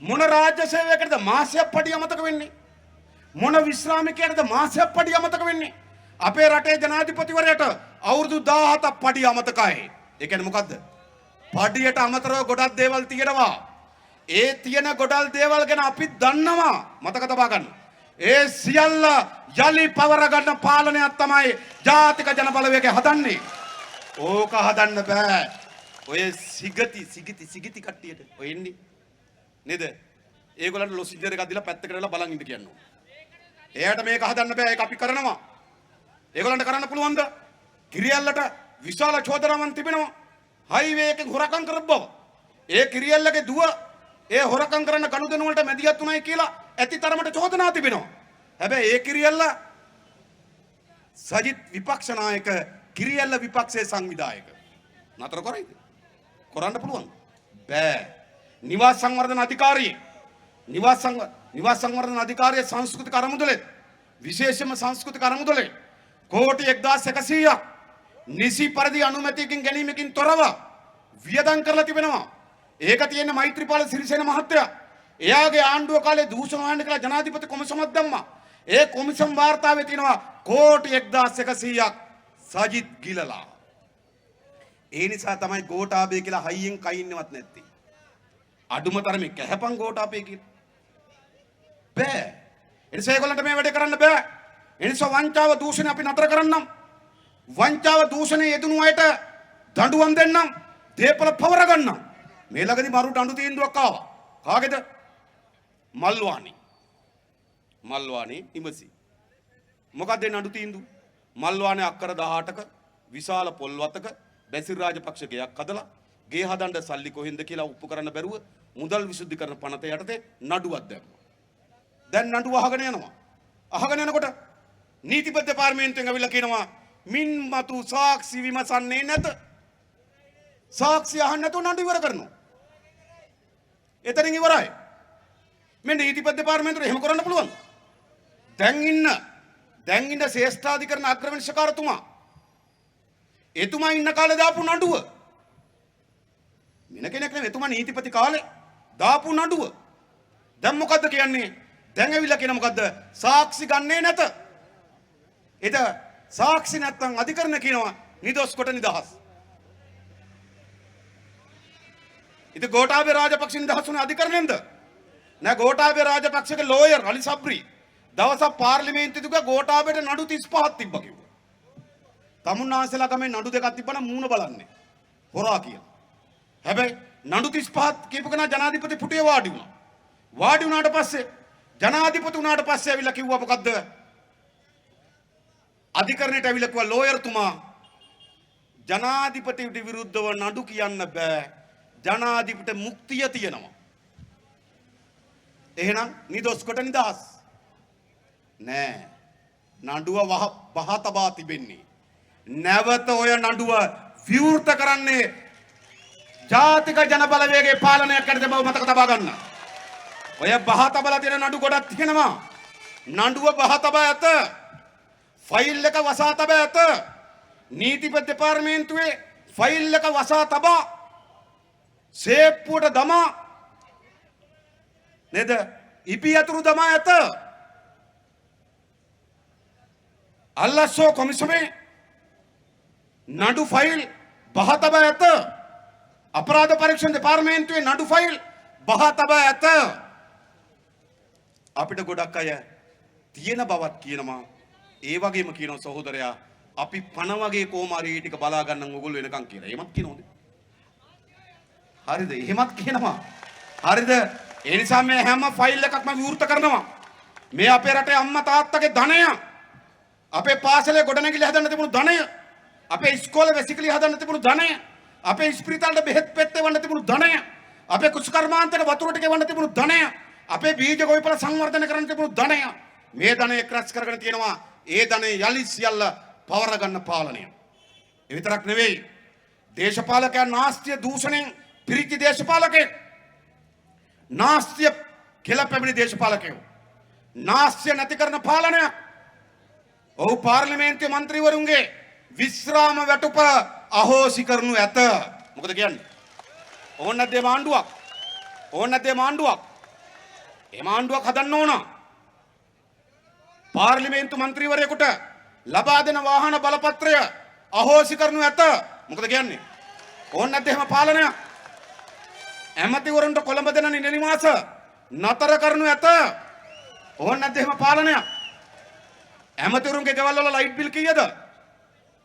Speaker 2: මොන රාජ්‍ය සේවකයකටද මාසයක් පඩිය අමතක වෙන්නේ? මොන විශ්‍රාමිකයකටද මාසයක් පඩිය අමතක වෙන්නේ? අපේ රටේ ජනාධිපතිවරයාට අවුරුදු 17ක් පඩිය අමතකයි. ඒ කියන්නේ මොකද්ද? පඩියට අමතරව ගොඩක් දේවල් තියෙනවා. ඒ තියෙන ගොඩල් දේවල් ගැන අපි දන්නවා. මතක තබා ගන්න. ඒ සියල්ල යලි පවර ගන්න පාලනයක් තමයි ජාතික ජන බලවේගය හදන්නේ. ඕක හදන්න බෑ. ඔය සිගිති කට්ටියට ඔය එන්නේ නේද? ඒගොල්ලන්ට ලොසිජර් එකක් දීලා පැත්තකට වෙලා බලන් ඉන්න කියනවා. එයාට මේක හදන්න බෑ. ඒක අපි කරනවා. ඒගොල්ලන්ට කරන්න පුළුවන්ද? කිරියල්ලට විශාල චෝදනාවන් තිබෙනවා. හයිවේ එකෙන් හොරකම් කරපු බව. ඒ කිරියල්ලගේ දුව ඒ හොරකම් කරන්න ගනුදෙනු වලට මැදිහත් උනායි කියලා ඇති තරමට චෝදනා තිබෙනවා. හැබැයි ඒ කිරියල්ල සජිත් විපක්ෂ නායක කිරියල්ල විපක්ෂයේ සංවිධායක නතර කරයිද? කරන්න පුළුවන්. බෑ. නිවාස සංවර්ධන අධිකාරියේ නිවාස සංවර්ධන අධිකාරියේ සංස්කෘතික අරමුදලේ විශේෂම සංස්කෘතික අරමුදලේ කෝටි 1100ක් නිසි පරිදි අනුමැතියකින් ගැනීමකින් තොරව වියදම් කරලා තිබෙනවා. ඒක තියෙන මෛත්‍රීපාල සිරිසේන මහත්තයා එයාගේ ආණ්ඩුව කාලේ දූෂණ වහන්න කියලා ජනාධිපති කොමිසමක් දැම්මා. ඒ කොමිසම් වාර්තාවේ තියෙනවා කෝටි 1100ක් සජිත් ගිලලා. ඒ නිසා තමයි ගෝඨාභය කියලා හයියෙන් කයින්නවත් නැත්තේ. අඩුම තරමේ කැහපන් ගෝඨාභය කියලා. බෑ. එනිසා ඒගොල්ලන්ට මේ වැඩේ කරන්න බෑ. එනිසා වංචාව දූෂණය අපි නතර කරන්නම්. වංචාව දූෂණයේ යෙදුණු අයට දඬුවම් දෙන්නම්. දේපල පවර ගන්නම්. මේ ළඟදී මරු දඬු තීන්දුවක් ආවා. කාගේද? මල්වානි ඉමසි. මොකක්ද ඒ නඩු තීන්දුව? මල්වානේ අක්කර 18ක විශාල පොල්වතක බැසිල් රාජපක්ෂ ගෙයක් හදලා ගේ හදන්න සල්ලි කොහෙන්ද කියලා ඔප්පු කරන්න බැරුව මුදල් විසුද්ධිකරණ පනත යටතේ නඩුවක් දැම්මා. දැන් නඩුව අහගෙන යනවා. අහගෙන යනකොට නීතිපති දෙපාර්තමේන්තුවෙන් ඇවිල්ලා කියනවා මින් මතු සාක්ෂි විමසන්නේ නැත. සාක්ෂි අහන්න නැතුව නඩු ඉවර කරනවා. එතනින් ඉවරයි. මේ නීතිපති දෙපාර්තමේන්තුවේ එහෙම කරන්න පුළුවන්. දැන් ඉන්න ශ්‍රේෂ්ඨාධිකරණ අග්‍රවංශකාරතුමා එතුමා ඉන්න කාලේ දාපු නඩුව මින කෙනෙක් නෙවෙයි එතුමා නීතිපති කාලේ දාපු නඩුව දැන් මොකද්ද කියන්නේ? දැන් ඇවිල්ලා කියන මොකද්ද? සාක්ෂි ගන්නේ නැත. එද සාක්ෂි නැත්තම් අධිකරණ කියනවා නිදොස් කොට නිදහස්. ඉතින් ගෝඨාභය රාජපක්ෂ නිදහස් වුණේ අධිකරණයෙන්ද? නෑ ගෝඨාභය රාජපක්ෂගේ ලෝයර් අලි සබ්රි දවසක් පාර්ලිමේන්තුවේ දුක ගෝඨාභයට නඩු 35ක් තිබ්බා කිව්වා. තමුන්නාන්සලා ගමේ නඩු දෙකක් තිබ්බනම් මූණ බලන්නේ. හොරා කියලා. හැබැයි නඩු 35ක් කියපු කෙනා ජනාධිපති පුටුවේ වාඩි වුණා. වාඩි වුණාට පස්සේ ජනාධිපති වුණාට පස්සේ ඇවිල්ලා කිව්වා මොකද්ද? අධිකරණයට ඇවිල්ලා කිව්වා ලෝයර්තුමා ජනාධිපතිට විරුද්ධව නඩු කියන්න බෑ. ජනාධිපති මුක්තිය තියෙනවා. එහෙනම් නිදොස් කොට නිදහස්. නෑ. නඩුව වහ තබා තිබෙන්නේ. නැවත ඔය නඩුව විවෘත කරන්නේ ජාතික ජන බලවේගයේ පාලනයක් යටතේ බව මතක තබා ගන්න. ඔය බහ තබලා තියෙන නඩු ගොඩක් තියෙනවා. නඩුව බහ තබා ඇත. ෆයිල් එක වසා තබා ඇත. නීතිපති දෙපාර්තමේන්තුවේ ෆයිල් එක වසා තබා සේප්පුවට දමා නේද? ඉපි අතුරු දමා ඇත. අල්ලස්සෝ කොමිසමේ නඩු ෆයිල් බහ තබා ඇත. අපරාධ පරීක්ෂණ දෙපාර්තමේන්තුවේ නඩු ෆයිල් බහ තබා ඇත. අපිට ගොඩක් අය තියෙන බවත් කියනවා. ඒ වගේම කියනවා සහෝදරයා අපි පණ වගේ කොමාරී ටික බලා ගන්න ඕගොල්ලෝ වෙනකන් කියලා. එහෙමත් කියනවද? හරිද? එහෙමත් කියනවා. හරිද? ඒ නිසා මේ හැම ෆයිල් එකක්ම විවෘත කරනවා. මේ අපේ රටේ අම්මා තාත්තගේ ධනය, අපේ පාසලේ ගොඩනැගිලි හදන්න තිබුණු ධනය, අපේ ඉස්කෝලේ වැසිකිලි හදන්න තිබුණු ධනය, අපේ ඉස්පිරිතාලේ බෙහෙත් පෙත්ත වන්න තිබුණු ධනය, අපේ කුෂ්කර්මාන්තයට වතුර ටික වන්න තිබුණු ධනය, අපේ බීජ ගොවිපළ සංවර්ධනය කරන්න තිබුණු ධනය, මේ ධනය ක්‍රැෂ් කරගෙන තියෙනවා. ඒ ධනය යලි සියල්ල පවර ගන්න පාලනය. ඒ විතරක් නෙවෙයි. දේශපාලකයන් නාස්තිය දූෂණයෙන් පිරිච්ච දේශපාලකයෙක්, නාස්තිය කියලා පැමිණි දේශපාලකයෝ, නාස්තිය නැති කරන පාලනයක්. ඔහු පාර්ලිමේන්තුවේ മന്ത്രിවරුන්ගේ විශ්‍රාම වැටුප අහෝසි කරනු ඇත. මොකද කියන්නේ? ඕන නැද්ද මාණ්ඩුවක්? ඕන නැද්ද මාණ්ඩුවක්? ඒ මාණ්ඩුවක් හදන්න ඕන. පාර්ලිමේන්තු മന്ത്രിවරයෙකුට ලබා දෙන වාහන බලපත්‍රය අහෝසි කරනු ඇත. මොකද කියන්නේ? ඕන නැද්ද එහෙම පාලනයක්? ඇමතිවරුන්ට කොළඹ දෙන නිවාස නතර කරනු ඇත. ඕන නැද්ද එහෙම පාලනයක්? ඇමතිවරුන්ගේ ගෙවල් වල ලයිට් බිල් කීයද?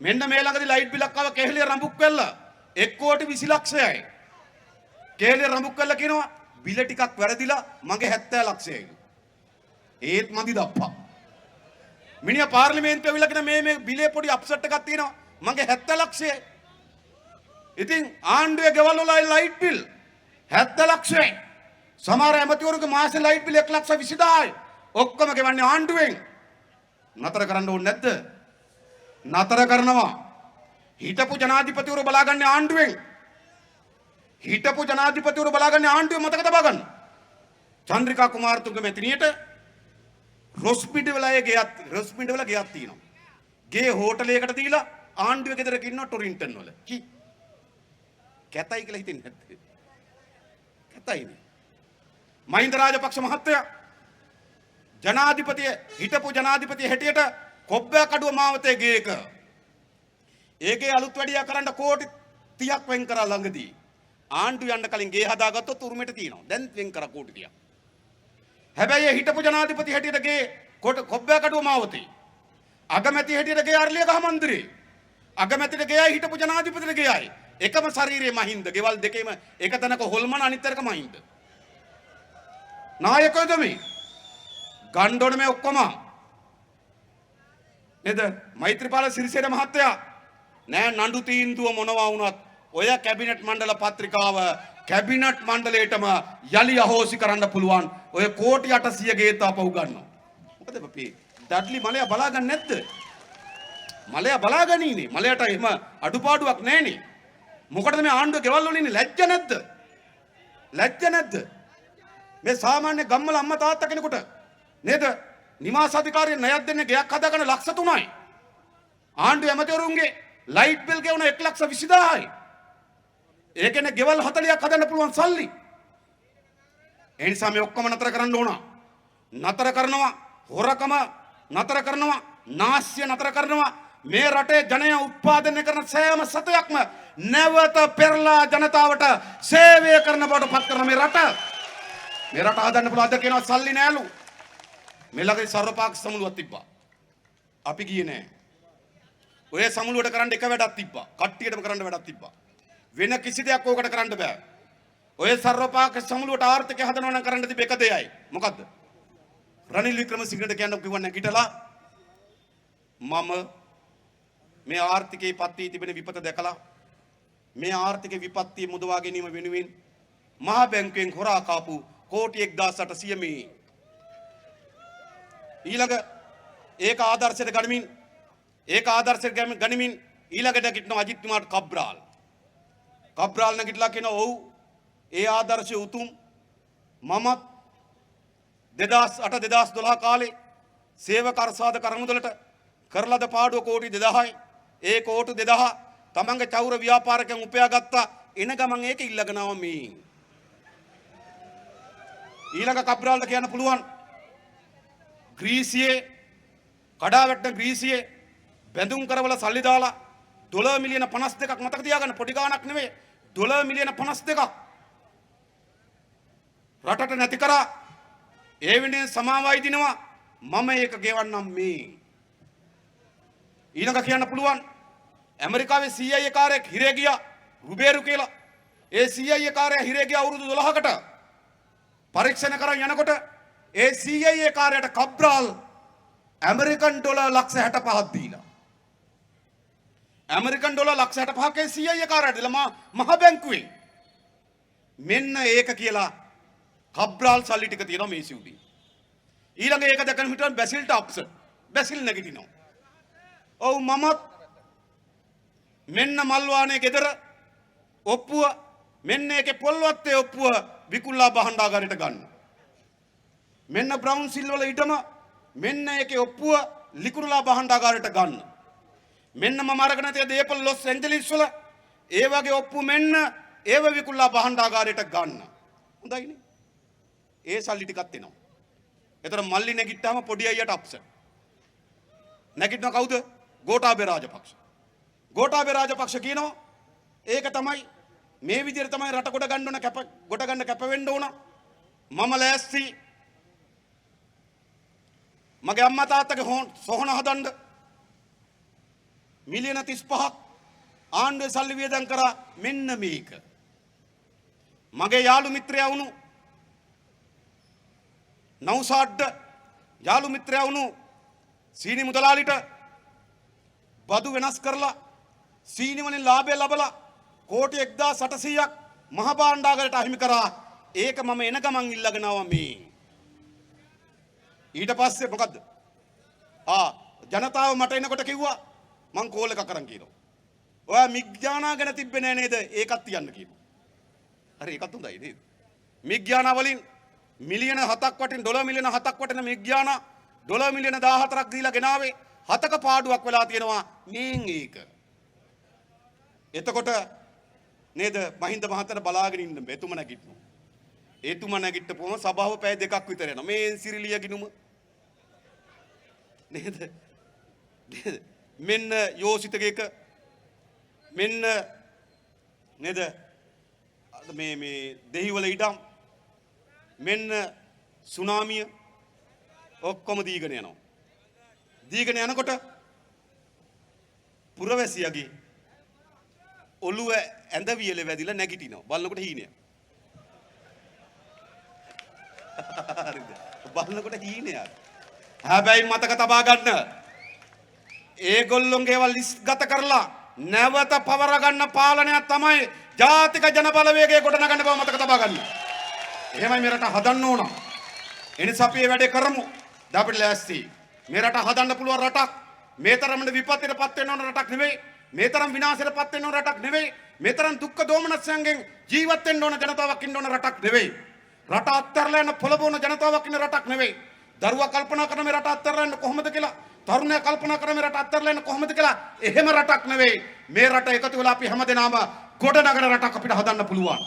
Speaker 2: මෙන්න මේ ළඟදී ලයිට් බිලක් ආව කෙහෙලිය රඹුක්වැල්ල 1,20,00,000යි. කෙහෙලිය රඹුක්වැල්ල කියනවා බිල ටිකක් වැරදිලා මගේ 70 ලක්ෂයයි. ඒත් මදි දප්පා. මිනිහා පාර්ලිමේන්තුවේ ඇවිල්ලා කියන මේ බිලේ පොඩි අප්සෙට් එකක් තියෙනවා මගේ 70 ලක්ෂයයි. ඉතින් ආණ්ඩුවේ ගෙවල් වල ලයිට් බිල් 70 ලක්ෂයයි. සමහර ඇමතිවරුගේ මාසේ ලයිට් බිල 1,20,000යි. ඔක්කොම ගෙවන්නේ ආණ්ඩුවෙන්. නතර කරන්න ඕනේ නැද්ද? නතර කරනවා. හිටපු ජනාධිපතිවරු බලාගන්නේ ආණ්ඩුවෙන්. හිටපු ජනාධිපතිවරු බලාගන්නේ ආණ්ඩුවෙන් මතක තබා ගන්න. චන්ද්‍රිකා කුමාරතුංග මැතිණියට රොස්පිටවල ගෙයක් තියෙනවා. ගේ හෝටලයකට දීලා ආණ්ඩුවේ ගෙදරක ඉන්නවා ටොරින්ටන් වල. කැතයි කියලා හිතෙන්නේ නැද්ද? කැතයිනේ. මහින්ද රාජපක්ෂ මහත්තයා හිටපු ජනාධිපතිය හැටියට කොබ්බෑකඩුව මාවතේ ගේක. ඒකේ අලුත් වැඩියා කරන්න කෝටි 30ක් වෙන් කරා ළඟදී. ආණ්ඩු යන්න කලින් ගේ හදාගත්තොත් උරුමෙට තියෙනවා. දැන් වෙන් කරා කෝටි 30ක්. හැබැයි හිටපු ජනාධිපති හැටියට ගේ කොබ්බෑකඩුව මාවතේ. අගමැති හැටියට ගේ අරලියගහ මන්දිරේ. අගමැතිට ගේයි හිටපු ජනාධිපතිට ගේයි. එකම ශරීරයේ මහින්ද. ගෙවල් දෙකේම එක තැනක හොල්මන අනිත් තැනක මහින්ද. නායකයෝද මේ? ගණ්ඩෝන මේ ඔක්කොම නේද? මෛත්‍රීපාල සිරිසේන මහත්තයා නෑ නඩු තීන්දුව මොනවා වුණත් ඔය කැබිනට් මණ්ඩල පත්‍රිකාව කැබිනට් මණ්ඩලයටම යලි අහෝසි කරන්න පුළුවන්. ඔය කෝටි 800 ගේත අපහු ගන්නවා. මොකද අපි ඩඩ්ලි මලයා බලාගන්නේ නැද්ද? මලයා බලාගනීනේ. මලයට එහෙම අඩුපාඩුවක් නැහනේ. මොකටද මේ ආණ්ඩුව ගෙවල් වල ඉන්නේ? ලැජ්ජ නැද්ද? ලැජ්ජ නැද්ද? මේ සාමාන්‍ය ගම්මල අම්මා තාත්තා කෙනෙකුට නේද? නිවාස අධිකාරිය ණයක් දෙන්නේ ගයක් හදාගන්න ලක්ෂ 3යි. ආණ්ඩුව ඇමතිවරුන්ගේ ලයිට් බිල් ගෙවන 1,20,000යි. ඒ කියන්නේ ගෙවල් 40ක් හදන්න පුළුවන් සල්ලි. ඒ නිසා මේ ඔක්කොම නතර කරන්න ඕන. නතර කරනවා හොරකම නතර කරනවා නාස්‍ය නතර කරනවා. මේ රටේ ජනය උත්පාදනය කරන සෑම සතයක්ම නැවත පෙරලා ජනතාවට සේවය කරන බවට පත් කරන මේ රට හදන්න පුළුවන්. අද කියනවා සල්ලි නෑලු. මේ ළඟදී සර්වපාක්ෂ සමුළුවක් තිබ්බා. අපි ගියේ නෑ. ඔය සමුළුවට කරන්න එක වැඩක් තිබ්බා. කට්ටියටම කරන්න වැඩක් තිබ්බා. වෙන කිසි දෙයක් ඕකට කරන්න බෑ. ඔය සර්වපාක්ෂ සමුළුවට ආර්ථිකය හදනවා නම් කරන්න තිබ්බ එක දෙයයි. මොකද්ද? රනිල් වික්‍රමසිංහට කියන්න කිව්වා නැගිටලා මම මේ ආර්ථිකයේ පත්වී තිබෙන විපත දැකලා මේ ආර්ථික විපත්තිය මුදවා ගැනීම වෙනුවෙන් මහා බැංකුවෙන් හොරා කාපු කෝටි 1,800 මේ ඊළඟ ඒක ආදර්ශයට ගනිමින් ඊළඟට කිට්නවා අජිත් කුමාර් කබ්‍රාල් නැගිටලා කියනවා ඔව් ඒ ආදර්ශය උතුම් මමත් 2008 2012 කාලේ සේවක අර්සාද කරමුදලට කරලද පාඩුව කෝටි 2000යි. ඒ කෝටි 2000 තමන්ගේ චෞර ව්‍යාපාරකයන් උපයා ගත්තා. එන ගමන් ඒක ඉල්ලගෙන ආව මේ. ඊළඟ කබ්‍රාල්ට කියන්න පුළුවන් ග්‍රීසියේ කඩා වැටෙන ග්‍රීසියේ බැඳුම් කරවල සල්ලි දාලා $52 මිලියන 52ක් මතක තියාගන්න. පොඩි ගාණක් නෙවෙයි. $52 මිලියන 52ක් රටට නැති කරා. ඒ වෙනුවෙන් සමාවයි දිනවා මම ඒක ගෙවන්නම් මේ. ඊළඟ කියන්න පුළුවන් ඇමරිකාවේ CIA කාර්යයක් හිරේ ගියා රුබේරු කියලා. ඒ CIA කාර්යය හිරේ ගියා අවුරුදු 12කට. පරීක්ෂණ කරන් යනකොට ඒ CIA කාර්යයට කබ්‍රාල් ඇමරිකන් ඩොලර් ලක්ෂ 65ක් දීලා. ඇමරිකන් ඩොලර් ලක්ෂ 65ක CIA කාර්යයට දීලා මහ බැංකුවේ. මෙන්න ඒක කියලා කබ්‍රාල් සල්ලි ටික තියෙනවා මේ සිවුදී. ඊළඟ ඒක දැකගෙන හිටන් බැසිල්ට අප්සෙට්. බැසිල් නැගිටිනවා. ඔව් මමත් මෙන්න මල්වානේ ගෙදර ඔප්පුව මෙන්න ඒකේ පොල්වත්තේ ඔප්පුව විකුල්ලා භාණ්ඩාගාරයට ගන්න. මෙන්න බ්‍රවුන් සිල් වල ඊටම මෙන්න ඒකේ ඔප්පුව ලිකුරුලා භාණ්ඩාගාරයට ගන්න. මෙන්න මම අරගෙන තියෙන දේපල ලොස් ඇන්ජලිස් වල ඒ වගේ ඔප්පු මෙන්න ඒව විකුල්ලා භාණ්ඩාගාරයට ගන්න. හොඳයිනේ. ඒ සල්ලි ටිකක් එනවා. එතන මල්ලි නැගිට්ටාම පොඩි අයියට අප්සෙට්. නැගිටින කවුද? ගෝඨාභය රාජපක්ෂ. ගෝඨාභය රාජපක්ෂ කියනවා ඒක තමයි මේ විදිහට තමයි රට ගොඩ ගන්න කැප වෙන්න ඕන. මම ලෑස්ති මගේ අම්මා තාත්තගේ සොහන හදන්න මිලියන 35ක් ආණ්ඩුවේ සල්ලි වියදම් කරා මෙන්න මේක. මගේ යාළු මිත්‍රයා වුණු නෞසාඩ්ඩ යාළු මිත්‍රයා වුණු සීනි මුදලාලිට බදු වෙනස් කරලා සීනි වලින් ලාභය ලබලා කෝටි 1,800ක් මහ භාණ්ඩාගාරයට අහිමි කරා ඒක මම එන ගමන් ඉල්ලගෙන ආවා මේ. ඊට පස්සේ මොකද්ද? ජනතාව මට එනකොට කිව්වා මං කෝල් එකක් අරන් කියනවා. ඔයා මිග්ජානා ගැන තිබ්බේ නෑ නේද? ඒකත් තියන්න කියනවා. හරි ඒකත් හොඳයි නේද? මිග්ජානා වලින් මිලියන 7ක් වටින ඩොලර් මිලියන 7ක් වටින මිග්ජානා ඩොලර් මිලියන 14ක් දීලා ගෙනාවේ 7ක පාඩුවක් වෙලා තියෙනවා මේන් ඒක. එතකොට නේද මහින්ද මහත්තයා බලාගෙන ඉන්න එතුම නැගිටිනවා. එතුම නැගිට්ටපුවම සභාව පැය දෙකක් විතර යනවා. මේ සිරිලිය ගිනුම නේද? මෙන්න යෝසිතගේක මෙන්න නේද මේ දෙහිවල ඉඩම් මෙන්න සුනාමිය ඔක්කොම දීගෙන යනවා. දීගෙන යනකොට පුරවැසියාගේ ඔළුව ඇඳ වියල වැදිලා නැගිටිනවා. බලනකොට හීනයක්. හරිද? බලනකොට හීනයක්. හැබැයි මතක තබා ගන්න. ඒගොල්ලොන්ගේ ඒවා ලිස්ට් ගත කරලා නැවත පවර ගන්න පාලනයක් තමයි ජාතික ජන බලවේගය ගොඩ නගන්න බව මතක තබා ගන්න. එහෙමයි මේ රට හදන්න ඕන. එනිසා අපි මේ වැඩේ කරමු. අපිට ලෑස්ති. මේ රට හදන්න පුළුවන් රටක්. මේ තරම් විපත්තියටපත් වෙන්න ඕන රටක් නෙවෙයි. මේ තරම් විනාශයටපත් වෙන්න ඕන රටක් නෙවෙයි. මේ තරම් දුක්ඛ දෝමනස්යන්ගෙන් ජීවත් වෙන්න ඕන ජනතාවක් ඉන්න ඕන රටක් නෙවෙයි. රට අත්හැරලා යන පොළඹවන ජනතාවක් ඉන්න රටක් නෙවෙයි. දරුවා කල්පනා කරන මේ රට අත්හැරලා යන්න කොහොමද කියලා. තරුණයා කල්පනා කරන මේ රට අත්හැරලා යන්න කොහොමද කියලා. එහෙම රටක් නෙවෙයි. මේ රට එකතු වෙලා අපි හැමදෙනාම ගොඩනගන රටක් අපිට හදන්න පුළුවන්.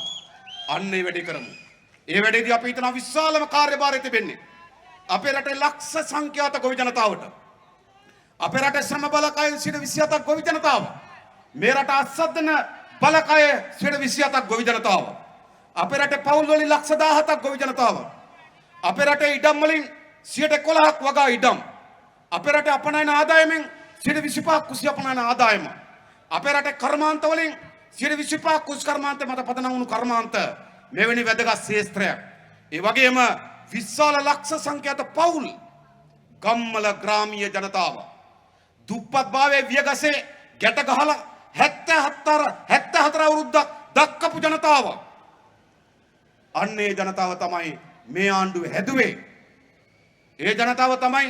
Speaker 2: අන්න ඒ වැඩේ කරමු. ඒ වැඩේදී අපි හිතන විශාලම කාර්යභාරය තිබෙන්නේ අපේ රටේ ලක්ෂ සංඛ්‍යාත ගොවි ජනතාවට. අපේ රටේ ශ්‍රම බලකය 27ක් ගොවි ජනතාව. මේ රට අත්සද්දන බලකය 27ක් ගොවි ජනතාව. අපේ රටේ පවුල් වලින් ලක්ෂ 17ක් ගොවි ජනතාව. අපේ රටේ ඉඩම් වලින් 11ක් වගා ඉඩම්. අපේ රටේ අපනයන ආදායමෙන් 25ක් කුසි අපනයන ආදායම. අපේ රටේ කර්මාන්ත වලින් 25ක් කුසි කර්මාන්ත මත පදනම් වුණු කර්මාන්ත මෙවැනි වැදගත් ශේත්‍රයක්. ඒ වගේම විශාල ලක්ෂ සංඛ්‍යාත පවුල් ගම්මල ග්‍රාමීය ජනතාව දුප්පත් භාවයේ වියගසේ ගැට ගහලා 74 අවුරුද්දක් දක්කපු ජනතාව. අන්නේ ජනතාව තමයි මේ ආණ්ඩුව හැදුවේ. ඒ ජනතාව තමයි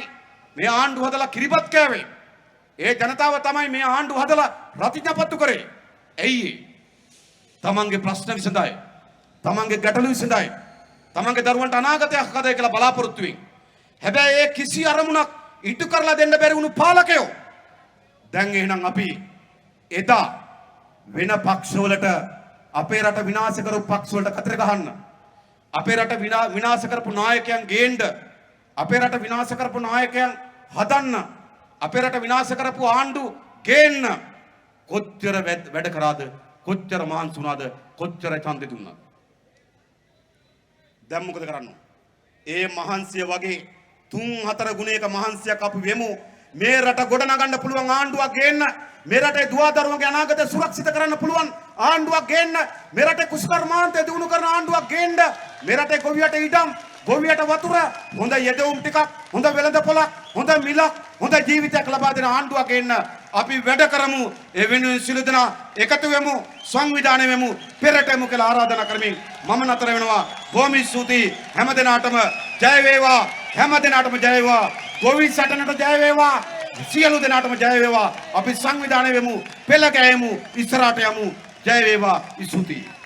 Speaker 2: මේ ආණ්ඩුව හදලා කිරිබත් කෑවේ. ඒ ජනතාව තමයි මේ ආණ්ඩුව හදලා රතිඥපත්තු කරේ. ඇයි? තමන්ගේ ප්‍රශ්න විසඳයි. තමන්ගේ ගැටලු විසඳයි. තමන්ගේ දරුවන්ට අනාගතයක් හදයි කියලා බලාපොරොත්තු වෙමින්. හැබැයි ඒ කිසි අරමුණක් ඉටු කරලා දෙන්න බැරි වුණු පාලකයෝ දැන් එහෙනම් අපි එදා වෙන පක්ෂවලට අපේ රට විනාශ කරපු පක්ෂවලට කතර ගහන්න. අපේ රට විනාශ කරපු නායකයන් ගේන්න. අපේ රට විනාශ කරපු නායකයන් හදන්න. අපේ රට විනාශ කරපු ආණ්ඩු ගේන්න. කොච්චර වැඩ කරාද? කොච්චර මහන්සි වුණාද? කොච්චර ඡන්දෙ දුන්නාද? දැන් මොකද කරන්න? ඒ මහන්සිය වගේ 3-4 ගුණයක මහන්සියක් අපි වෙමු. මේ රට ගොඩ නගන්න පුළුවන් ආණ්ඩුවක් ගේන්න. මේ රටේ දුවදරුවන්ගේ අනාගතය සුරක්ෂිත කරන්න පුළුවන් ආණ්ඩුවක් ගේන්න. මේ රටේ කුෂ්කර්මාන්තය දිනු කරන ආණ්ඩුවක් ගේන්න. මේ රටේ ගොවියට ඉඩම්, ගොවියට වතුර, හොඳ යෙදවුම් ටිකක්, හොඳ වෙළඳ පොලක්, හොඳ මිලක්, හොඳ ජීවිතයක් ලබා දෙන ආණ්ඩුවක් ගේන්න අපි වැඩ කරමු. ඒ වෙනුවෙන් සියලු දෙනා එකතු වෙමු, සංවිධානය වෙමු, පෙරට යමු කියලා ආරාධනා කරමින් මම නතර වෙනවා. බොහොම ස්තුතියි හැම දිනාටම ජය වේවා. හැම දිනාටම ජය වේවා. ගොවි සටනට ජය වේවා. සියලු දෙනාටම ජය වේවා. අපි සංවිධානය වෙමු, පෙළ ගැහෙමු, ඉස්සරහට යමු. ජය වේවා. ස්තුතියි.